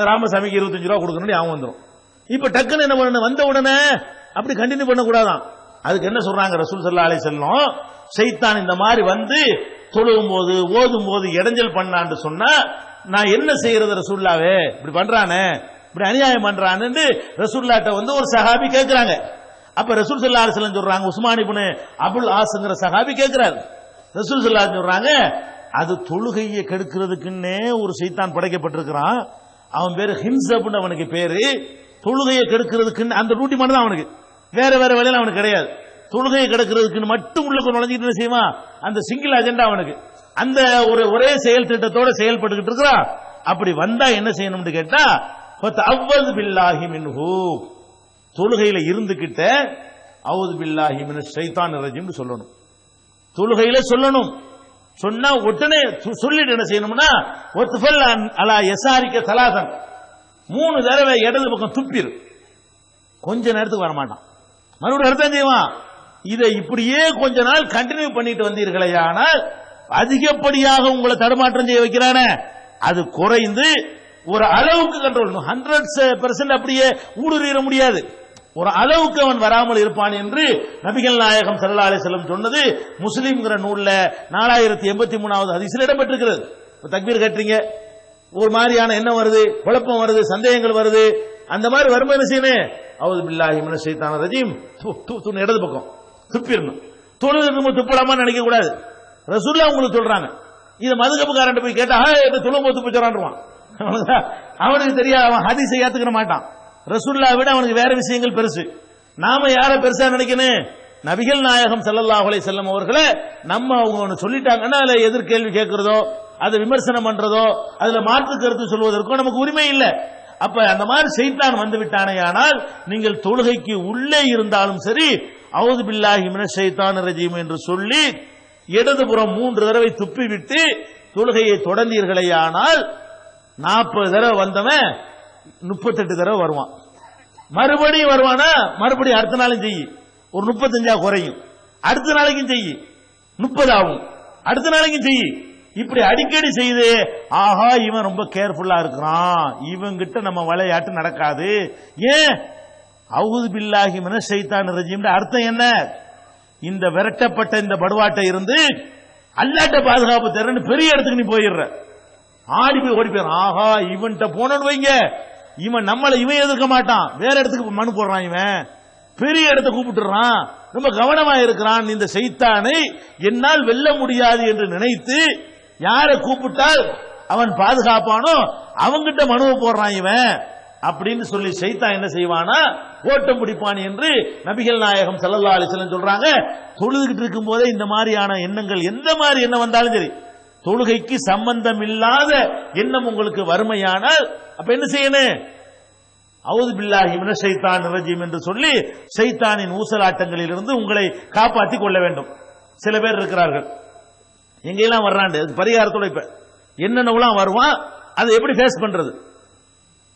ராமசாமிக்கு 25 ரூபா கொடுக்கணும் அவன் வந்துடும். இப்ப டக்குன்னு என்ன பண்ணணும்? வந்த உடனே அப்படி கண்டினியூ பண்ண கூடாதான். அதுக்கு என்ன சொல்றாங்க ரசூல் ஸல்லல்லாஹு அலைஹி வஸல்லம்? ஷைத்தான் இந்த மாதிரி வந்து தொழுவும் போது ஓதும் போது இடைஞ்சல் பண்ணான்னு சொன்னா நான் என்ன செய்யறது ரசூலுல்லாவே? இப்படி பண்றானே, இப்படி அநியாயம் பண்றான்னு ரசூலுல்லாஹ்ட்ட வந்து ஒரு சஹாபி கேட்கிறாங்க. அப்ப ரசூல் ஸல்லல்லாஹு அலைஹி வஸல்லம் சொல்றாங்க, உஸ்மான் இப்னு அபுல் ஆஸ்ங்கிற சஹாபி கேட்கிறார். ரசூல் ஸல்லல்லாஹு அலைஹி சொல்றாங்க, அது தொழுகையை கெடுக்கிறதுக்குன்னே ஒரு ஷைத்தான் படைக்கப்பட்டிருக்கிறான். அவன் பேரு ஹின்சப்னு அவனுக்கு பேரு. தொழுகையை கெடுக்கிறதுக்குன்னு அந்த டியூட்டி மட்டும் தான் அவனுக்கு, வேற வேற வேலையில அவனுக்கு கிடையாது. தொழுகையை கெடுக்கிறதுக்குன்னு மட்டும் உள்ள நுழைஞ்சிட்டு என்ன செய்வான்? அந்த சிங்கிள் அஜெண்டா அவனுக்கு. அந்த ஒரே செயல் திட்டத்தோட செயல்பட்டுக்கிட்டு இருக்கிறான். அப்படி வந்தா என்ன செய்யணும்னு கேட்டா, அவ்வது பில்லாஹி மின்ஹு, தொழுகையில இருந்துகிட்ட அவுது பில்லாஹி மினஷ் ஷைத்தானிர் ரஜீம்னு சொல்லணும். தொழுகையில சொல்லணும். சொன்னா உடனே சொல்லிட்டு என்ன செய்யணும்னா, ஒத்ஃபல் அலா யசாரிக்க சலாசன், 3 தடவை இடது பக்கம் துப்பிரு. கொஞ்ச நேரத்துக்கு வரமாட்டான், மறுபடியும் அர்த்தம் செய்வான். இதை இப்படியே கொஞ்ச நாள் கண்டினியூ பண்ணிட்டு வந்தீர்களே, ஆனால் அதிகப்படியாக உங்களை தடுமாற்றம் செய்ய வைக்கிறானே, அது குறைந்து ஒரு அளவுக்கு கண்ட்ரோல். 100% அப்படியே ஊடுருவிட முடியாது. ஒரு அளவுக்கு அவன் வராமல் இருப்பான் என்று நபிகள் நாயகம் ஸல்லல்லாஹு அலைஹி வஸல்லம் சொன்னது முஸ்லிம்ங்கிற நூல்ல 4083வது ஹதீஸ்ல இடம்பெற்றிருக்கிறது. தக்பீர் கட்டுறீங்க, ஒரு மாதிரியான எண்ணம் வருது, குழப்பம் வருது, சந்தேகங்கள் வருது. அந்த மாதிரி வரும்போது என்ன செய்யணும்? அவுது பில்லாஹி மினஷ் ஷைத்தானிர் ரஜீம், இடது பக்கம் துப்பிடணும். தொழுது துப்பலாமா நினைக்க கூடாது. ரசூலுல்லாஹ் உங்களுக்கு சொல்றாங்க. இதை மதுகப்புக்காரன் போய் கேட்டா தொழும்போது துப்பி சொல்றான். அவனுக்கு தெரியாது, அவன் ஹதீஸை ஏத்துக்கிற மாட்டான். ரசூலுல்லாஹ் விட அவனுக்கு வேற விஷயங்கள் பெருசு. நாம யார பெருசா நினைக்கணும்? நபிகள் நாயகம் ஸல்லல்லாஹு அலைஹி வஸல்லம் அவர்களை நம்ம அவங்க சொல்லிட்டாங்கன்னா அதுல எதிர்கேள்வி கேட்கிறதோ, அதை விமர்சனம் பண்றதோ, அதுல மாற்று கருத்து சொல்வதற்கோ நமக்கு உரிமை இல்லை. அப்ப அந்த மாதிரி ஷைத்தான் வந்து விட்டானேயானால் நீங்கள் தொழுகைக்கு உள்ளே இருந்தாலும் சரி அவுது பில்லாஹி மினஷ் ஷைத்தானிர் ரஜீம் என்று சொல்லி இடதுபுறம் 3 தடவை துப்பி விட்டு தொழுகையை தொடர்ந்தீர்களேயானால் 40 தடவை வந்தவன் 38 தடவை வருவான். மறுபடியும் வருவானா, மறுபடியும் அடுத்த நாளும் செய்யி, ஒரு 35 குறையும், அடுத்த நாளைக்கும் செய்யி 30 ஆகும், அடுத்த நாளைக்கும் செய்யி. இப்படி அடிக்கடி செய்து ஆஹா இவன் ரொம்ப கேர்ஃபுல்லா இருக்கிறான், இவங்கிட்ட நம்ம விளையாட்டு நடக்காது. ஏன்? அவுது பில்லாஹி மினஷ் ஷைத்தானிர் ரஜீம் அர்த்தம் என்ன? இந்த விரட்டப்பட்ட இந்த படுவாட்டை இருந்து அல்லாஹ்ட்ட பாதுகாப்பு தரேன்னு பெரிய இடத்துக்கு நீ போயிடுற, ஆடி போய் ஓடி போயிடும். ஆஹா இவன்கிட்ட போனோன்னு வைங்க, இவன் எதிர்க்க மாட்டான், வேற இடத்துக்கு மனு போடுறான், இவன் பெரிய இடத்தை கூப்பிட்டுறான், ரொம்ப கவனமா இருக்கிறான். இந்த ஷைத்தானை என்னால் வெல்ல முடியாது என்று நினைத்து யாரை கூப்பிட்டால் அவன் பாதுகாப்பானோ அவங்கிட்ட மனுவை போடுறான் இவன் அப்படின்னு சொல்லி ஷைத்தான் என்ன செய்வானா, ஓட்டம் பிடிப்பான் என்று நபிகள் நாயகம் ஸல்லல்லாஹு அலைஹி வஸல்லம் சொல்றாங்க. தொழுதுகிட்டு இருக்கும் போதே இந்த மாதிரியான எண்ணங்கள், எந்த மாதிரி எண்ணம் வந்தாலும் சரி, தொழுகைக்கு சம்பந்தம் இல்லாத எண்ணம் உங்களுக்கு வறுமையானால் அப்ப என்ன செய்யணும்? அவுது பில்லாஹி மினஷ் ஷைத்தானிர் ரஜீம் என்று சொல்லி ஷைத்தானின் ஊசலாட்டங்களில் இருந்து உங்களை காப்பாற்றிக் கொள்ள வேண்டும். சில பேர் இருக்கிறார்கள், எங்கெல்லாம் வர்றாண்டு பரிகாரத்தோட இப்ப என்னென்னலாம் வருவான், அதை எப்படி ஃபேஸ் பண்றது?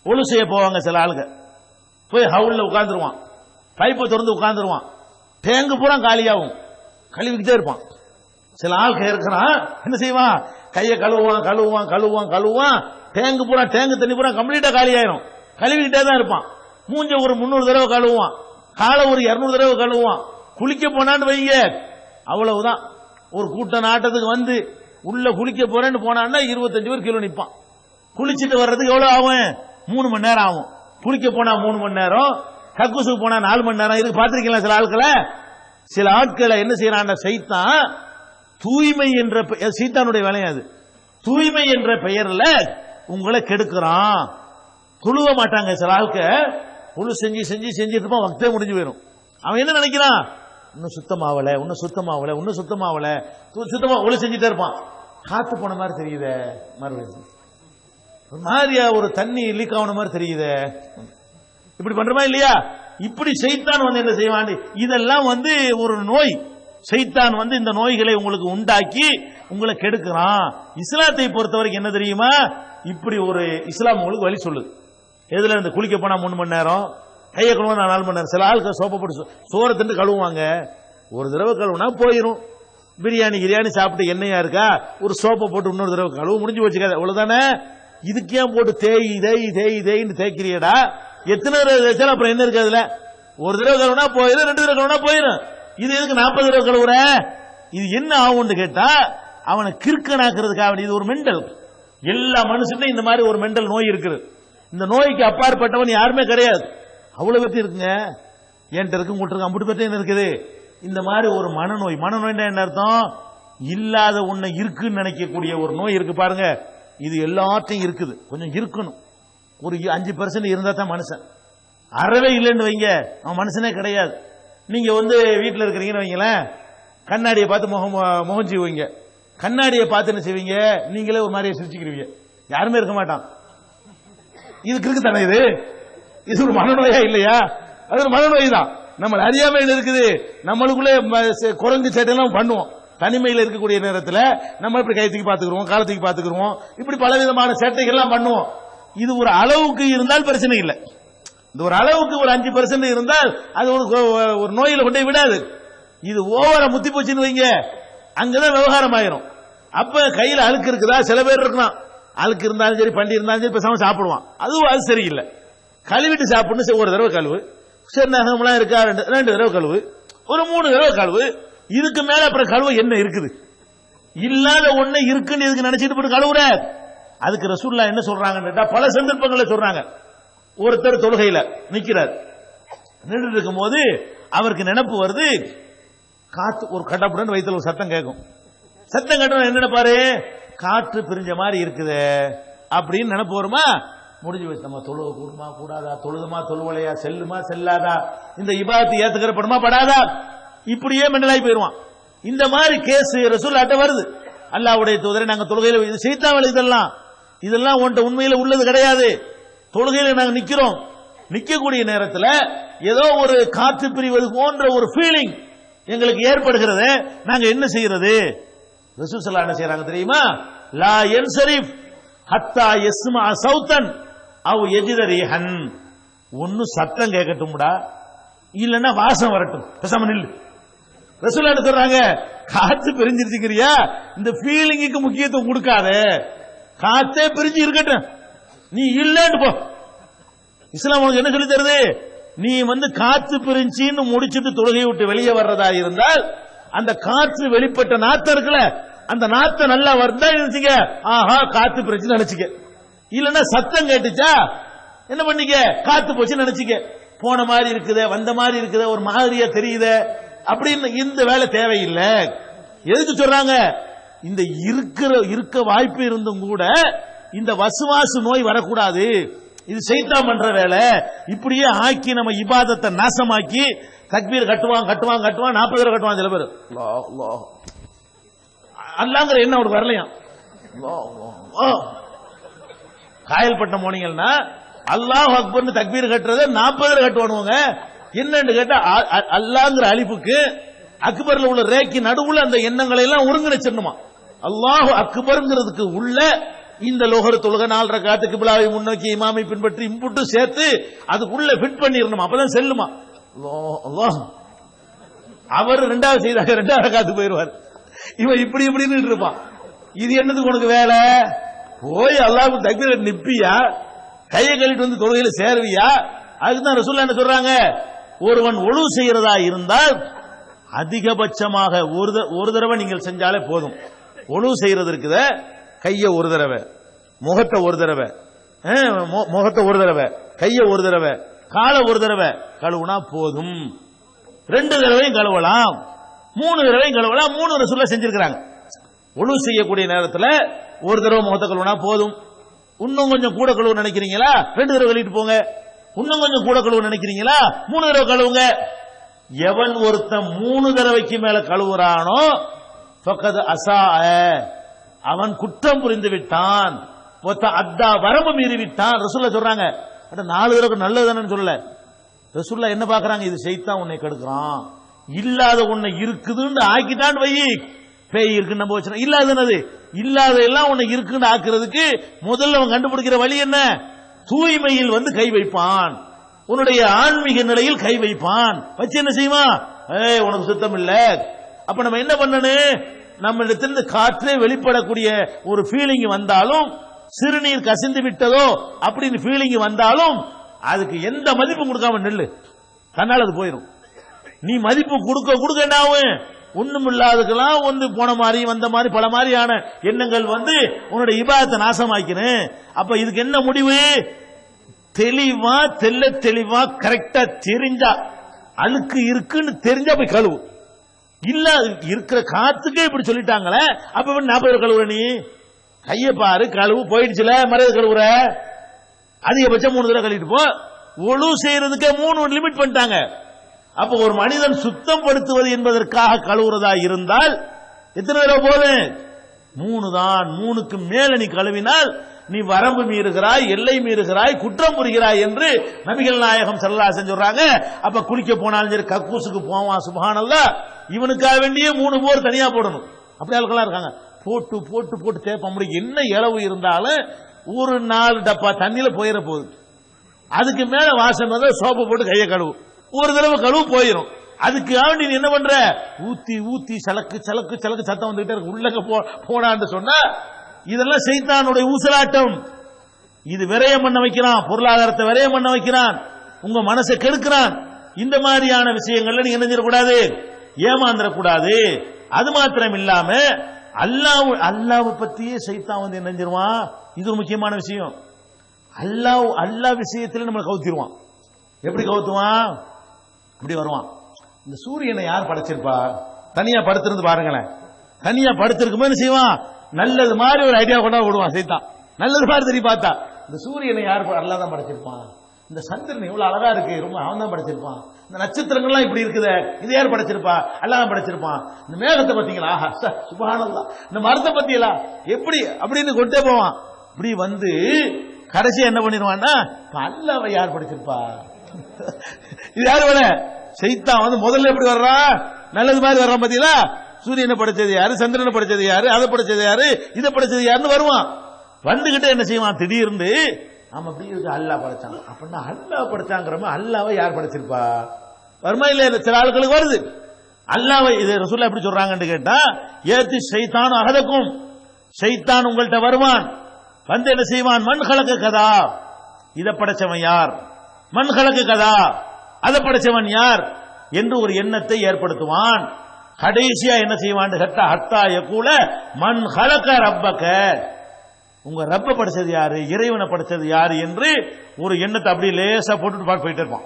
ஒழு செய்ய போவாங்க சில ஆளுங்க, போய் ஹவுல்ல உட்கார்ந்துருவான், பைப்பை திறந்து உட்கார்ந்துருவான், டேங்கு பூரா காலியாகும், கழுவிக்கிட்டே இருப்பான். சில ஆளுங்க இருக்கிறான், என்ன செய்வான், கையை கழுவுவான், டேங்கு தண்ணி பூரா கம்ப்ளீட்டா காலியாயிரும், கழுவிக்கிட்டே தான் இருப்பான். மூஞ்ச ஒரு 300 தடவை கழுவுவான், காலை ஒரு 200 தடவை கழுவுவான். குளிக்க போனான்னு வைங்க, அவ்வளவுதான். ஒரு கூட்ட நாட்டத்துக்கு வந்து உள்ள குளிக்க போறேன்னு போனான்னா 25 பேர் கிலோ நிப்பான். குளிச்சுட்டு வர்றதுக்கு எவ்வளவு ஆகும்? 3 மணி நேரம் ஆகும். குளிக்க போனா 3 மணி நேரம், கக்கூசுக்கு போனா 4 மணி நேரம். இதுக்கு பாத்திருக்கீங்களா சில ஆட்களை என்ன செய்யறான் ஷைத்தான், தூய்மை என்ற ஷைத்தானுடைய வேலையாது, தூய்மை என்ற பெயர்ல உங்களை கெடுக்கிறான். தொழுவ மாட்டாங்க சில ஆட்க, ஒழு செஞ்சுட்டு இருப்பான், வக்தே முடிஞ்சு போயிடும். அவன் என்ன நினைக்கிறான், இன்னும் சுத்தமாவல ஒழு செஞ்சுட்டே இருப்பான். காத்து போன மாதிரி தெரியுதே, மறுபடியும் மாதிரியா ஒரு தண்ணி லீக் ஆன மாதிரி தெரியுதே, இப்படி பண்றமா இல்லையா? இப்படி ஷைத்தான் வந்து என்ன செய்வான், இதெல்லாம் வந்து ஒரு நோய். ஷைத்தான் வந்து இந்த நோய்களை உங்களுக்கு உண்டாக்கி உங்களை கெடுக்கிறான். இஸ்லாத்தை பொறுத்தவரைக்கும் என்ன தெரியுமா, இப்படி ஒரு இஸ்லாம் உங்களுக்கு வழி சொல்லுது. எதுல இருந்து குளிக்க போனா 3 மணி நேரம், கையை கழுவா 4 மணி நேரம். சில ஆளுக்கு சோப்பை போட்டு சோறை திண்டு கழுவுவாங்க, ஒரு தடவை கழுவுனா போயிடும். பிரியாணி சாப்பிட்டு எண்ணெயா இருக்கா, ஒரு சோப்பை போட்டு இன்னொரு தடவை கழுவு, முடிஞ்சு வச்சுக்காத, அவ்வளவுதானே. இதுக்கே போட்டு தேய்ன்னு தேய்க்கிறியடா, எத்தனை தடவை தேய்ச்சாலும் அப்புறம் என்ன இருக்கு அதுல? ஒரு தடவை கழுவுனா போயிடும், 2 தடவை கழுவுனா போயிடும். இது எதுக்கு 40 தடவை கழுவுற? இது என்ன ஆகும்னு கேட்டா, அவனை கிறுக்கனாக்குறதுக்காக. இது ஒரு மெண்டல். எல்லா மனுஷனும் இந்த மாதிரி ஒரு மெண்டல் நோய் இருக்குது. இந்த நோய்க்கு அப்பாற்பட்டவன் யாருமே கிடையாது. அவ்வளவு பத்தி இருக்குங்க, என்கிட்ட இருக்கு, உங்கள்கிட்ட இருக்கு, அம்புட்டு பத்தி என்ன இருக்குது. இந்த மாதிரி ஒரு மனநோய். மனநோய்னா என்ன அர்த்தம்? இல்லாத ஒண்ணு இருக்குன்னு நினைக்கக்கூடிய ஒரு நோய் இருக்கு பாருங்க. இது எல்லாத்தையும் இருக்குது, கொஞ்சம் இருக்கணும். ஒரு 5% இருந்தா தான் மனுஷன். அறவே இல்லைன்னு வைங்க, அவன் மனுஷனே கிடையாது. நீங்க வந்து வீட்டில் இருக்கிறீங்கன்னு வைங்களேன், கண்ணாடியை பார்த்து முகம் செய்வீங்க. கண்ணாடியை பார்த்து என்ன செய்வீங்க, நீங்களே ஒரு மாதிரியே சிரிச்சுக்கிறீங்க, யாருமே இருக்க மாட்டான். இதுக்கு இருக்கு தானே, இது ஒரு மனநோயா இல்லையா? அது ஒரு மனநோய் தான். நம்ம அறியாமையில் இருக்குது, நம்மளுக்குள்ளே குரங்கு சேட்டையெல்லாம் பண்ணுவோம். தனிமையில் இருக்கக்கூடிய நேரத்தில் நம்ம இப்படி கைத்துக்கு பார்த்துக்கிறோம், காலத்துக்கு பார்த்துக்கிறோம், இப்படி பலவிதமான சேட்டைகள்லாம் பண்ணுவோம். இது ஒரு அளவுக்கு இருந்தால் பிரச்சனை இல்லை. இந்த ஒரு அளவுக்கு ஒரு 5% இருந்தால் அது ஒரு நோயில கொண்டே விடாது. இது ஓவரா முத்தி போச்சுன்னு வைங்க, அங்கதான் விவகாரம் ஆயிரும். அப்ப கையில அழுக்கு இருக்குதா, சில பேர் இருக்கலாம், அழுக்கு இருந்தாலும் சரி பண்டி இருந்தாலும் சரி பேசாம சாப்பிடுவான், அது சரியில்லை. கழுவிட்டு சாப்பிடணும், ஒரு தடவை கழுவு, சரி நகமெல்லாம் இருக்கா 2 தடவை கழுவு, ஒரு 3 தடவை கழுவு. இதுக்கு மேல அப்புறம் கழுவ என்ன இருக்குது? இல்லாத ஒண்ணு இருக்குன்னு இதுக்கு நினைச்சிட்டு போட்டு கழுவுற. அதுக்கு ரசூலுல்லாஹ் என்ன சொல்றாங்கன்னு பல சந்தர்ப்பங்களை சொல்றாங்க. ஒருத்தர் தொழுகையில நிக்கிறார், நின்று இருக்கும் போது அவருக்கு நினைப்பு வருது, காத்து ஒரு கடப்புடன் வயிற்றுல ஒரு சத்தம் கேட்கும். சத்தம் கேட்ட என்ன நினைப்பாரு, காற்று பிரிஞ்ச மாதிரி இருக்குது அப்படின்னு நினைப்பு வருமா? முடிஞ்சு வச்சு நம்ம தொழுவ கூடுமா கூடாதா, தொழுதுமா தொழுவலையா, செல்லுமா செல்லாதா, இந்த இபாதத்து ஏத்துக்கிறப்படுமா படாதா, இப்படியே மெண்டலாகி போயிருவான். இந்த மாதிரி கேஸ் ரசூலுல்லாஹ்ட்ட வருது. அல்லாஹ்வுடைய தூதரை நாங்க தொழுகையில ஷைத்தான் இதெல்லாம் உன்ட்ட உண்மையில உள்ளது கிடையாது. தொழுகையில நாங்க நிக்கிறோம், நிக்கக்கூடிய நேரத்தில் ஏதோ ஒரு காற்று பிரிவது போன்ற ஒரு ஃபீலிங் எங்களுக்கு ஏற்படுகிறது. நாங்க என்ன செய்யறது? ரசூல் ஸல்லல்லாஹு அலைஹி வஸல்லம் என்ன செய்றாங்க தெரியுமா? லா யன்சரிஃப் ஹத்தா யஸ்மா சௌத்தன் அவ் யஜித ரீஹன். ஒன்னு சத்தம் கேட்கட்டும்டா, இல்லன்னா வாசம் வரட்டும், பேசாம நில்லு. ரசூல் என்ன சொல்றாங்க? காத்து பிரிஞ்சிருச்சுக்கிறியா, இந்த ஃபீலிங்குக்கு முக்கியத்துவம் கொடுக்காத, காத்தே பிரிஞ்சு இருக்கட்டும், நீ இல்லன்னு போ. இஸ்லாம் உனக்கு என்ன சொல்லி தருது? நீ காத்து பிரிஞ்சின்னு முடிச்சிட்டு தொழுகையை விட்டு வெளியே வர்றதா இருந்தால் அந்த காற்று வெளிப்பட்ட நாத்தம் இருக்குல்ல, அந்த நாத்தம் நல்லா வந்தா நினைச்சுக்க, ஆஹா காத்து பிரிச்சுன்னு நினைச்சுக்க. இல்லன்னா சத்தம் கேட்டுச்சா என்ன பண்ணிக்க, காத்து போச்சு நினைச்சுக்க. போன மாதிரி இருக்குதே, வந்த மாதிரி இருக்குதே, ஒரு மாதிரியா தெரியுதே அப்படின்னு இந்த வேலை தேவையில்லை. எதுக்கு சொல்றாங்க? இந்த இருக்க வாய்ப்பு இருந்தும் கூட இந்த வசுவாசு நோய் வரக்கூடாது. இது சைத்தான் பண்ற வேலை. இப்படியே ஆக்கி நம்ம இபாதத்தை நாசமாக்கி தக்பீர் கட்டுவான் 40 தடவை கட்டுவான் சில பேர். அல்லாங்கிற என்ன ஒரு வரலையாம். காயல்பட்டம் போனீங்கன்னா அல்லாஹ் அக்பர்னு தக்பீர் கட்டுறத 40 தடவை கட்டுவானுங்க. என்னன்னு கேட்டா அல்லாங்கிற அலிப்புக்கு அக்பர்ல உள்ள ரேக்கி நடுவுல அந்த எண்ணங்களை எல்லாம் ஒருங்கிணைச்சிடணுமா. அல்லாஹ் அக்பர்ங்கிறதுக்கு உள்ள இந்த லோகர் தொழுகை 4 ரக்காத்து கிப்லாவை முன்னோக்கி இமாமை பின்பற்றி இம்புட்டு சேர்த்து அதுக்குள்ள ஃபிட் பண்ணிரணும், அப்பதான் செல்லுமா. அவர் 2வது செய்தாங்க, 2வது ரக்காத்து போயிருவார். இவன் இப்படி இப்படின்னு இருப்பான். இது என்னதுக்கு உனக்கு வேலை? போய் அல்லாஹ்வுக்கு தக்பீர் நிப்பியா, கையை கழிட்டு தொழுகையில சேருவியா? அதுக்குதான் ரசூலுல்லாஹ் என்ன சொல்றாங்க? ஒருவன் ஒழு செய்யறதா இருந்தால் அதிகபட்சமாக ஒரு தடவை நீங்கள் செஞ்சாலே போதும். ஒழு செய்யறது இருக்குத, கைய ஒரு தடவை, முகத்தை ஒரு தடவை, கைய ஒரு தடவை, காலை ஒரு தடவை கழுவுனா போதும். 2 தடவையும் கழுவலாம், 3 தடவையும் கழுவலாம். 3 ரசூலுல்லாஹ் செஞ்சிருக்காங்க. ஒழு செய்யக்கூடிய நேரத்தில் ஒரு தடவை முகத்தை கழுவுனா போதும். இன்னும் கொஞ்சம் கூட கழுவு நினைக்கிறீங்களா, 2 தடவை கழுவிட்டு போங்க. இன்னும் கொஞ்சம் கூட கழுவு நினைக்கிறீங்களா, 3 தடவை கழுவுங்க. எவன் ஒருத்தன் 3 தடவைக்கு மேல கழுவுறானோ ஃபக்கத் அஸா, அவன் குற்றம் புரிந்து விட்டான், அத்தா வரம்பு மீறி விட்டான். ரசூலுல்லாஹ் சொல்றாங்க. 4 தடவை நல்லதுதானு சொல்லல. ரசூலுல்லாஹ் என்ன பாக்குறாங்க? இது சைத்தான் உன்னை கெடுக்கிறான், இல்லாத உன்னை இருக்குதுன்னு ஆக்கிட்டான் வை. பேய் இருக்குன்னு நம்ப வச்சு இல்லாதனது, இல்லாத எல்லாம் உன்னை இருக்குன்னு ஆக்குறதுக்கு முதல்ல அவன் கண்டுபிடிக்கிற வழி என்ன? தூய்மையில் கை வைப்பான், உன்னுடைய ஆன்மீக நிலையில் கை வைப்பான். வச்சு என்ன செய்வான்? உனக்கு சுத்தம் இல்ல. அப்ப நம்ம என்ன பண்ணணும்? நம்ம இடத்திலிருந்து காற்றே வெளிப்படக்கூடிய ஒரு ஃபீலிங் வந்தாலும், சிறுநீர் கசிந்து விட்டதோ அப்படின்னு ஃபீலிங் வந்தாலும் அதுக்கு எந்த மதிப்பும் கொடுக்காம நெல்லு, தன்னால் அது போயிடும். நீ மதிப்பு கொடுக்க என்ன ஆகும்? ஒண்ணும் இல்லாததுக்கெல்லாம் போன மாதிரி வந்த மாதிரி பல மாதிரியான எண்ணங்கள் உன்னுடைய இபாதத்தை நாசமாக்கிறேன். அப்ப இதுக்கு என்ன முடிவு? தெளிவா தெளிவா கரெக்டா தெரிஞ்சா, அழுக்கு இருக்குன்னு தெரிஞ்சா போய் கழுவு. இல்ல இருக்கிற காத்துக்கே இப்படி சொல்லிட்டாங்களே, அப்ப 40 கழுவுற, நீ கைய பாரு, கழுவு, போயிடுச்சுல மரியாதை கழுவுற, அதிகபட்சம் 3 தடவை கழுவிட்டு போ. ஒழு செய்யறதுக்கே 3 லிமிட் பண்ணிட்டாங்க. அப்ப ஒரு மனிதன் சுத்தம் படுத்துவது என்பதற்காக கழுவுறதா இருந்தால் எத்தனை தடவை போதும்? 3 தான். 3க்கு மேல நீ கழுவினால் நீ வரம்பு மீறுகிறாய், எல்லை மீறுகிறாய், குற்றம் புரிகிறாய் என்று நபிகள் நாயகம் ஸல்லல்லாஹு அலைஹி வஸல்லம் சொல்றாங்க. அப்ப குளிக்க போனாலும் சரி, கக்கூசுக்கு போவான், சுப்ஹானல்லாஹ், இவனுக்காக வேண்டிய 3 போர் தனியா போடணும். அப்படி ஆட்கள்லாம் இருக்காங்க. போட்டு போட்டு போட்டு தேப்ப முடியும். என்ன இளவு இருந்தாலும் ஒரு 4 டப்பா தண்ணியில போயிட போகுது. அதுக்கு மேல வாசனை சோப்பு போட்டு கையை கழுவு, ஒரு தடவை கழுவு போயிடும். அதுக்கு ஆண்டி நீ என்ன பண்ற? ஊத்தி ஊத்தி சலக்கு சலக்கு சலக்கு சத்தம் வந்துகிட்டே இருக்கு. உள்ளங்க போனான்னு சொன்னா இதெல்லாம் சைத்தானுடைய ஊசலாட்டம். இது விரயம் பண்ண வைக்கிறான், பொருளாதாரத்தை விரயம் பண்ண வைக்கிறான், உங்க மனசை கெடுக்கிறான். இந்த மாதிரியான விஷயங்கள்ல நீங்க என்ன செய்யக்கூடாது? ஏமாந்துடக்கூடாது. அது மாத்திரம் இல்லாம அல்லாஹ் பத்தியே சைத்தான் என்ன செஞ்சிருவான்? இது ஒரு முக்கியமான விஷயம். அல்லாஹ் விஷயத்துல நம்மளை கவுத்திடுவான். எப்படி கவுத்துவான்? இப்படி வருவான். இந்த சூரியனை யார் படைச்சிருப்பா? தனியா படுத்திருந்து பாருங்களேன். தனியா படுத்திருக்கும் போது செய்வான், நல்லது மாதிரி ஒரு ஐடியா கொண்டா விடுவான் சைத்தான். நல்லது மாதிரி தெரியும் பார்த்தா, இந்த சூரியனை யார் அல்லாஹ் தான் படைச்சிருப்பான். இந்த சந்திரன் இவ்வளவு அழகா இருக்கு, ரொம்ப அவன் தான் படைச்சிருப்பான். இந்த நட்சத்திரங்கள்லாம் இப்படி இருக்குது, இது யார் படைச்சிருப்பா? அல்லாஹ் தான் படைச்சிருப்பான். இந்த மேகத்தை பத்தீங்களா? சுப்ஹானல்லாஹ். இந்த மரத்தை பத்தியலா எப்படி அப்படின்னு கொண்டே போவான். இப்படி கடைசி என்ன பண்ணிடுவான்னா அல்லாஹ்வை யார் படைச்சிருப்பா? இது யாரு வர? சைத்தான் வந்து முதல்ல எப்படி வர்றா? நல்லது மாதிரி வர்றான் பாத்தீங்களா? சூரியனை படைச்சது யாரு, சந்திரனை படைச்சது யாரு, அதை படைச்சது யாரு, இதை படைச்சது யாருன்னு வருவான். வந்துகிட்டு என்ன செய்வான், திடீர்னு ஆமா அப்படி இருக்கு அல்லாஹ் படைச்சாங்க அப்படின்னா அல்லாஹ் படைச்சாங்கிறமா அல்லாஹ்வை யார் படைச்சிருப்பா? வருமா இல்ல? சில ஆட்களுக்கு வருது. அல்லாஹ்வை இது ரசூலுல்லாஹ் எப்படி சொல்றாங்கன்னு கேட்டா, ஏத்தி ஷைத்தான் அஹதக்கும், ஷைத்தான் உங்கள்கிட்ட வருவான், வந்து என்ன செய்வான், மண் கலக்க கதா, இதை படைச்சவன் யார், மண் கலக்க கதா, அதை படைச்சவன் யார் என்று ஒரு எண்ணத்தை ஏற்படுத்துவான். கடைசியா என்ன செய்வான் கேட்டா, ஹத்தா யகூல மண் கலக்க ரப்பக, உங்க ரப்ப படைச்சது யாரு, இறைவனை படைச்சது யாரு என்று ஒரு எண்ணத்தை அப்படியே லேசா போட்டுட்டு போயிட்டே இருப்பான்.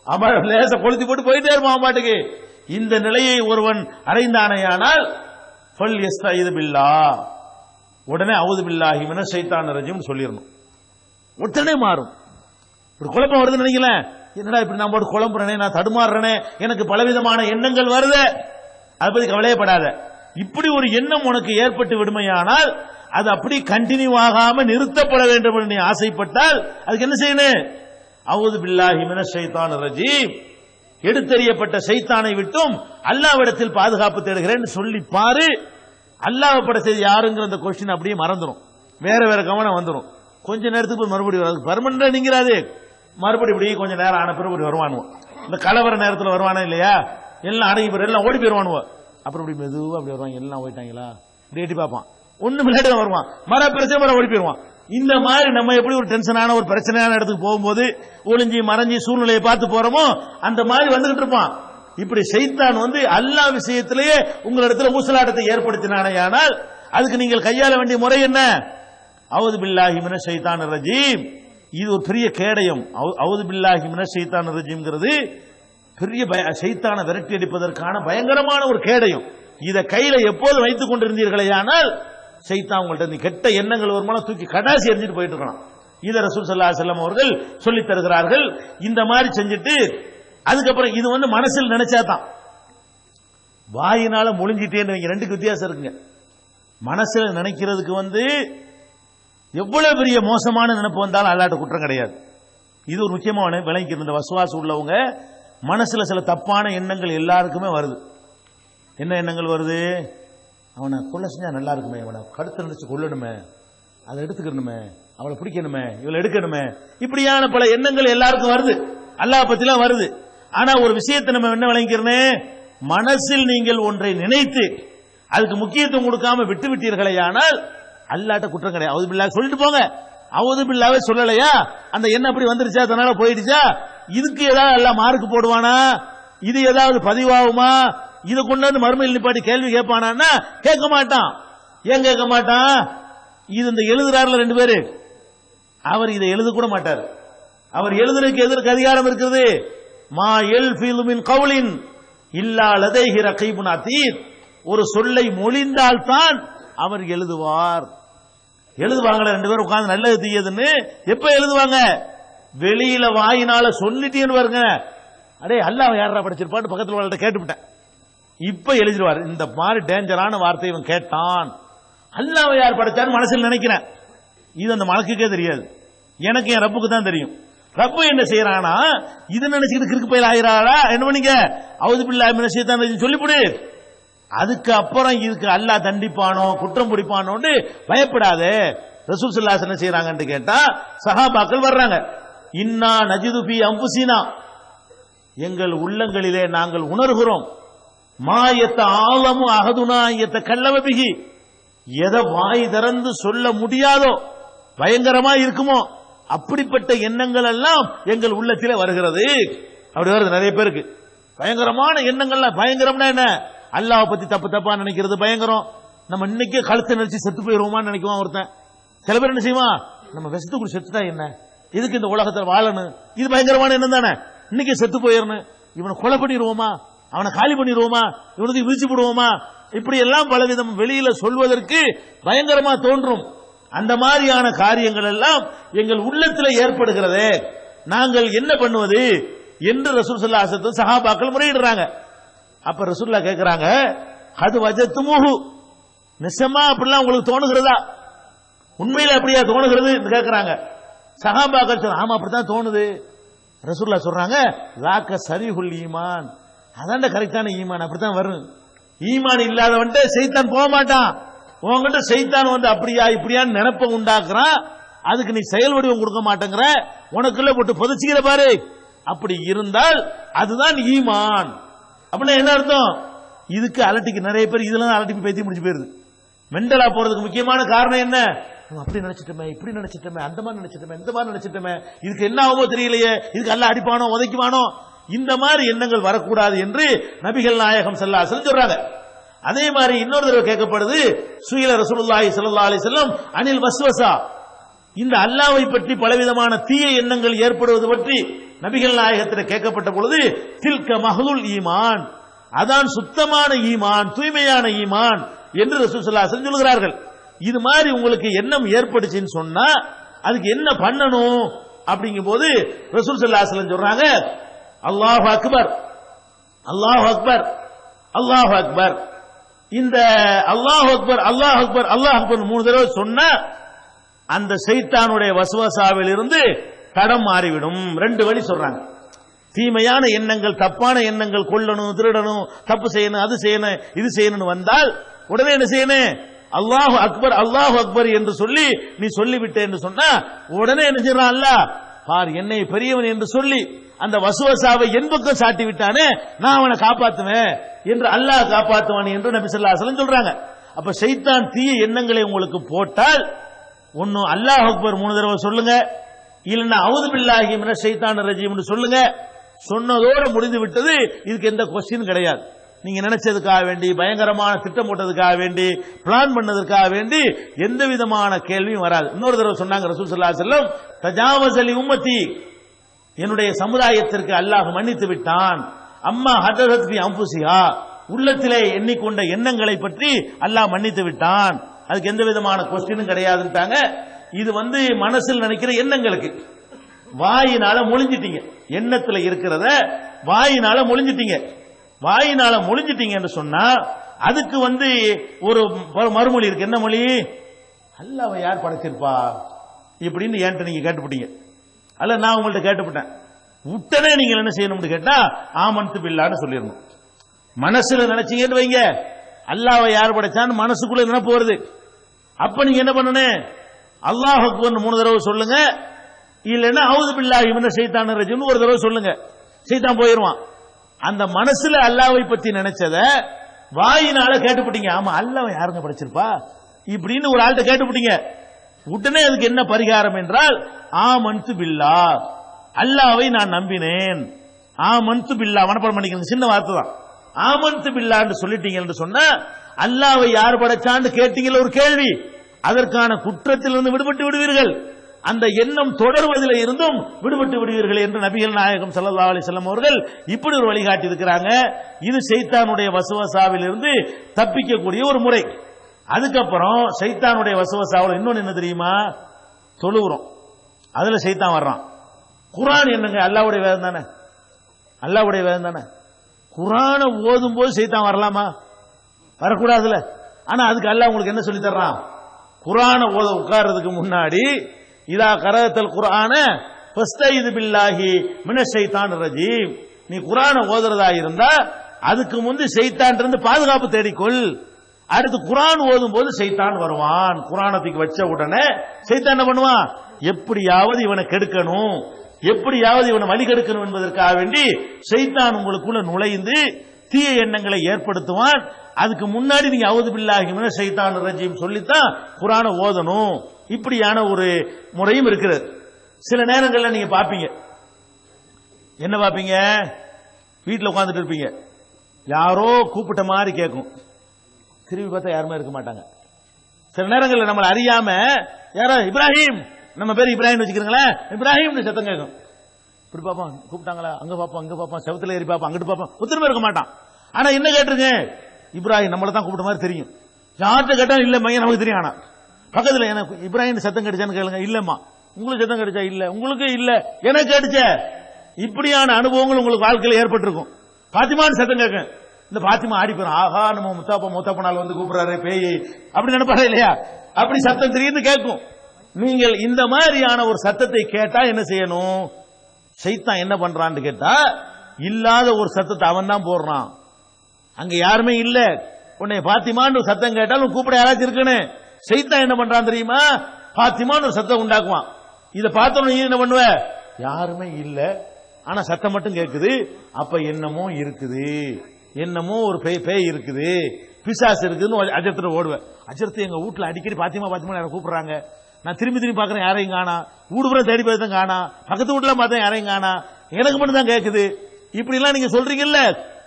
அவன் லேசா கொளுத்தி போட்டு போயிட்டே இருப்பான் பாட்டுக்கு. இந்த நிலையை ஒருவன் அடைந்தானேயானால் ஃபல் யஸ்தஈது பில்லாஹ், உடனே அஊது பில்லாஹி மினஷ் ஷைத்தானிர் ரஜீம் சொல்லிரணும். உடனே மாறும். ஒரு குழப்பம் வருதுன்னு நினைக்கல, என்னடா இப்படி நான் போட்டு குழம்புறனே, நான் தடுமாறுறனே, எனக்கு பலவிதமான எண்ணங்கள் வருது, அதை பத்தி கவலையப்படாத. இப்படி ஒரு எண்ணம் உனக்கு ஏற்பட்டு விடுமையானால் அது அப்படி கண்டினியூ ஆகாம நிறுத்தப்பட வேண்டும் என்று நீ ஆசைப்பட்டால் அதுக்கு என்ன செய்யணும், அஊது பில்லாஹி மினஷ் ஷைத்தானிர் ரஜீம், எடுத்தறியப்பட்ட சைத்தானை விட்டும் அல்லாஹ்விடத்தில் பாதுகாப்பு தேடுகிறேன்னு சொல்லி பாரு. அல்லாஹ் படைச்சது யாருங்கிற அந்த கொஸ்டின் அப்படியே மறந்துடும், வேற வேற கவனம் வந்துடும். கொஞ்ச நேரத்துக்கு மறுபடியும் பர்மனண்டா நீங்கிறாது, மறுபடியும் இப்படி கொஞ்ச நேரம் ஆன பிறகு வருவானுவோம். இந்த கலவர நேரத்தில் வருவானா இல்லையா, எல்லாம் அடங்கி போய் எல்லாம் ஓடி போயிருவானுவோம். அப்புறம் இப்படி மெதுவா அப்படி வருவாங்க, எல்லாம் ஓடிட்டாங்களா இப்படி எட்டி பார்ப்பான், ஒண்ணு விளையாட்டு வருவான், மர பிரச்சனை மர ஓடி போயிருவான். இந்த மாதிரி நம்ம எப்படி ஒரு டென்ஷனான ஒரு பிரச்சனையான இடத்துக்கு போகும்போது ஒளிஞ்சி மறைஞ்சி சூழ்நிலையை பார்த்து போறோமோ அந்த மாதிரி வந்துகிட்டு இருப்பான். இப்படி சைத்தான் வந்து அல்லாஹ் விஷயத்திலேயே உங்களிடத்துல ஊசலாட்டத்தை ஏற்படுத்தினானேயானால் அதுக்கு நீங்கள் கையாள வேண்டிய முறை என்ன, அஊது பில்லாஹி மினஷ் ஷைத்தானிர் ரஜீம். இது ஒரு பெரிய கேடயம். அஊது பில்லாஹி மினஷ் ஷைத்தானிர் ரஜீம்ங்கிறது பெரிய சைத்தானை விரட்டி அடிப்பதற்கான பயங்கரமான ஒரு கேடயம். இதை கையில எப்போது வைத்துக் கொண்டிருந்தீர்களேயானால் சைத்தான் உங்கள்ட்ட கெட்ட எண்ணங்கள் ஒரு மூலம் தூக்கி கடாசி எரிஞ்சிட்டு போயிட்டு இருக்கலாம். இதை ரசூல் ஸல்லல்லாஹு அலைஹி வஸல்லம் அவர்கள் சொல்லித் தருகிறார்கள். இந்த மாதிரி செஞ்சுட்டு அதுக்கப்புறம் இது வந்து மனசில் நினைச்சாதான், வாயினால மொழிஞ்சிட்டேன்னு ரெண்டுக்கு வித்தியாசம் இருக்குங்க. மனசுல நினைக்கிறதுக்கு வந்து எவ்வளவு பெரிய மோசமான நினைப்பு வந்தாலும் அல்லாஹ்ட்ட குற்றம் கிடையாது. இது ஒரு முக்கியமான விளங்கிக்கிறது. இந்த வஸ்வாஸ் உள்ளவங்க மனசுல சில தப்பான எண்ணங்கள் எல்லாருக்குமே வருது. என்ன எண்ணங்கள் வருது, அவனை கொலை செஞ்சா நல்லா இருக்குமே, அவனை கடுத்து நினைச்சு கொள்ளணுமே, அதை எடுத்துக்கணுமே, அவளை பிடிக்கணுமே, இவளை எடுக்கணுமே, இப்படியான பல எண்ணங்கள் எல்லாருக்கும் வருது, அல்லாஹ் பத்திலாம் வருது. ஆனா ஒரு விஷயத்தை நம்ம என்ன விளங்கிறனே, மனசில் நீங்கள் ஒன்றை நினைத்து அதுக்கு முக்கியத்துவம் கொடுக்காம விட்டு விட்டீர்களே ஆனால் அல்லாஹ்ட்ட குற்றம் கிடையாது. அவுது பில்லாஹ் சொல்லிட்டு போங்க, அவுது பில்லாஹ்வே சொல்லலையா, அந்த எண்ணம் அப்படி வந்துருச்சா, அதனால போயிடுச்சா, இதுக்கு ஏதாவது அல்லாஹ் மார்க் போடுவானா, இது ஏதாவது பதிவாகுமா, இதை கொண்டாந்து மறுமையில் நிப்பாட்டி கேள்வி கேட்பானா, கேட்க மாட்டான். ஏன் கேட்க மாட்டான், இது இந்த எழுதுறாருல ரெண்டு பேரு, அவர் இதை எழுத கூட மாட்டார். அவர் எழுதுறதுக்கு எதற்கு அதிகாரம் இருக்கிறது, மா யல்ஃபிது மின் கௌலின் இல்லா லதைஹி ரகீபுன் அதீத், ஒரு சொல்லை மொழிந்தால் தான் அவர் எழுதுவார். எழுதுவாங்களே ரெண்டு பேரும் உட்கார்ந்து நல்லது தீயதுன்னு எப்ப எழுதுவாங்க, வெளியில வாயினால சொல்லிட்டேன்னு பாருங்க, அடே அல்லாஹ் யாரா படிச்சிருப்பான்னு பக்கத்துல வாழ்கிட்ட கேட்டுவிட்டேன், இப்ப எழுதிடுவார். இந்த மாதிரி டேஞ்சரான வார்த்தை இவன் கேட்டான், அல்லாஹ் யார் படைச்சான்னு மனசில் நினைக்கிறேன். இது அந்த மலக்குக்கே தெரியாது, எனக்கு என் ரப்புக்கு தான் தெரியும். ரப்பு என்ன செய்யறானா, இது நினைச்சுக்கிட்டு கிறுக்கு பயில ஆயிராளா, என்ன பண்ணிக்க, அவுது பில்லாஹி மினஷ் ஷைத்தானிர் ரஜீம் சொல்லிவிடு. அதுக்கு அப்புறம் இதுக்கு அல்லாஹ் தண்டிப்பானோ குற்றம் பிடிப்பானோன்னு பயப்படாதே. ரசூல் ஸல்லல்லாஹு அலைஹி வஸல்லம் செய்யறாங்கன்னு கேட்டா சஹாபாக்கள் வர்றாங்க, இன்னா நஜிது ஃபீ அன்ஃபுஸினா, எங்கள் உள்ளங்களிலே நாங்கள் உணர்கிறோம், மாயத்த ஆலமு அஹதுனா யதகல்லம பிஹி, எதை வாய் திறந்து சொல்ல முடியாதோ பயங்கரமா இருக்குமோ அப்படிப்பட்ட எண்ணங்கள் எல்லாம் எங்கள் உள்ளத்திலே வருகிறது. அப்படி வருது நிறைய பேருக்கு பயங்கரமான எண்ணங்கள்லாம். பயங்கரம்னா என்ன, அல்லாஹ் பத்தி தப்பு தப்பா நினைக்கிறது பயங்கரம். நம்ம இன்னைக்கே கழுத்தை நினைச்சு செத்து போயிருவோமான்னு நினைக்குவான் ஒருத்தன். சில பேர் என்ன செய்வான், நம்ம விஷத்துக்குள்ள செத்துட்டா என்ன, இதுக்கு இந்த உலகத்தில் வாழணும், இது பயங்கரமான எண்ணம் தானே, இன்னைக்கு செத்து போயிடணும், இவனை கொலை பண்ணிடுவோமா, அவனை காலி பண்ணிடுவோமா, இவனுக்கு விரிச்சு போடுவோமா, இப்படி எல்லாம் பலவிதம் வெளியில சொல்வதற்கு பயங்கரமா தோன்றும். அந்த மாதிரியான காரியங்கள் எல்லாம் எங்கள் உள்ளத்தில் ஏற்படுகிறதே, நாங்கள் என்ன பண்ணுவது என்று ரசூல் ஸல்லல்லாஹு அலைஹி வஸல்லம் சஹாபாக்கள் முறையிடுறாங்க. அப்ப ரசூலுல்லாஹ் கேட்கிறாங்க, அது வஜத்துமுஹு, நிச்சயமா அப்படிலாம் உங்களுக்கு தோணுகிறதா, உண்மையில அப்படியா தோணுகிறது கேட்கிறாங்க. சஹாபாக்கள் சொல்றாங்க, ஆமா அப்படித்தான் தோணுது. ரசூலுல்லாஹ் சொல்றாங்க, லாக்க சரிஹுல் ஈமான், அதான்டா கரெக்டான ஈமான், அப்படித்தான் வரும். ஈமான் இல்லாதவன்ட்டு சைத்தான் போக மாட்டான். உங்ககிட்ட சைத்தான் வந்து அப்படியா இப்படியான்னு நினைப்ப உண்டாக்குறான். அதுக்கு நீ செயல் வடிவம் கொடுக்க மாட்டேங்கிற, உனக்குள்ள போட்டு புதைச்சிக்கிற பாரு. அப்படி இருந்தால் அதுதான் ஈமான். அப்படின்னா என்ன அர்த்தம்? இதுக்கு அலட்டிக்கு நிறைய பேர் இதெல்லாம் அலட்டி பேத்தி முடிச்சு போயிருது. மெண்டலா போறதுக்கு முக்கியமான காரணம் என்ன? அப்படி நினைச்சிட்டோமே, இப்படி நினைச்சிட்டோமே, அந்த மாதிரி நினைச்சிட்டோமே, இந்த மாதிரி நினைச்சிட்டோமே, இதுக்கு என்ன ஆகுமோ தெரியலையே, இதுக்கு எல்லாம் அடிப்பானோ உதைக்குவானோ, இந்த மாதிரி எண்ணங்கள் வரக்கூடாது என்று நபிகள் நாயகம் ஸல்லல்லாஹு அலைஹி வஸல்லம் சொல்றாங்க. அதே மாதிரி இன்னொரு தடவை கேட்கப்படுது, சுயில ரசூலுல்லாஹி ஸல்லல்லாஹு அலைஹி வஸல்லம் அனில் வஸ்வஸா, இந்த அல்லாஹ்வை பற்றி பலவிதமான தீய எண்ணங்கள் ஏற்படுவது பற்றி நபிகள் நாயகத்திற்கு கேட்கப்பட்ட பொழுது, தில்க மஹ்லுல் ஈமான், அதான் சுத்தமான ஈமான், தூய்மையான ஈமான் என்று ரசூல் ஸல்லல்லாஹு அலைஹி வஸல்லம் சொல்கிறார்கள். இது மாதிரி உங்களுக்கு எண்ணம் ஏற்பட்டுச்சுன்னு சொன்னா அதுக்கு என்ன பண்ணணும் அப்படிங்கும் போது ரசூல் ஸல்லல்லாஹு அலைஹி வஸல்லம் சொல்றாங்க, அல்லாஹு அக்பர், அல்லாஹு அக்பர், அல்லாஹு அக்பர். இந்த அல்லாஹு அக்பர், அல்லாஹு அக்பர், அல்லாஹு அக்பர் 3 தடவை சொன்னா அந்த சைத்தானுடைய வஸ்வசாவில் இருந்து தடம் மாறிவிடும். 2 வழி சொல்றாங்க. தீமையான எண்ணங்கள், தப்பான எண்ணங்கள், கொல்லணும், திருடணும், தப்பு செய்யணும், அது செய்யணும், இது செய்யணும் வந்தால் உடனே என்ன செய்யணும்? அல்லாஹு அக்பர், அல்லாஹு அக்பர் என்று சொல்லி நீ சொல்லிவிட்ட என்று சொன்னா உடனே என்ன செய்யறான்? அல்லாஹ் பார் என்னை பெரியவன் என்று சொல்லி அந்த வசுவசாவை என் பக்கம் சாட்டி விட்டானே, நான் அவனை காப்பாத்துவேன் என்று அல்லாஹ் காப்பாத்துவான் என்று நபி ஸல்லல்லாஹு அலைஹி வஸல்லம் சொல்றாங்க. அப்ப ஷைத்தான் தீய எண்ணங்களை உங்களுக்கு போட்டால் ஒன்னு அல்லாஹ் அக்பர் 3 தடவை சொல்லுங்க, இல்லன்னா அவுது பில்லாஹி மினஷ் ஷைத்தானிர் ரஜீம் சொல்லுங்க. சொன்னதோடு முடிந்து விட்டது. இதுக்கு எந்த கொஸ்டின் கிடையாது. நீங்க நினைச்சதுக்காக வேண்டி, பயங்கரமான திட்டம் போட்டதுக்காக வேண்டி, பிளான் பண்ணதுக்காக வேண்டி எந்த விதமான கேள்வியும் வராது. இன்னொரு தடவை சொன்னாங்க ரசூல் ஸல்லல்லாஹு அலைஹி வஸல்லம், தஜாவஸ லி உம்மத்தி, என்னுடைய சமுதாயத்திற்கு அல்லாஹ் மன்னித்து விட்டான். அம்மா ஹதரத் ஃபி அன்ஃபுஸிஹா, உள்ளத்திலே எண்ணிக்கொண்ட எண்ணங்களை பற்றி அல்லாஹ் மன்னித்து விட்டான். அதுக்கு எந்த விதமான கொஸ்டினும் கிடையாதுன்ட்டாங்க. இது மனசில் நினைக்கிற எண்ணங்களுக்கு வாயினால மொழிஞ்சிட்டீங்க, எண்ணத்துல இருக்கிறத வாயினால மொழிஞ்சிட்டீங்க. வாயினால மொழிஞ்சிட்டீங்க என்று சொன்னா அதுக்கு ஒரு மறுமொழி இருக்கு. என்ன மொழி? அல்லாஹ்வை யார் படைச்சிருப்பா இப்படின்னு என்கிட்ட நீங்க கேட்டுப்பட்டீங்க, அல்ல நான் உங்கள்ட்ட கேட்டுப்பட்டேன். உடனே நீங்க என்ன செய்யணும்னு கேட்டா ஆமன்து பில்லான்னு சொல்லிடணும். மனசுல நினைச்சீங்கன்னு வைங்க, அல்லாஹ்வை யார் படைச்சான்னு மனசுக்குள்ள நினைப்பு வருது. அப்ப நீங்க என்ன பண்ணணும்? அல்லாஹ் அக்பர் 3 தடவை சொல்லுங்க, இல்லைன்னா அவுது பில்லாஹி மினஷ் ஷைத்தானிர் ரஜீம் 1 தடவை சொல்லுங்க. சைத்தான் போயிருவான். அந்த மனசுல அல்லாஹ்வை பத்தி நினைச்சத வாயினால கேட்டுப்பட்டீங்க, ஆமா அல்லாஹ்வை யாருங்க படைச்சிருப்பா இப்படின்னு ஒரு ஆள்கிட்ட கேட்டுப்பட்டீங்க. உடனே அதுக்கு என்ன பரிகாரம் என்றால் ஆமன்து பில்லாஹ், அல்லாஹ்வை நான் நம்பினேன். ஆமன்து பில்லாஹ் மனப்பாடம் பண்ணிக்கங்க, சின்ன வார்த்தை தான். ஆமன்து பில்லாஹ்னு சொல்லிட்டீங்க என்று சொன்னா அல்லாஹ்வை யார் படைச்சான்னு கேட்டீங்கல ஒரு கேள்வி, அதற்கான குற்றத்திலிருந்து விடுபட்டு விடுவீர்கள். அந்த எண்ணம் தொடர்வதில் இருந்தும் விடுபட்டு விடுவீர்கள் என்று நபிகள் நாயகம் ஸல்லல்லாஹு அலைஹி வஸல்லம் அவர்கள் இப்படி ஒரு வழிகாட்டி இருக்கிறாங்க. இது சைத்தானுடைய வசுவசாவில் இருந்து தப்பிக்கக்கூடிய ஒரு முறை. அதுக்கப்புறம் சைத்தானுடைய வசுவசாவில் இன்னொன்னு என்ன தெரியுமா? தொழுகிறோம், அதுல சைத்தான் வர்றான். குர்ஆன் என்னங்க? அல்லாஹ்வுடைய வேதம் தானே, அல்லாஹ்வுடைய வேதம் தானே. குர்ஆனை ஓதும் போது சைத்தான் வரலாமா? வரக்கூடாதுல. ஆனா அதுக்கு அல்லாஹ் உங்களுக்கு என்ன சொல்லி தர்றான்? குர்ஆனை ஓத உட்கார்றதுக்கு முன்னாடி இதா கரஅத்தல் குர்ஆன ஃபஸ்தைது பில்லாஹி மினஷ் ஷைத்தானிர் ரஜீம், நீ குர்ஆனை ஓதுறதா இருந்தா அதுக்கு முந்தி ஷைத்தான் இருந்து பாதுகாப்பு தேடிக்கொள். அடுத்து குர்ஆன் ஓதும் போது ஷைத்தான் வருவான். குர்ஆனத்துக்கு வச்ச உடனே ஷைத்தான் என்ன பண்ணுவான்? எப்படியாவது இவனை கெடுக்கணும், எப்படியாவது இவனை வழி கெடுக்கணும் என்பதற்காக வேண்டி ஷைத்தான் உங்களுக்குள்ள நுழைந்து தீய எண்ணங்களை ஏற்படுத்துவான். அதுக்கு முன்னாடி நீங்க அவுது பில்லாஹி மினஷ் ஷைத்தானிர் ரஜீம் சொல்லித்தான் குர்ஆனை ஓதணும். இப்படியான ஒரு முறையும் இருக்கிறது. சில நேரங்களில் நீங்க பாப்பீங்க, என்ன பாப்பீங்க? வீட்டில் உட்கார்ந்துட்டு இருப்பீங்க, யாரோ கூப்பிட்ட மாதிரி கேட்கும், திரும்பி பார்த்தா யாருமே இருக்க மாட்டாங்க. சில நேரங்களில் நம்மளை அறியாம யாரோ இப்ராஹிம், நம்ம பேர் இப்ராஹிம் வச்சுக்கிறீங்களேன், இப்ராஹிம் சத்தம் கேட்கும். இப்படி பாப்போம், கூப்பிட்டாங்களா? அங்க பாப்போம், அங்க பாப்போம், செவத்துல ஏறி பாப்போம், அங்கிட்டு பாப்போம், ஒத்துருமே இருக்க மாட்டான். ஆனா என்ன கேட்டிருங்க? இப்ராஹிம் நம்மளை தான் கூப்பிட்ட மாதிரி தெரியும். யார்கிட்ட கேட்டாலும் இல்ல மையம் நமக்கு தெரியும். ஆனா பக்கத்துல எனக்கு இப்ராஹிம் சத்தம் கிடைச்சான்னு கேளுங்க, இல்லம்மா. உங்களுக்கு சத்தம் கிடைச்சா? இல்ல. உங்களுக்கு இல்ல, எனக்கு கேட்டுச்ச. இப்படியான அனுபவங்கள் உங்களுக்கு வாழ்க்கையில் ஏற்பட்டிருக்கும். பாத்திமான்னு சத்தம் கேட்க, இந்த பாத்திமா ஆடி போறோம், ஆஹா நம்ம முத்தாப்பா நாள் கூப்பிடுறாரு பேய் அப்படி நினைப்பாரு இல்லையா? அப்படி சத்தம் திடீர்னு கேட்கும். நீங்கள் இந்த மாதிரியான ஒரு சத்தத்தை கேட்டா என்ன செய்யணும்? ஷைத்தான் என்ன பண்றான்னு கேட்டா, இல்லாத ஒரு சத்தத்தை அவன் தான் போடுறான். அங்க யாருமே இல்ல, உன்னை பாத்திமான்னு சத்தம் கேட்டாலும் கூப்பிட யாராச்சும் இருக்குன்னு. ஷைத்தான் என்ன பண்றான் தெரியுமா? பாத்திமான்னு ஒரு சத்தம் உண்டாக்குவான். இதை பார்த்தோன்னு என்ன பண்ணுவ? யாருமே இல்ல, ஆனா சத்தம் மட்டும் கேட்குது. அப்ப என்னமோ இருக்குது, என்னமோ ஒரு பேய் இருக்குது, பிசாசு இருக்குன்னு அஜரத்துல ஓடுவேன். அஜரத்து எங்க வீட்டுல அடிக்கடி பாத்திமா பாத்திமா யாரை கூப்பிடுறாங்க. நான் திரும்பி திரும்பி பாக்குறேன், யாரையும் காணா. ஊடுபுறம் தேடி போய் தான் காணா. பக்கத்து வீட்டுல பார்த்தேன், யாரையும் காணா. எனக்கு மட்டும் தான் கேட்குது. இப்படி எல்லாம் நீங்க சொல்றீங்கல்ல,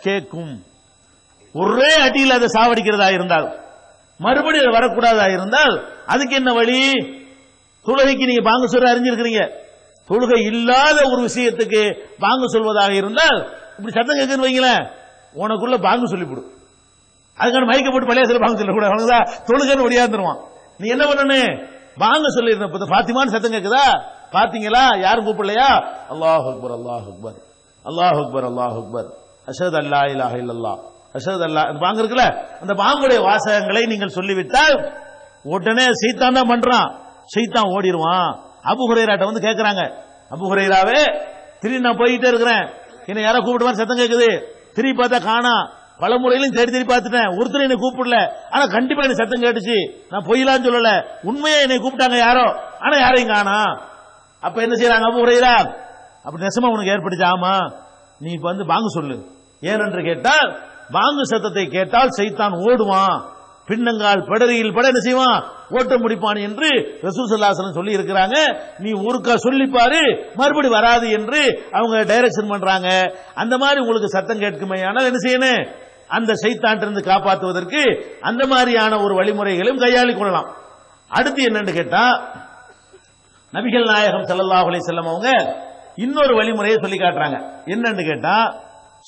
கேட்கும். ஒரே அடியில் அதை சாவடிக்கிறதா இருந்தால், மறுபடியும் வரக்கூடாதா இருந்தால் அதுக்கு என்ன வழி? தொழுகைக்கு நீங்க பாங்க சொல்ற அறிஞ்சிருக்கிறீங்க. தொழுகை இல்லாத ஒரு விஷயத்துக்கு பாங்கு சொல்வதாக இருந்தால், இப்படி சத்தம் கேட்குன்னு வைங்களேன், உனக்குள்ள பாங்கு சொல்லிவிடும். அதுக்கான மயக்க போட்டு பழைய சில பாங்கு சொல்லக்கூடாது, தொழுகைன்னு ஒடியாந்துருவான். நீ என்ன பண்ணணும்? பாங்க சொல்லிருந்த பாத்திமான்னு சத்தம் கேட்குதா, பாத்தீங்களா, யாரும் கூப்பிடலையா? அல்லாஹ் அக்பர் அல்லாஹ் அக்பர் அல்லாஹ் அக்பர் அல்லாஹ் அக்பர் அஷ்ஹது அல்லா இலாஹ இல்லல்லாஹ் அஷ்ஹது அல்லா, பாங்கு இருக்குல்ல, அந்த பாங்குடைய வாசகங்களை நீங்கள் சொல்லிவிட்டால் உடனே ஷைத்தான் தான் பண்றான், ஷைத்தான் ஓடிடுவான். அபூ ஹுரைராட்ட வந்து கேட்கறாங்க, அபூ ஹுரைராவே திரும்பி நான் போயிட்டே இருக்கிறேன், என்ன யாரோ கூப்பிட்டு மாதிரி சத்தம் கேட்குது, திரும்பி பார்த்தா காணா, பல முறையிலும் தேடி தேடி பார்த்துட்டேன், ஒருத்தர் என்னை கூப்பிடல, ஆனா கண்டிப்பா எனக்கு சத்தம் கேட்டுச்சு, நான் பொய்யலான்னு சொல்லல, உண்மையா என்னை கூப்பிட்டாங்க யாரோ, ஆனா யாரையும் காணா. அப்ப என்ன செய்யறாங்க அபூ ஹுரைரா? அப்படி நெசமா உனக்கு ஏற்பட்டுச்சு, ஆமா நீ இப்ப வந்து பாங்கு சொல்லு. ஏனென்று கேட்டால், பாங்கு சத்தத்தை கேட்டால் ஷைத்தான் ஓடுவான், பின்னங்கால் படரியில் பட என்ன செய்வான், ஓட்ட முடிப்பான் என்று ரசூல் ஸல்லல்லாஹு அலைஹி வஸல்லம் சொல்லி இருக்கிறாங்க. நீ ஒருக்கா சொல்லிப்பாரு, மறுபடி வராது என்று அவங்க டைரக்ஷன் பண்றாங்க. அந்த மாதிரி உங்களுக்கு சத்தம் கேட்குமே, ஆனால் என்ன செய்யணும்? அந்த ஷைத்தானிலிருந்து காப்பாற்றுவதற்கு அந்த மாதிரியான ஒரு வழிமுறைகளையும் கையாளிக் கொள்ளலாம். அடுத்து என்னன்னு கேட்டா, நபிகள் நாயகம் ஸல்லல்லாஹு அலைஹி வஸல்லம் அவங்க இன்னொரு வழிமுறையை சொல்லி காட்டுறாங்க. என்னன்னு கேட்டா,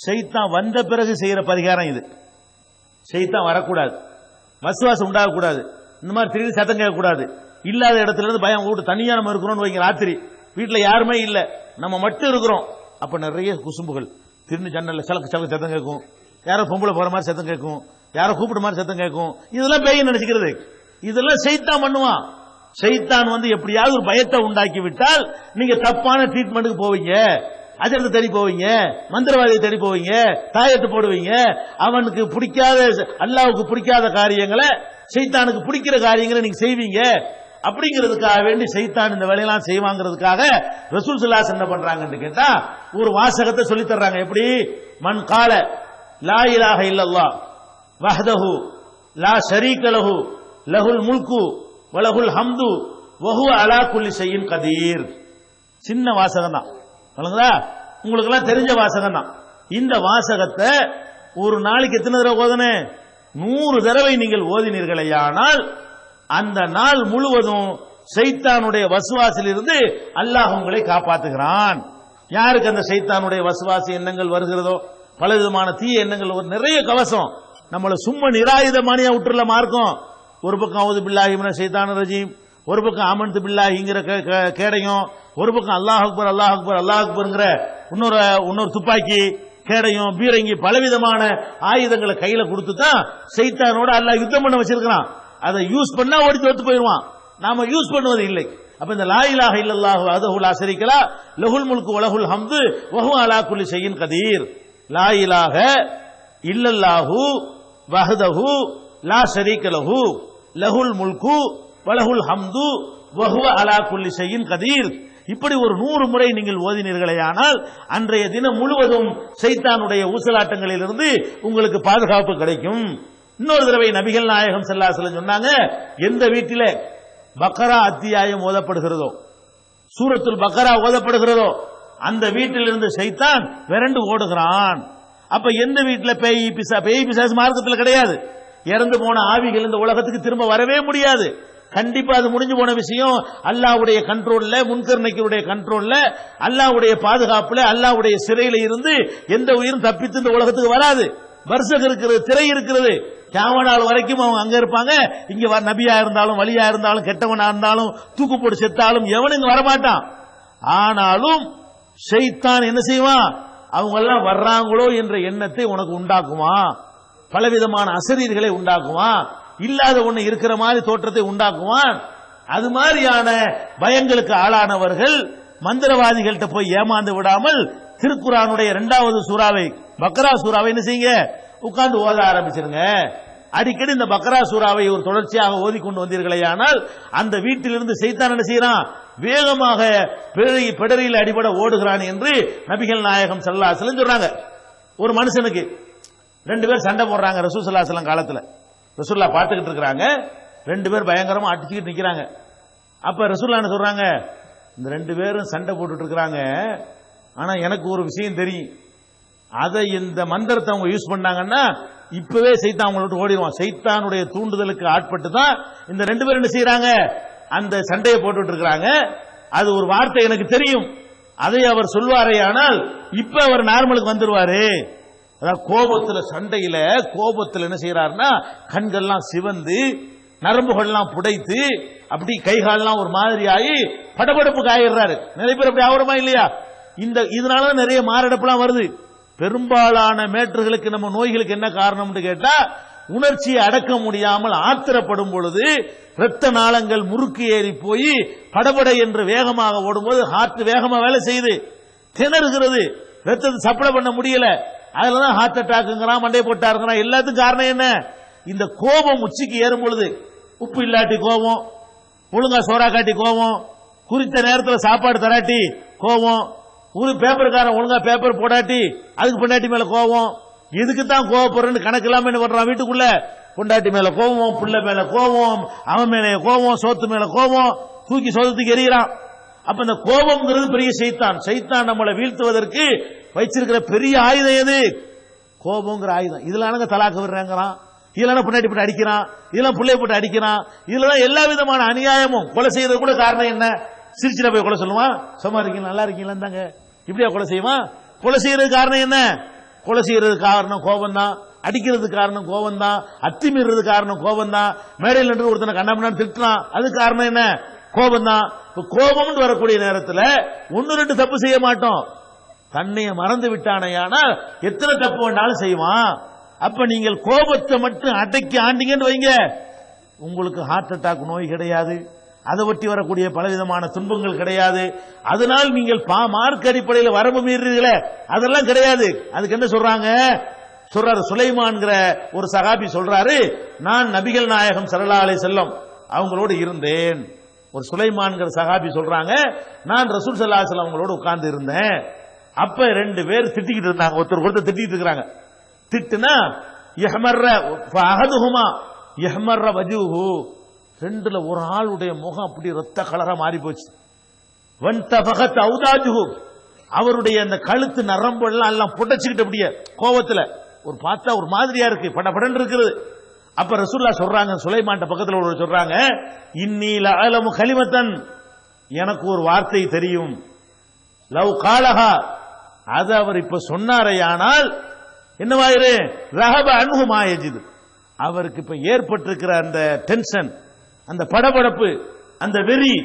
ஷைத்தான் வந்த பிறகு செய்யற பரிகாரம் இது. ஷைத்தான் வரக்கூடாது, வசுவாசம் உண்டாகக்கூடாது, இந்த மாதிரி திடீர்னு சத்தம் கேட்கக்கூடாது. இல்லாத இடத்துல இருந்து பயம், வீட்டு தனியா நம்ம இருக்கிறோம்னு வைங்க, ராத்திரி வீட்டுல யாருமே இல்ல, நம்ம மட்டும் இருக்கிறோம், அப்ப நிறைய குசும்புகள், திடீர்னு ஜன்னல்ல சலக்கு சலக்கு சத்தம் கேட்கும், யாரோ பொம்பளை போற மாதிரி சத்தம் கேட்கும், யாரோ கூப்பிட மாதிரி சத்தம் கேட்கும். இதெல்லாம் பேய் நினைச்சுக்கிறது, இதெல்லாம் ஷைத்தான் பண்ணுவான். ஷைத்தான் வந்து எப்படியாவது ஒரு பயத்தை உண்டாக்கி விட்டால் நீங்க தப்பான ட்ரீட்மெண்ட்டுக்கு போவீங்க, அஜரத்தை தேடி போவீங்க, மந்திரவாதியை தேடி போவீங்க, தாயத்தை போடுவீங்க. அவனுக்கு பிடிக்காத, அல்லாஹ்வுக்கு பிடிக்காத காரியங்களை ஷைத்தானுக்கு பிடிக்கிற காரியங்களை நீங்க செய்வீங்க. அப்படிங்கிறதுக்காக வேண்டி ஷைத்தான் இந்த வேலையெல்லாம் செய்வாங்கிறதுக்காக ரசூல் ஸல்லல்லாஹு அலைஹி வஸல்லம் என்ன பண்றாங்கன்னு கேட்டா, ஒரு வாசகத்தை சொல்லி தர்றாங்க. எப்படி? மன் கால லா இலாஹ இல்லல்லாஹ் வஹ்தஹு லா ஷரீக லஹு லஹுல் முல்கு வலஹுல் ஹம்து வஹுவ அலா குல்லி ஷைஇன் கதீர். சின்ன வாசகம் தான், உங்களுக்கு எல்லாம் தெரிஞ்ச வாசகம் தான். இந்த வாசகத்தை ஒரு நாளைக்கு எத்தனை தடவை ஓதணும்? 100 தடவை நீங்கள் ஓதினீர்களேயானால் அந்த நாள் முழுவதும் ஷைத்தானுடைய வசுவாசில் இருந்து அல்லாஹ் உங்களை காப்பாற்றுகிறான். யாருக்கு அந்த ஷைத்தானுடைய வசுவாசி எண்ணங்கள் வருகிறதோ, பல விதமான தீய எண்ணங்கள், நிறைய கவசம் நம்மளை சும்மா நிராயுதமானியா விட்டுறல மார்க்கம். ஒரு பக்கம் அவுது பில்லாஹி மினஷ் ஷைத்தானிர் ரஜீம், ஒரு பக்கம் ஆமன்து பில்லாஹிங்கிற கேடையும், ஒரு பக்கம் அல்லாஹ் அக்பர் அல்லாஹ் அக்பர் அல்லாஹ் அக்பர்ங்கிற இன்னொரு துப்பாக்கி கேடையும் பீரங்கி பலவிதமான ஆயுதங்களை கையில கொடுத்து தான் ஷைத்தானோட அல்லாஹ் யுத்தம் பண்ண வச்சிருக்கான். அதை யூஸ் பண்ணா ஓடி தோத்து போயிடுவான், நாம யூஸ் பண்ணுவது இல்லை. அப்ப இந்த லா இலாஹ இல்லல்லாஹு வஹ்தஹு லா ஷரீக லஹு லஹுல் முல்கு வலஹுல் ஹம்து வஹுவ அலா குல்லி ஷைஇன் கதீர். லா இலாஹ இல்லல்லாஹு வஹ்தஹு லா ஷரீக லஹு லஹுல் முல்கு வலஹுல் ஹம்து வஹுவ அலா குல்லி ஷைஇன் கதீர். இப்படி ஒரு 100 முறை நீங்கள் ஓதினீர்களேயானால் அன்றைய தினம் முழுவதும் ஷைத்தானுடைய ஊசலாட்டங்களிலிருந்து உங்களுக்கு பாதுகாப்பு கிடைக்கும். இன்னொரு தடவை நபிகள் நாயகம் ஸல்லல்லாஹு அலைஹி வஸல்லம் சொன்னாங்க, எந்த வீட்டிலே பக்ரா அத்தியாயம் ஓதப்படுகிறதோ, சூரத்துல் பக்ரா ஓதப்படுகிறதோ, அந்த வீட்டிலிருந்து ஷைத்தான் விரண்டு ஓடுகிறான். அப்ப எந்த வீட்டில பேய் பிசாசு மார்க்கத்தில் கிடையாது. இறந்து போன ஆவிகள் இந்த உலகத்துக்கு திரும்ப வரவே முடியாது. கண்டிப்பா அது முடிஞ்சு போன விஷயம். அல்லாஹ்வுடைய கண்ட்ரோல்ல, முன்கர் நக்கீருடைய கண்ட்ரோல்ல, அல்லாஹ்வுடைய பாதுகாப்புல, அல்லாஹ்வுடைய சிறையில இருந்து எந்த உயிரும் தப்பித்து இந்த உலகத்துக்கு வராது. பர்சக் இருக்கிறது, திரை இருக்கிறது. கியாமத் நாள் வரைக்கும் அவங்க அங்க இருப்பாங்க. இங்க நபியா இருந்தாலும், வலியா இருந்தாலும், கெட்டவனா இருந்தாலும், தூக்கு போட்டு செத்தாலும் எவனும் இங்க வரமாட்டான். ஆனாலும் ஷைத்தான் என்ன செய்வான்? அவங்க எல்லாம் வர்றாங்களோ என்ற எண்ணத்தை உனக்கு உண்டாக்குவான். பலவிதமான அசரீர்களை உண்டாக்குவான். இல்லாத ஒண்ணு இருக்கிற மாதிரி தோற்றத்தை உண்டாக்குவான். அது மாதிரியான பயங்களுக்கு ஆளானவர்கள் மந்திரவாதிகள்கிட்ட போய் ஏமாந்து விடாமல் திருக்குர்ஆனுடைய 2வது சூறாவை பக்ரா சூறாவை என்ன செய்யுங்க, உட்கார்ந்து ஓத ஆரம்பிச்சிருங்க. அடிக்கடி இந்த பக்ரா சூறாவை ஒரு தொடர்ச்சியாக ஓதிக்கொண்டு வந்தீர்களேயானால் அந்த வீட்டிலிருந்து சைத்தான் என்ன செய்யறான், வேகமாக பிடரியில் அடிபட ஓடுகிறான் என்று நபிகள் நாயகம் ஸல்லல்லாஹு அலைஹி வஸல்லம் சொல்றாங்க. ஒரு மனுஷனுக்கு 2 பேர் சண்டை போடுறாங்க ரசூல் ஸல்லல்லாஹு அலைஹி வஸல்லம் காலத்துல. ரசூலுல்லாஹ் பார்த்துக்கிட்டு இருக்காங்க, 2 பேர் பயங்கரமா அடிச்சுக்கிட்டு நிக்கிறாங்க. அப்ப ரசூலுல்லாஹ் என்ன சொல்றாங்க, இந்த 2 பேரும் சண்டை போட்டுட்டு இருக்காங்க, ஆனா எனக்கு ஒரு விஷயம் தெரியும், அதை இந்த மந்திரத்தை அவங்க யூஸ் பண்ணாங்கன்னா இப்பவே சைத்தான் அவங்கள விட்டு ஓடிடுவான். சைத்தானுடைய தூண்டுதலுக்கு ஆட்பட்டு தான் இந்த 2 பேரும் என்ன செய்யறாங்க, அந்த சண்டையை போட்டுட்டு இருக்காங்க. அது ஒரு வார்த்தை எனக்கு தெரியும், அதை அவர் சொல்வாரே ஆனால் இப்ப அவர் நார்மலுக்கு வந்துருவாரு. அதாவது கோபத்துல சண்டையில கோபத்துல என்ன செய்யறாருன்னா கண்கள்லாம் சிவந்து நரம்புகள்லாம் புடைத்து அப்படி கைகாலெல்லாம் ஒரு மாதிரி ஆகி படபடப்புக்கு ஆயிடுறாரு. நிறைய பேர் அப்படி ஆவரமா இல்லையா? இதனால நிறைய மாரடைப்புலாம் வருது. பெரும்பாலான மேட்டர்களுக்கு நம்ம நோய்களுக்கு என்ன காரணம்னு கேட்டா, உணர்ச்சியை அடக்க முடியாமல் ஆத்திரப்படும் பொழுது இரத்த நாளங்கள் முறுக்கு ஏறி போய் படபட என்று வேகமாக ஓடும்போது ஹார்ட் வேகமா வேலை செய்யுது, திணறுகிறது, ரத்தத்தை சப்ளை பண்ண முடியல. அதுலதான் ஹார்ட் அட்டாக்குங்கிறான், மண்டை போட்டாருங்கிறான். எல்லாத்துக்கும் காரணம் என்ன? இந்த கோபம் உச்சிக்கு ஏறும் பொழுது, உப்பு இல்லாட்டி கோபம், ஒழுங்கா சோறா காட்டி கோபம், குறித்த நேரத்தில் சாப்பாடு தராட்டி கோபம், ஒரு பேப்பருக்காரன் ஒழுங்கா பேப்பர் போடாட்டி அதுக்கு பொண்டாட்டி மேல கோபம். எதுக்கு தான் கோபப்படுறன்னு கணக்கு இல்லாம என்ன பண்றான், வீட்டுக்குள்ள பொண்டாட்டி மேல கோபம், புள்ள மேல கோபம், அவன் மேல கோபம், சோத்து மேல கோபம், தூக்கி சோதத்துக்கு எறிகிறான். அப்ப இந்த கோபம்ங்கிறது பெரிய சைத்தான். சைத்தான் நம்மளை வீழ்த்துவதற்கு வச்சிருக்கிற பெரிய ஆயுதம் எது? கோபங்கிற ஆயுதம். இதுல தலாக்கு விடுறாங்கிறான், இதெல்லாம் பொண்டாட்டி போட்டு அடிக்கிறான், இதெல்லாம் பிள்ளைய போட்டு அடிக்கிறான், இதுலதான் எல்லா விதமான அநியாயமும். கொலை செய்யறது கூட காரணம் என்ன? சிரிச்சுட்டு போய் கொலை சொல்லுவான், சும்மா இருக்கீங்க நல்லா இருக்கீங்களா தாங்க, இப்படியா கொலை செய்வான்? கொலை செய்யறது காரணம் என்ன? கொலை செய்யறது காரணம் கோபம் தான், அடிக்கிறது காரணம் கோபம் தான், அத்துமீறது காரணம் கோபம் தான், மேடையில் நின்று ஒருத்தனை கண்ணாமண்ணான்னு திட்டுறான், அது காரணம் என்ன? கோபம் தான். கோபம் வரக்கூடிய நேரத்தில் 1-2 தப்பு செய்ய மாட்டோம், தன்னைய மறந்து விட்டானையானால் எத்தனை தப்பு வேண்டாலும் செய்வான். அப்ப நீங்கள் கோபத்தை மட்டும் அடக்கி ஆண்டீங்கன்னு வைங்க, உங்களுக்கு ஹார்ட் அட்டாக் நோய் கிடையாது, அதை ஒட்டி வரக்கூடிய பலவிதமான துன்பங்கள் கிடையாது. அதனால் நீங்கள் மார்க் அடிப்படையில் வரம்பு மீறீர்களே அதெல்லாம் கிடையாது. அதுக்கு என்ன சொல்றாங்க, சொல்றாரு சுலைமான்கிற ஒரு சகாபி சொல்றாரு, நான் நபிகள் நாயகம் ஸல்லல்லாஹு அலைஹி வஸல்லம் அவங்களோடு இருந்தேன். ஒரு சுலைமான்கிற சகாபி சொல்றாங்க, நான் ரசூல் ஸல்லல்லாஹு அலைஹி வஸல்லம் அவங்களோடு உட்கார்ந்து இருந்தேன். அப்ப 2 பேர் திட்டிக்கிட்டு இருந்தாங்க, ஒருத்தர் திட்டிட்டு இருக்காங்க. திட்டுனா யஹ்மர்ர ஃபஅஹதுஹுமா யஹ்மர்ர வஜூஹு, 2ல ஒரு ஆளுடைய முகம் அப்படி ரத்த கலரா மாறி போச்சு. வன்தஃபகத் அவுதாஜுஹு, அவருடைய அந்த கழுத்து நரம்பு எல்லாம் புடைச்சிக்கிட்டு அப்படியே கோபத்துல ஒரு பார்த்தா ஒரு மாதிரியா இருக்கு, படபடன்னு இருக்குது. அப்ப ரசூலுல்லாஹ் சொல்றாங்க, சுலைமான் பக்கத்துல ஒரு சொல்றாங்க, இன்னீ லஅலமு கலிமத்தன், எனக்கு ஒரு வார்த்தை தெரியும், லவ் காலஹா, அது அவர் இப்ப சொன்னாரையானால் என்னவாயிரு, ரஹப அன்ஹு மா யஜிது, அவருக்கு இப்ப ஏற்பட்டிருக்கிற அந்த டென்ஷன், அந்த படபடப்பு, அந்த வெறி,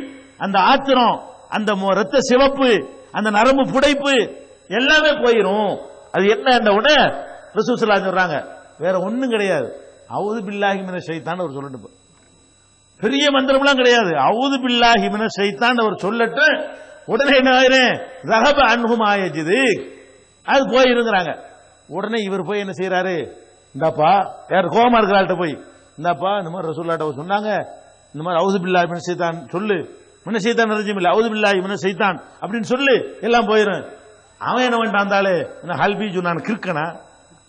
அந்த ஆத்திரம், அந்த ரத்த சிவப்பு, அந்த நரம்பு புடைப்பு எல்லாமே போயிரும். அது என்ன உடனே ரசூல் ஸல்லல்லாஹு அலைஹி சொல்றாங்க, வேற ஒண்ணும் கிடையாது, அவுது பில்லாஹி மினஷ் ஷைத்தான் அவர் சொல்லட்டு, பெரிய மந்திரம்லாம் கிடையாது, அவுது பில்லாஹி மினஷ் ஷைத்தான் அவர் சொல்லட்டு, உடனே என்ன ஆயிரும், ரஹப அன்ஹு மா யஜிது, அது போயிருங்கிறாங்க. உடனே இவர் போய் என்ன செய்யறாரு, இந்தாப்பா, யார் கோபமா இருக்கிறாள்கிட்ட போய், இந்தாப்பா இந்த மாதிரி ரசூலுல்லாஹ் சொன்னாங்க, இந்த மாதிரி அவுது பில்லாஹி மினஷ் ஷைத்தான் சொல்லு, மினஷ் ஷைத்தான் ரஜீம் இல்ல, அவுது பில்லாஹி மினஷ் ஷைத்தான் அப்படின்னு சொல்லு, எல்லாம் போயிரும். அவன் என்ன பண்ணிட்டான், இருந்தாலே ஹல்பி ஜுனான் கிறுக்கனா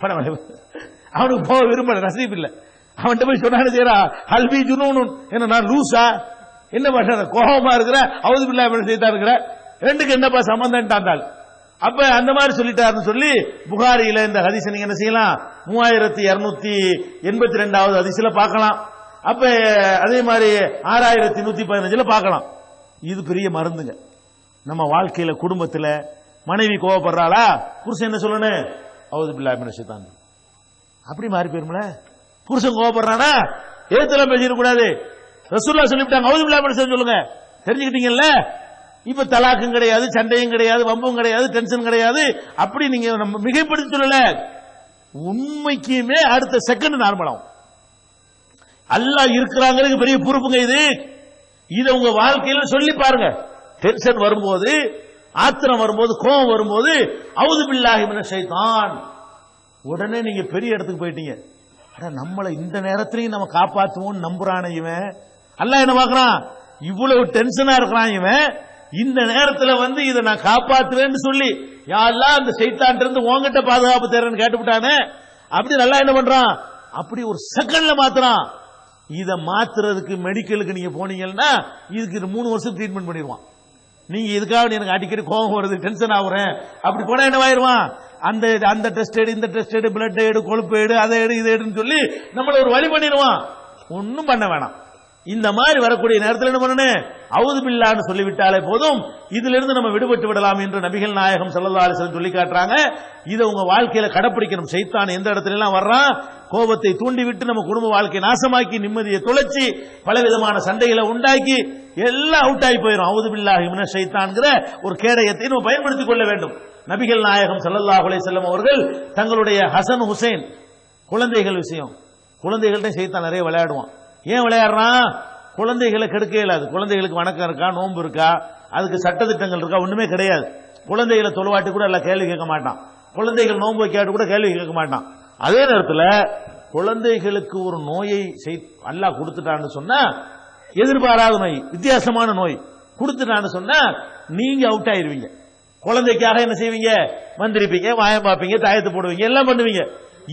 படம், அவனுக்கு போக விரும்பல, நசீப் இல்ல, அவன்கிட்ட போய் சொன்னானு செய்யறா ஹல்பி ஜுனூன், என்ன நான் லூசா, என்ன பண்ற, கோபமா இருக்கிற, அவுது பில்லாஹி மினஷ் ஷைத்தான் இருக்கிற, ரெண்டுக்கு என்னப்பா சம்பந்தம்? அப்ப அந்த மாதிரி சொல்லிட்டாருன்னு சொல்லி புகாரியில இந்த ஹதீஸ் நீங்க என்ன செய்யலாம், 3282வது ஹதீஸ்ல பார்க்கலாம். அப்ப அதே மாதிரி 6115ல பார்க்கலாம். இது பெரிய மருந்துங்க. நம்ம வாழ்க்கையில குடும்பத்துல மனைவி கோவப்படுறாளா, புருஷன் என்ன சொல்லணும், அவுது பில்லாஹி மினஷ் ஷைத்தான், அப்படி மாறி போயிரும்ல. புருஷன் கோவப்படுறானா ஏத்தலாம் பேசிட கூடாது, ரசூலுல்லாஹ் சொல்லிவிட்டாங்க, அவுது பில்லாஹி மினஷ் ஷைத்தான் சொல்லுங்க, தெரிஞ்சுக்கிட்டீங்கல்ல. இப்ப தலாக்கும் கிடையாது, சண்டையும் கிடையாது, வம்பும் கிடையாது, டென்ஷன் கிடையாது. அப்படி நீங்க நம்ம மிகைப்படுத்தி சொல்லல, உண்மைக்குமே அடுத்த செகண்ட் நார்மலாகும். அல்லாஹ் இருக்கிறாங்கிறது பெரிய பொறுப்புங்க. இது இத உங்க வாழ்க்கையில சொல்லி பாருங்க. டென்ஷன் வரும்போது, ஆத்திரம் வரும்போது, கோபம் வரும்போது அவுது பில்லாஹி மினஷ் ஷைத்தான், உடனே நீங்க பெரிய இடத்துக்கு போயிட்டீங்க. நம்மளை இந்த நேரத்திலையும் நம்ம காப்பாற்றுவோம் நம்புறான இவன். அல்லாஹ் என்ன பார்க்கறான், இவ்வளவு டென்ஷனா இருக்கிறான் இவன், இந்த நேரத்தில் வந்து இதை நான் காப்பாற்றுவேன்னு சொல்லி யா அல்லாஹ் அந்த ஷைத்தான் இருந்து உன்கிட்ட பாதுகாப்பு தேர்றேன்னு கேட்டுவிட்டானே. அப்படி நல்லா என்ன பண்றான், அப்படி ஒரு செகண்ட்ல மாத்துறான். இதை மாத்துறதுக்கு மெடிக்கலுக்கு நீங்க போனீங்கன்னா இதுக்கு 3 வருஷம் ட்ரீட்மெண்ட் பண்ணிடுவான். நீங்க இதுக்காக எனக்கு அடிக்கடி கோபம் வருது, டென்ஷன் ஆகுறேன், அப்படி போனா என்னவாயிருவான், அந்த டெஸ்ட் எடு, இந்த டெஸ்ட் எடு, பிளட் எடு, கொழுப்பு எடு, அதை எடு, இதை எடுன்னு சொல்லி நம்மள ஒரு வழி பண்ணிடுவான். ஒன்னும் பண்ண வேணாம். இந்த மாதிரி வரக்கூடிய நேரத்தில் என்ன பண்ணணும், அவுது பில்லான்னு சொல்லிவிட்டாலே போதும், இதுல இருந்து நம்ம விடுபட்டு விடலாம் என்று நபிகள் நாயகம் ஸல்லல்லாஹு அலைஹி வஸல்லம் சொல்லி காட்டுறாங்க. இதை உங்க வாழ்க்கையில கடைப்பிடிக்கணும். ஷைத்தான் எந்த இடத்துல எல்லாம் வர்றான், கோபத்தை தூண்டிவிட்டு நம்ம குடும்ப வாழ்க்கையை நாசமாக்கி நிம்மதியை தொலைச்சி பலவிதமான சண்டைகளை உண்டாக்கி எல்லாம் அவுட் ஆகி போயிடும். அவுது பில்லாஹி மினஷ் ஷைத்தான்ங்கிற ஒரு கேடயத்தை நம்ம பயன்படுத்திக் கொள்ள வேண்டும். நபிகள் நாயகம் ஸல்லல்லாஹு அலைஹி வஸல்லம் அவர்கள் தங்களுடைய ஹசன் ஹுசைன் குழந்தைகள் விஷயம், குழந்தைகள்ட்ட ஷைத்தான் நிறைய விளையாடுவான். ஏன் விளையாடுறான், குழந்தைகளை கெடுக்க இயலாது. குழந்தைகளுக்கு வணக்கம் இருக்கா, நோன்பு இருக்கா, அதுக்கு சட்டத்திட்டங்கள் இருக்கா, ஒண்ணுமே கிடையாது. குழந்தைகளை தொழுவாட்டி கூட எல்லாம் கேள்வி கேட்க மாட்டான். குழந்தைகள் நோன்பு வைக்காட்டு கூட கேள்வி கேட்க மாட்டான். அதே நேரத்தில் குழந்தைகளுக்கு ஒரு நோயை அல்லாஹ் கொடுத்துட்டான்னு சொன்னா, எதிர்பாராத நோய், வித்தியாசமான நோய் கொடுத்துட்டான்னு சொன்னா நீங்க அவுட் ஆயிருவீங்க. குழந்தைக்காக என்ன செய்வீங்க, மந்திரிப்பீங்க, வாயம் பார்ப்பீங்க, தாயத்து போடுவீங்க, எல்லாம் பண்ணுவீங்க.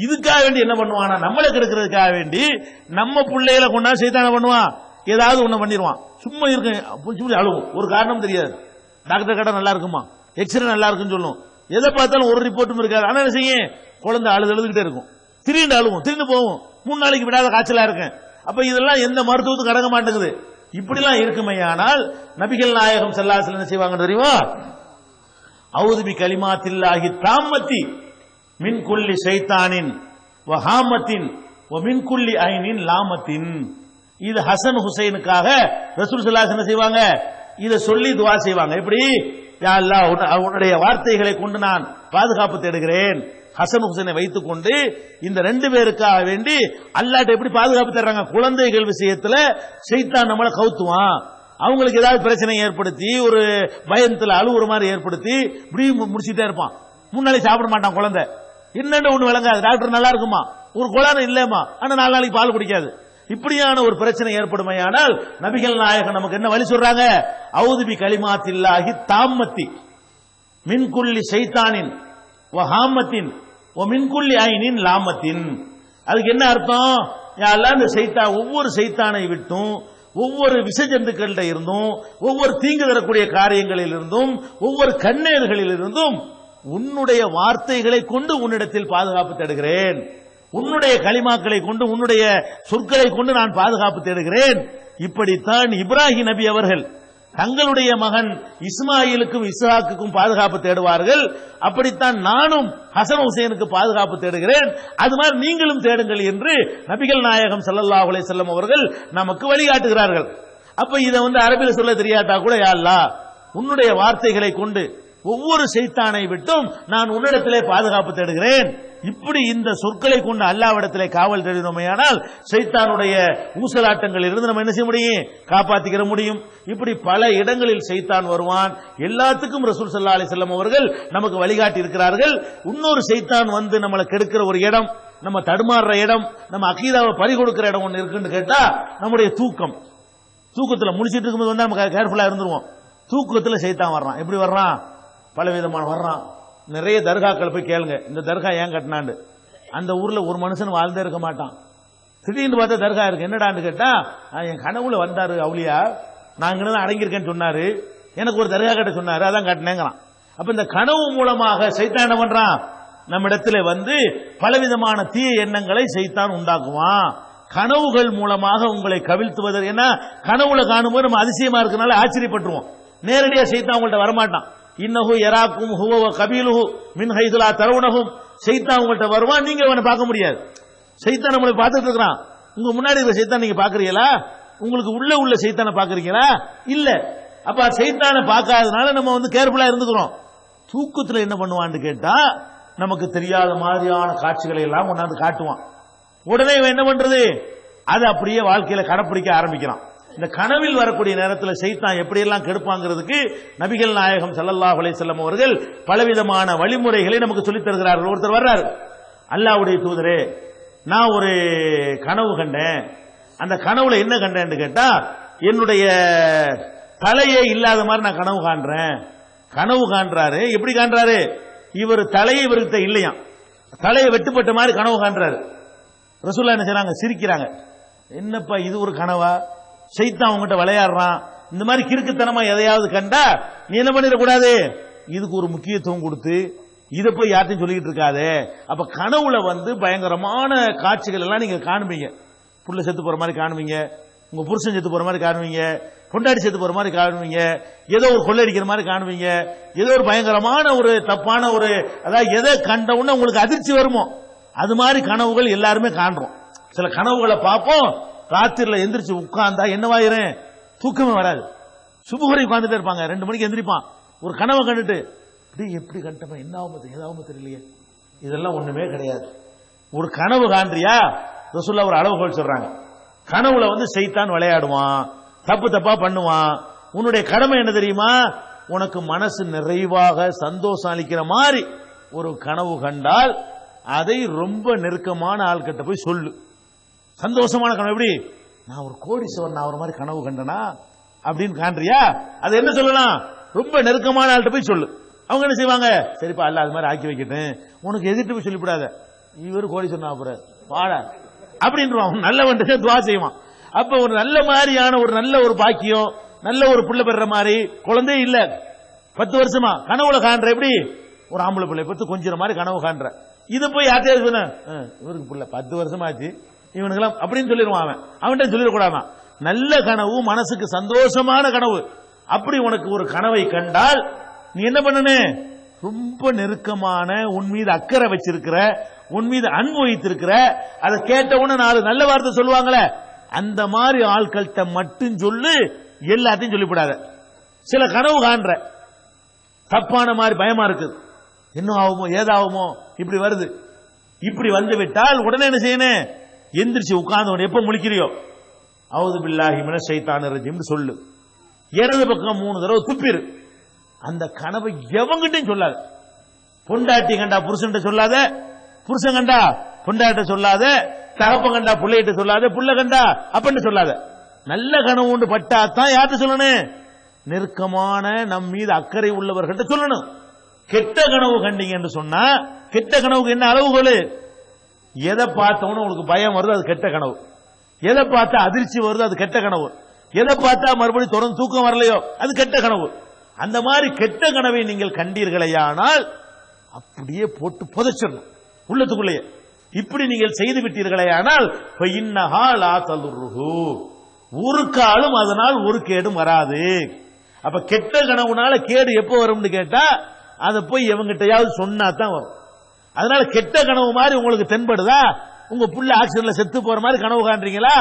இதுக்காக வேண்டி என்ன பண்ணுவானா, நம்மளை கெடுக்கிறதுக்காக வேண்டி நம்ம பிள்ளைகளை கொண்டா சைத்தான பண்ணுவான், ஏதாவது ஒண்ணு பண்ணிடுவான். சும்மா இருக்கு சும்மா அழுவும், ஒரு காரணம் தெரியாது. டாக்டர் கடை நல்லா இருக்குமா, எக்ஸ்ரே நல்லா இருக்குன்னு சொல்லும், எதை பார்த்தாலும் ஒரு ரிப்போர்ட்டும் இருக்காது. ஆனா என்ன செய்யும், குழந்தை அழுதுகிட்டே இருக்கும், திடீர்னு அழுவும், திடீர்னு போகும், 3 நாளைக்கு விடாத காய்ச்சலா இருக்கேன். அப்ப இதெல்லாம் எந்த மருத்துவத்துக்கும் கடக்க மாட்டேங்குது. இப்படிலாம் இருக்குமையானால் நபிகள் நாயகம் ஸல்லல்லாஹு அலைஹி வஸல்லம் என்ன செய்வாங்க தெரியுமா, அவுது பி கலிமாத்தில்லாஹி தாம்மத்தி மின் குல்லி ஷைத்தானின் வ ஹாமத்தின் வ மின் குல்லி ஐனின் லாமத்தின். இது ஹசன் ஹுசைனுக்காக ரசூல் ஸல்லல்லாஹு அலைஹி வஸல்லம் செய்வாங்க, இத சொல்லி துஆ செய்வாங்க. எப்படி, யா அல்லாஹ் உன்னுடைய வார்த்தைகளை கொண்டு நான் பாதுகாப்பு தேடுகிறேன். ஹசன் ஹுசைனை வைத்துக் கொண்டு இந்த 2 பேருக்காக வேண்டி அல்லாஹ்ட்ட எப்படி பாதுகாப்பு தேடுறாங்க, குழந்தைகள் விஷயத்துல ஷைத்தான் நம்மளை கவுத்துவான், அவங்களுக்கு ஏதாவது பிரச்சனை ஏற்படுத்தி ஒரு பயத்துல அழுவுற மாதிரி ஏற்படுத்தி இப்படி முடிச்சுட்டே இருப்பான். 3 நாளைக்கு சாப்பிட மாட்டான் குழந்தை, என்னன்னு ஒண்ணு விளங்காது. டாக்டர் நல்லா இருக்குமா, ஒரு குழந்தை இல்லையமா, ஆனா 4 நாளைக்கு பால் குடிக்காது. இப்படியான ஒரு பிரச்சனை ஏற்படுமையானால் நபிகள் நாயகம் நமக்கு என்ன வழி சொல்றாங்க, அவுது பி கலிமாத்தில்லாஹி தாம்மத்தி மின் குல்லி ஷைத்தானின் வ ஹாமத்தின் வ மின் குல்லி ஐனின் லாமத்தின். அதுக்கு என்ன அர்த்தம், யா அல்லாஹ் இந்த ஷைத்தான், ஒவ்வொரு ஷைத்தானை விட்டும், ஒவ்வொரு விஷஜந்துக்கள்கிட்ட இருந்தும், ஒவ்வொரு தீங்கு தரக்கூடிய காரியங்களில் இருந்தும், ஒவ்வொரு கண்ணேர்களில் இருந்தும் உன்னுடைய வார்த்தைகளை கொண்டு உன்னிடத்தில் பாதுகாப்பு தேடுகிறேன், உன்னுடைய கலிமாக்களை கொண்டு, உன்னுடைய சொற்களை கொண்டு நான் பாதுகாப்பு தேடுகிறேன். இப்படித்தான் இப்ராஹிம் நபி அவர்கள் தங்களுடைய மகன் இஸ்மாயிலுக்கும் இஸ்ஹாக்குக்கும் பாதுகாப்பு தேடுவார்கள். அப்படித்தான் நானும் ஹசன் ஹுசைனுக்கு பாதுகாப்பு தேடுகிறேன், அது மாதிரி நீங்களும் தேடுங்கள் என்று நபிகள் நாயகம் ஸல்லல்லாஹு அலைஹி வஸல்லம் அவர்கள் நமக்கு வழிகாட்டுகிறார்கள். அப்ப இதை அரபில சொல்ல தெரியாட்டா கூட, யா அல்லாஹ் உன்னுடைய வார்த்தைகளை கொண்டு ஒவ்வொரு ஷைத்தானை விட்டும் நான் உன்னிடத்திலே பாதுகாப்பு தேடுகிறேன். இப்படி இந்த சொற்களை கொண்டு அல்லாஹ்விடத்திலே காவல் தேடினோமையானால் ஷைத்தானுடைய ஊசலாட்டங்களில் இருந்து நம்ம என்ன செய்ய முடியும், காப்பாற்றிக்கிற முடியும். இப்படி பல இடங்களில் ஷைத்தான் வருவான். எல்லாத்துக்கும் ரசூல் ஸல்லல்லாஹு அலைஹி வஸல்லம் அவர்கள் நமக்கு வழிகாட்டி இருக்கிறார்கள். இன்னொரு ஷைத்தான் நம்மளை கெடுக்கிற ஒரு இடம், நம்ம தடுமாறுற இடம், நம்ம அகீதாவை பறி கொடுக்கிற இடம் ஒன்று இருக்குன்னு கேட்டா நம்முடைய தூக்கம். தூக்கத்தில் முடிச்சிட்டு இருக்கும்போது நம்ம கேர்ஃபுல்லா இருந்துருவோம். தூக்கத்தில் ஷைத்தான் வர்றான். எப்படி வர்றான், பலவிதமான வர்றான். நிறைய தர்காக்கள் போய் கேளுங்க, இந்த தர்கா ஏன் கட்டினாண்டு. அந்த ஊர்ல ஒரு மனுஷன் வாழ்ந்தே இருக்க மாட்டான். திடீர்னு பார்த்தா தர்கா இருக்கு. என்னடான்னு கேட்டா, என் கனவுல வந்தாரு அவுலியா, நான் இங்கதான் அடங்கியிருக்கேன்னு சொன்னாரு, எனக்கு ஒரு தர்கா கட்ட சொன்னாரு, அதான் கட்டினேங்கிறான். அப்ப இந்த கனவு மூலமாக ஷைத்தான் என்ன பண்றான், நம்ம இடத்துல பலவிதமான தீய எண்ணங்களை ஷைத்தான் உண்டாக்குவான். கனவுகள் மூலமாக உங்களை கவிழ்த்துவதற்கு, ஏன்னா கனவுல காணும்போது நம்ம அதிசயமா இருக்கனால ஆச்சரியப்பட்டுருவோம். நேரடியா ஷைத்தான் உங்கள்ட்ட வரமாட்டான். இன்னஹு யராக்கும் ஹுவ வ கபீலுஹு மின் ஹைது லா தரவுனஹும். ஷைத்தான் உங்கள்ட்ட வருவான், நீங்க அவனை பார்க்க முடியாது. ஷைத்தான் நம்மளை பார்த்துட்டு இருக்கிறான். உங்க முன்னாடி இருக்கிற ஷைத்தான் நீங்க பாக்குறீங்களா, உங்களுக்கு உள்ள ஷைத்தானை பாக்குறீங்களா, இல்ல. அப்ப ஷைத்தானை பார்க்காதனால நம்ம கேர்ஃபுல்லா இருந்துக்கிறோம். தூக்கத்துல என்ன பண்ணுவான்னு கேட்டா, நமக்கு தெரியாத மாதிரியான காட்சிகளை எல்லாம் கொண்டாந்து காட்டுவான். உடனே இவன் என்ன பண்றது, அதை அப்படியே வாழ்க்கையில கடைப்பிடிக்க ஆரம்பிக்கிறான். இந்த கனவில் வரக்கூடிய நேரத்தில் சைத்தான் எப்படியெல்லாம் கெடுப்பாங்கிறதுக்கு நபிகள் நாயகம் ஸல்லல்லாஹு அலைஹி வஸல்லம் அவர்கள் பலவிதமான வழிமுறைகளை நமக்கு சொல்லித் தருகிறார்கள். ஒருத்தர் வர்றார், அல்லாஹ்வுடைய தூதரே, நான் ஒரு கனவு கண்டேன். அந்த கனவுல என்ன கண்டேன்னு கேட்டா, என்னுடைய தலையே இல்லாத மாதிரி நான் கனவு காண்றேன். கனவு காண்றாரு. எப்படி காண்றாரு? இவர் தலையை இவர்கிட்ட இல்லையா, தலையை வெட்டுப்பட்ட மாதிரி கனவு காண்றாரு. ரசூலுல்லாஹ் என்ன செய்றாங்க? சிரிக்கிறாங்க. என்னப்பா இது ஒரு கனவா? சைத்தான் உங்ககிட்ட விளையாடுறான். இந்த மாதிரி கிறுக்குத்தனமா எதையாவது கண்டா நீ என்ன பண்ணிடக்கூடாது, இதுக்கு ஒரு முக்கியத்துவம் கொடுத்து இதை போய் யார்ட்டையும் சொல்லிக்கிட்டு இருக்காதே. அப்ப கனவுல பயங்கரமான காட்சிகள் எல்லாம் நீங்க காணுவீங்க. புள்ள செத்து போற மாதிரி காணுவீங்க, உங்க புருஷன் செத்து போற மாதிரி காணுவீங்க, கொண்டாடி செத்து போற மாதிரி காணுவீங்க, ஏதோ ஒரு கொள்ளையடிக்கிற மாதிரி காணுவீங்க, ஏதோ ஒரு பயங்கரமான ஒரு தப்பான ஒரு, அதாவது எதை கண்ட உடனே உங்களுக்கு அதிர்ச்சி வருமோ அது மாதிரி கனவுகள் எல்லாருமே காண்றோம். சில கனவுகளை பார்ப்போம், ராத்திரில எந்திரிச்சு உட்கார்ந்தா என்னவாயிரும், தூக்கமே வராது. சுபுகரை உட்கார்ந்துட்டே இருப்பாங்க, 2 மணிக்கு எந்திரிப்பான். ஒரு கனவை கண்டுட்டு எப்படி கண்டப்ப என்ன ஆகும் ஏதாவது தெரியலையே. இதெல்லாம் ஒண்ணுமே கிடையாது. ஒரு கனவு காண்றியா, ரசூலுல்லாஹ் ஒரு அளவுகோல் சொல்றாங்க. கனவுல சைத்தான் விளையாடுவான், தப்பு தப்பா பண்ணுவான். உன்னுடைய கடமை என்ன தெரியுமா, உனக்கு மனசு நிறைவாக சந்தோஷம் அளிக்கிற மாதிரி ஒரு கனவு கண்டால் அதை ரொம்ப நெருக்கமான ஆள்கிட்ட போய் சொல்லு. சந்தோஷமான கனவு எப்படி, நான் ஒரு கோடீஸ்வரன் நான் ஒரு மாதிரி கனவு கண்டனா அப்படின்னு காண்றியா, அது என்ன சொல்லலாம், ரொம்ப நெருக்கமான ஆள்கிட்ட போய் சொல்லு. அவங்க என்ன செய்வாங்க, சரிப்பா அல்ல அது மாதிரி ஆக்கி வைக்கட்டும், உனக்கு எதிர்த்து போய் சொல்லிவிடாத, இவரு கோடீஸ்வரன் ஆகுற பாட அப்படின்றான். நல்லவன் துவா செய்வான். அப்ப ஒரு நல்ல மாதிரியான ஒரு நல்ல ஒரு பாக்கியம், நல்ல ஒரு புள்ள பெற மாதிரி, குழந்தை இல்ல 10 வருஷமா கனவுல காண்ற, எப்படி ஒரு ஆம்பளை பிள்ளை பத்து கொஞ்சம் மாதிரி கனவு காண்ற. இதை போய் யார்ட்டையாவது சொன்ன, இவருக்கு புள்ள 10 வருஷமாச்சு இவனுக்கெல்லாம் அப்படின்னு சொல்லிடுவான். அவன்கிட்ட சொல்லிடக்கூடாதான். நல்ல கனவு, மனசுக்கு சந்தோஷமான கனவு. அப்படி உனக்கு ஒரு கனவை கண்டால் நீ என்ன பண்ணனு, ரொம்ப நெருக்கமான, உன் மீது அக்கறை வச்சிருக்கிற, உன் மீது அன்பு வைத்திருக்கிற, அதை கேட்ட உடனே 4 நல்ல வார்த்தை சொல்லுவாங்களே, அந்த மாதிரி ஆட்கள்கிட்ட மட்டும் சொல்லு, எல்லாத்தையும் சொல்லிவிடாத. சில கனவு காண்ற தப்பான மாதிரி பயமா இருக்குது, என்ன ஆகுமோ ஏதாகுமோ இப்படி வருது. இப்படி வந்து விட்டால் உடனே என்ன செய்யணும், எந்திரிச்சு உட்கார்ந்து எப்ப முழிக்கிறியோ அவுது பில்லாஹி மினஷ் ஷைத்தானிர் ரஜீம் சொல்லு. இடது பக்கம் 3 தடவை துப்பிரு. அந்த கனவை எவங்கிட்டையும் சொல்லாத. பொண்டாட்டி கண்டா புருஷன் சொல்லாத, புருஷன் கண்டா பொண்டாட்ட சொல்லாத, தகப்பன் கண்டா பிள்ளைகிட்ட சொல்லாத, புள்ள கண்டா அப்படின்னு சொல்லாத. நல்ல கனவு ஒன்று பட்டாத்தான் யார்கிட்ட சொல்லணும், நெருக்கமான நம் மீது அக்கறை உள்ளவர்கள்ட்ட சொல்லணும். கெட்ட கனவு கண்டீங்க என்று சொன்னா, கெட்ட கனவுக்கு என்ன அளவுகோல், எதை பார்த்தவனும் உங்களுக்கு பயம் வருது அது கெட்ட கனவு, எதை பார்த்தா அதிர்ச்சி வருது அது கெட்ட கனவு, எதை பார்த்தா மறுபடியும் தொடர்ந்து தூக்கம் வரலையோ அது கெட்ட கனவு. அந்த மாதிரி கெட்ட கனவை நீங்கள் கண்டீர்களேயானால் அப்படியே போட்டு புதைச்சிடணும் உள்ளத்துக்குள்ளேயே. இப்படி நீங்கள் செய்து விட்டீர்களேயானால் ஒரு காலம் அதனால் ஒரு கேடும் வராது. அப்ப கெட்ட கனவுனால கேடு எப்போ வரும்னு கேட்டா, அதை போய் எவங்கிட்டையாவது சொன்னா தான் வரும். அதனால கெட்ட கனவு மாதிரி உங்களுக்கு தென்படுதா, உங்க புள்ள ஆக்சிடென்ட்ல செத்து போற மாதிரி கனவு காண்றீங்களா,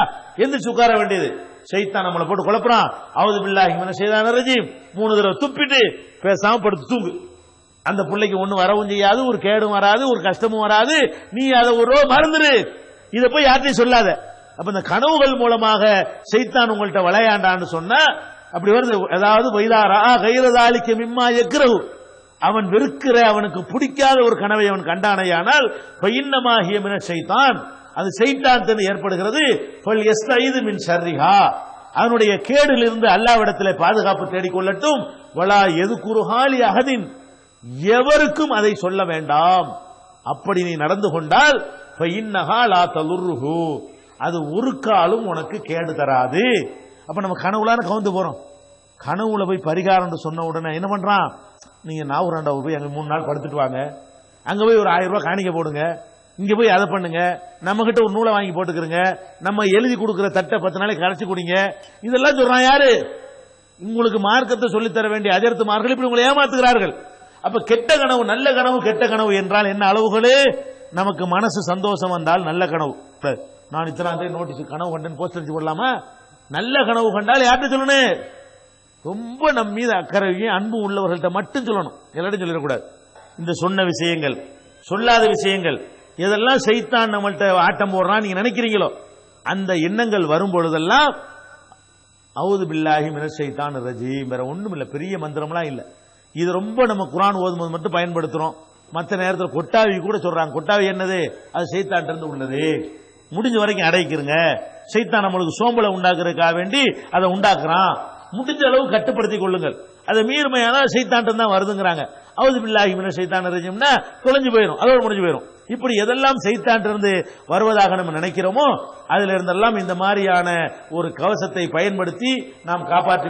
எந்திரிச்சு உட்கார வேண்டியது. சைத்தான் நம்மளை போட்டு குழப்பறான், அவுது பில்லாஹி மினஷ் ஷைத்தானிர் ரஜீம் 3 தடவை துப்பிட்டு பேசாம படுத்து தூங்கு. அந்த பிள்ளைக்கு ஒன்னும் வரவும் செய்யாது, ஒரு கேடும் வராது, ஒரு கஷ்டமும் வராது. நீ அதை ஒரு மறந்துரு, இதை போய் யார்ட்டையும் சொல்லாத. அப்ப இந்த கனவுகள் மூலமாக சைத்தான் உங்கள்கிட்ட விளையாண்டான்னு சொன்னா அப்படி வருது. அதாவது வைதாரா கைரதாலிக்க மிம்மா எக்ரஹு, அவன் வெறுக்கிற, அவனுக்கு பிடிக்காத ஒரு கனவை அவன் கண்டானையானால் பைன்னமாகிய மினஷ் ஷைத்தான், அது சைத்தான் ஏற்படுகிறது. மின் ஷர்ரிஹா, அவனுடைய கேடிலிருந்து அல்லாஹ்விடத்திலே பாதுகாப்பு தேடிக்கொள்ளட்டும். வலா எதுகுருஹாலி அஹதின், எவருக்கும் அதை சொல்ல வேண்டாம். அப்படி நீ நடந்து கொண்டால் ஃபைன்னஹா லா தலுர்ஹு, அது ஒரு காலும் உனக்கு கேடு தராது. அப்ப நம்ம கனவுலான கவுந்து போறோம். கனவுல போய் பரிகாரம் சொன்ன உடனே என்ன பண்றான், நீங்க நாகூராண்டாவை போய் அங்க 3 நாள் படுத்துட்டு வாங்க, அங்க போய் ஒரு 1000 ரூபாய் காணிக்க போடுங்க, இங்க போய் அதை பண்ணுங்க, நம்ம கிட்ட ஒரு நூலை வாங்கி போட்டுக்கிறங்க, நம்ம எழுதி கொடுக்கிற தட்டை 10 நாளைக்கு கரைச்சு குடிங்க, இதெல்லாம் சொல்றான் யாரு, உங்களுக்கு மார்க்கத்தை சொல்லித்தர வேண்டிய அஜர்த்துமார்கள் இப்படி உங்களை ஏமாத்துகிறார்கள். அப்ப கெட்ட கனவு, நல்ல கனவு, கெட்ட கனவு என்றால் என்ன அளவுகளே, நமக்கு மனசு சந்தோஷம் வந்தால் நல்ல கனவு. நான் இத்தனை நோட்டீஸ் கனவு கண்டேன் போஸ்டர் அடிச்சு போடலாமா, நல்ல கனவு கண்டால் யார்கிட்ட சொல்லணும், ரொம்ப நம் மீது அக்கறையும் அன்பு உள்ளவர்கள்ட்ட மட்டும் சொல்லணும், எல்லாரும் சொல்லிடக்கூடாது. இந்த சொன்ன விஷயங்கள், சொல்லாத விஷயங்கள், எதெல்லாம் சைத்தான் நம்மள்ட்ட ஆட்டம் போடுறான் நீங்க நினைக்கிறீங்களோ, அந்த எண்ணங்கள் வரும் பொழுதெல்லாம் அவுது பில்லாஹி மினஷ் ஷைத்தானிர் ரஜீம். வேற ஒண்ணும் இல்ல, பெரிய மந்திரம்லாம் இல்ல. இது ரொம்ப நம்ம குர்ஆன் ஓதும்போது மட்டும் பயன்படுத்துறோம். மற்ற நேரத்தில் கொட்டாவி கூட சொல்றாங்க. கொட்டாவி என்னது? அது ஷைத்தான்ட்ட இருந்து உள்ளது. முடிஞ்ச வரைக்கும் அடைக்கிறங்க. ஷைத்தான் நம்மளுக்கு சோம்பலை உண்டாக்குறதுக்காக வேண்டி அதை உண்டாக்குறான். முடிஞ்ச அளவு கட்டுப்படுத்திக் கொள்ளுங்கள். அதை மீறுமையான ஷைத்தான்ட்ட தான் வருதுங்கிறாங்க. அவுது பில்லாஹி மினஷ் ஷைத்தானிர் ரஜீம்னா தொலைஞ்சு போயிடும், அதோட முடிஞ்சு போயிடும். இப்படி எதெல்லாம் ஷைத்தான்ட்ட இருந்து வருவதாக நம்ம நினைக்கிறோமோ அதுல இருந்தெல்லாம் இந்த மாதிரியான ஒரு கவசத்தை பயன்படுத்தி நாம் காப்பாற்றி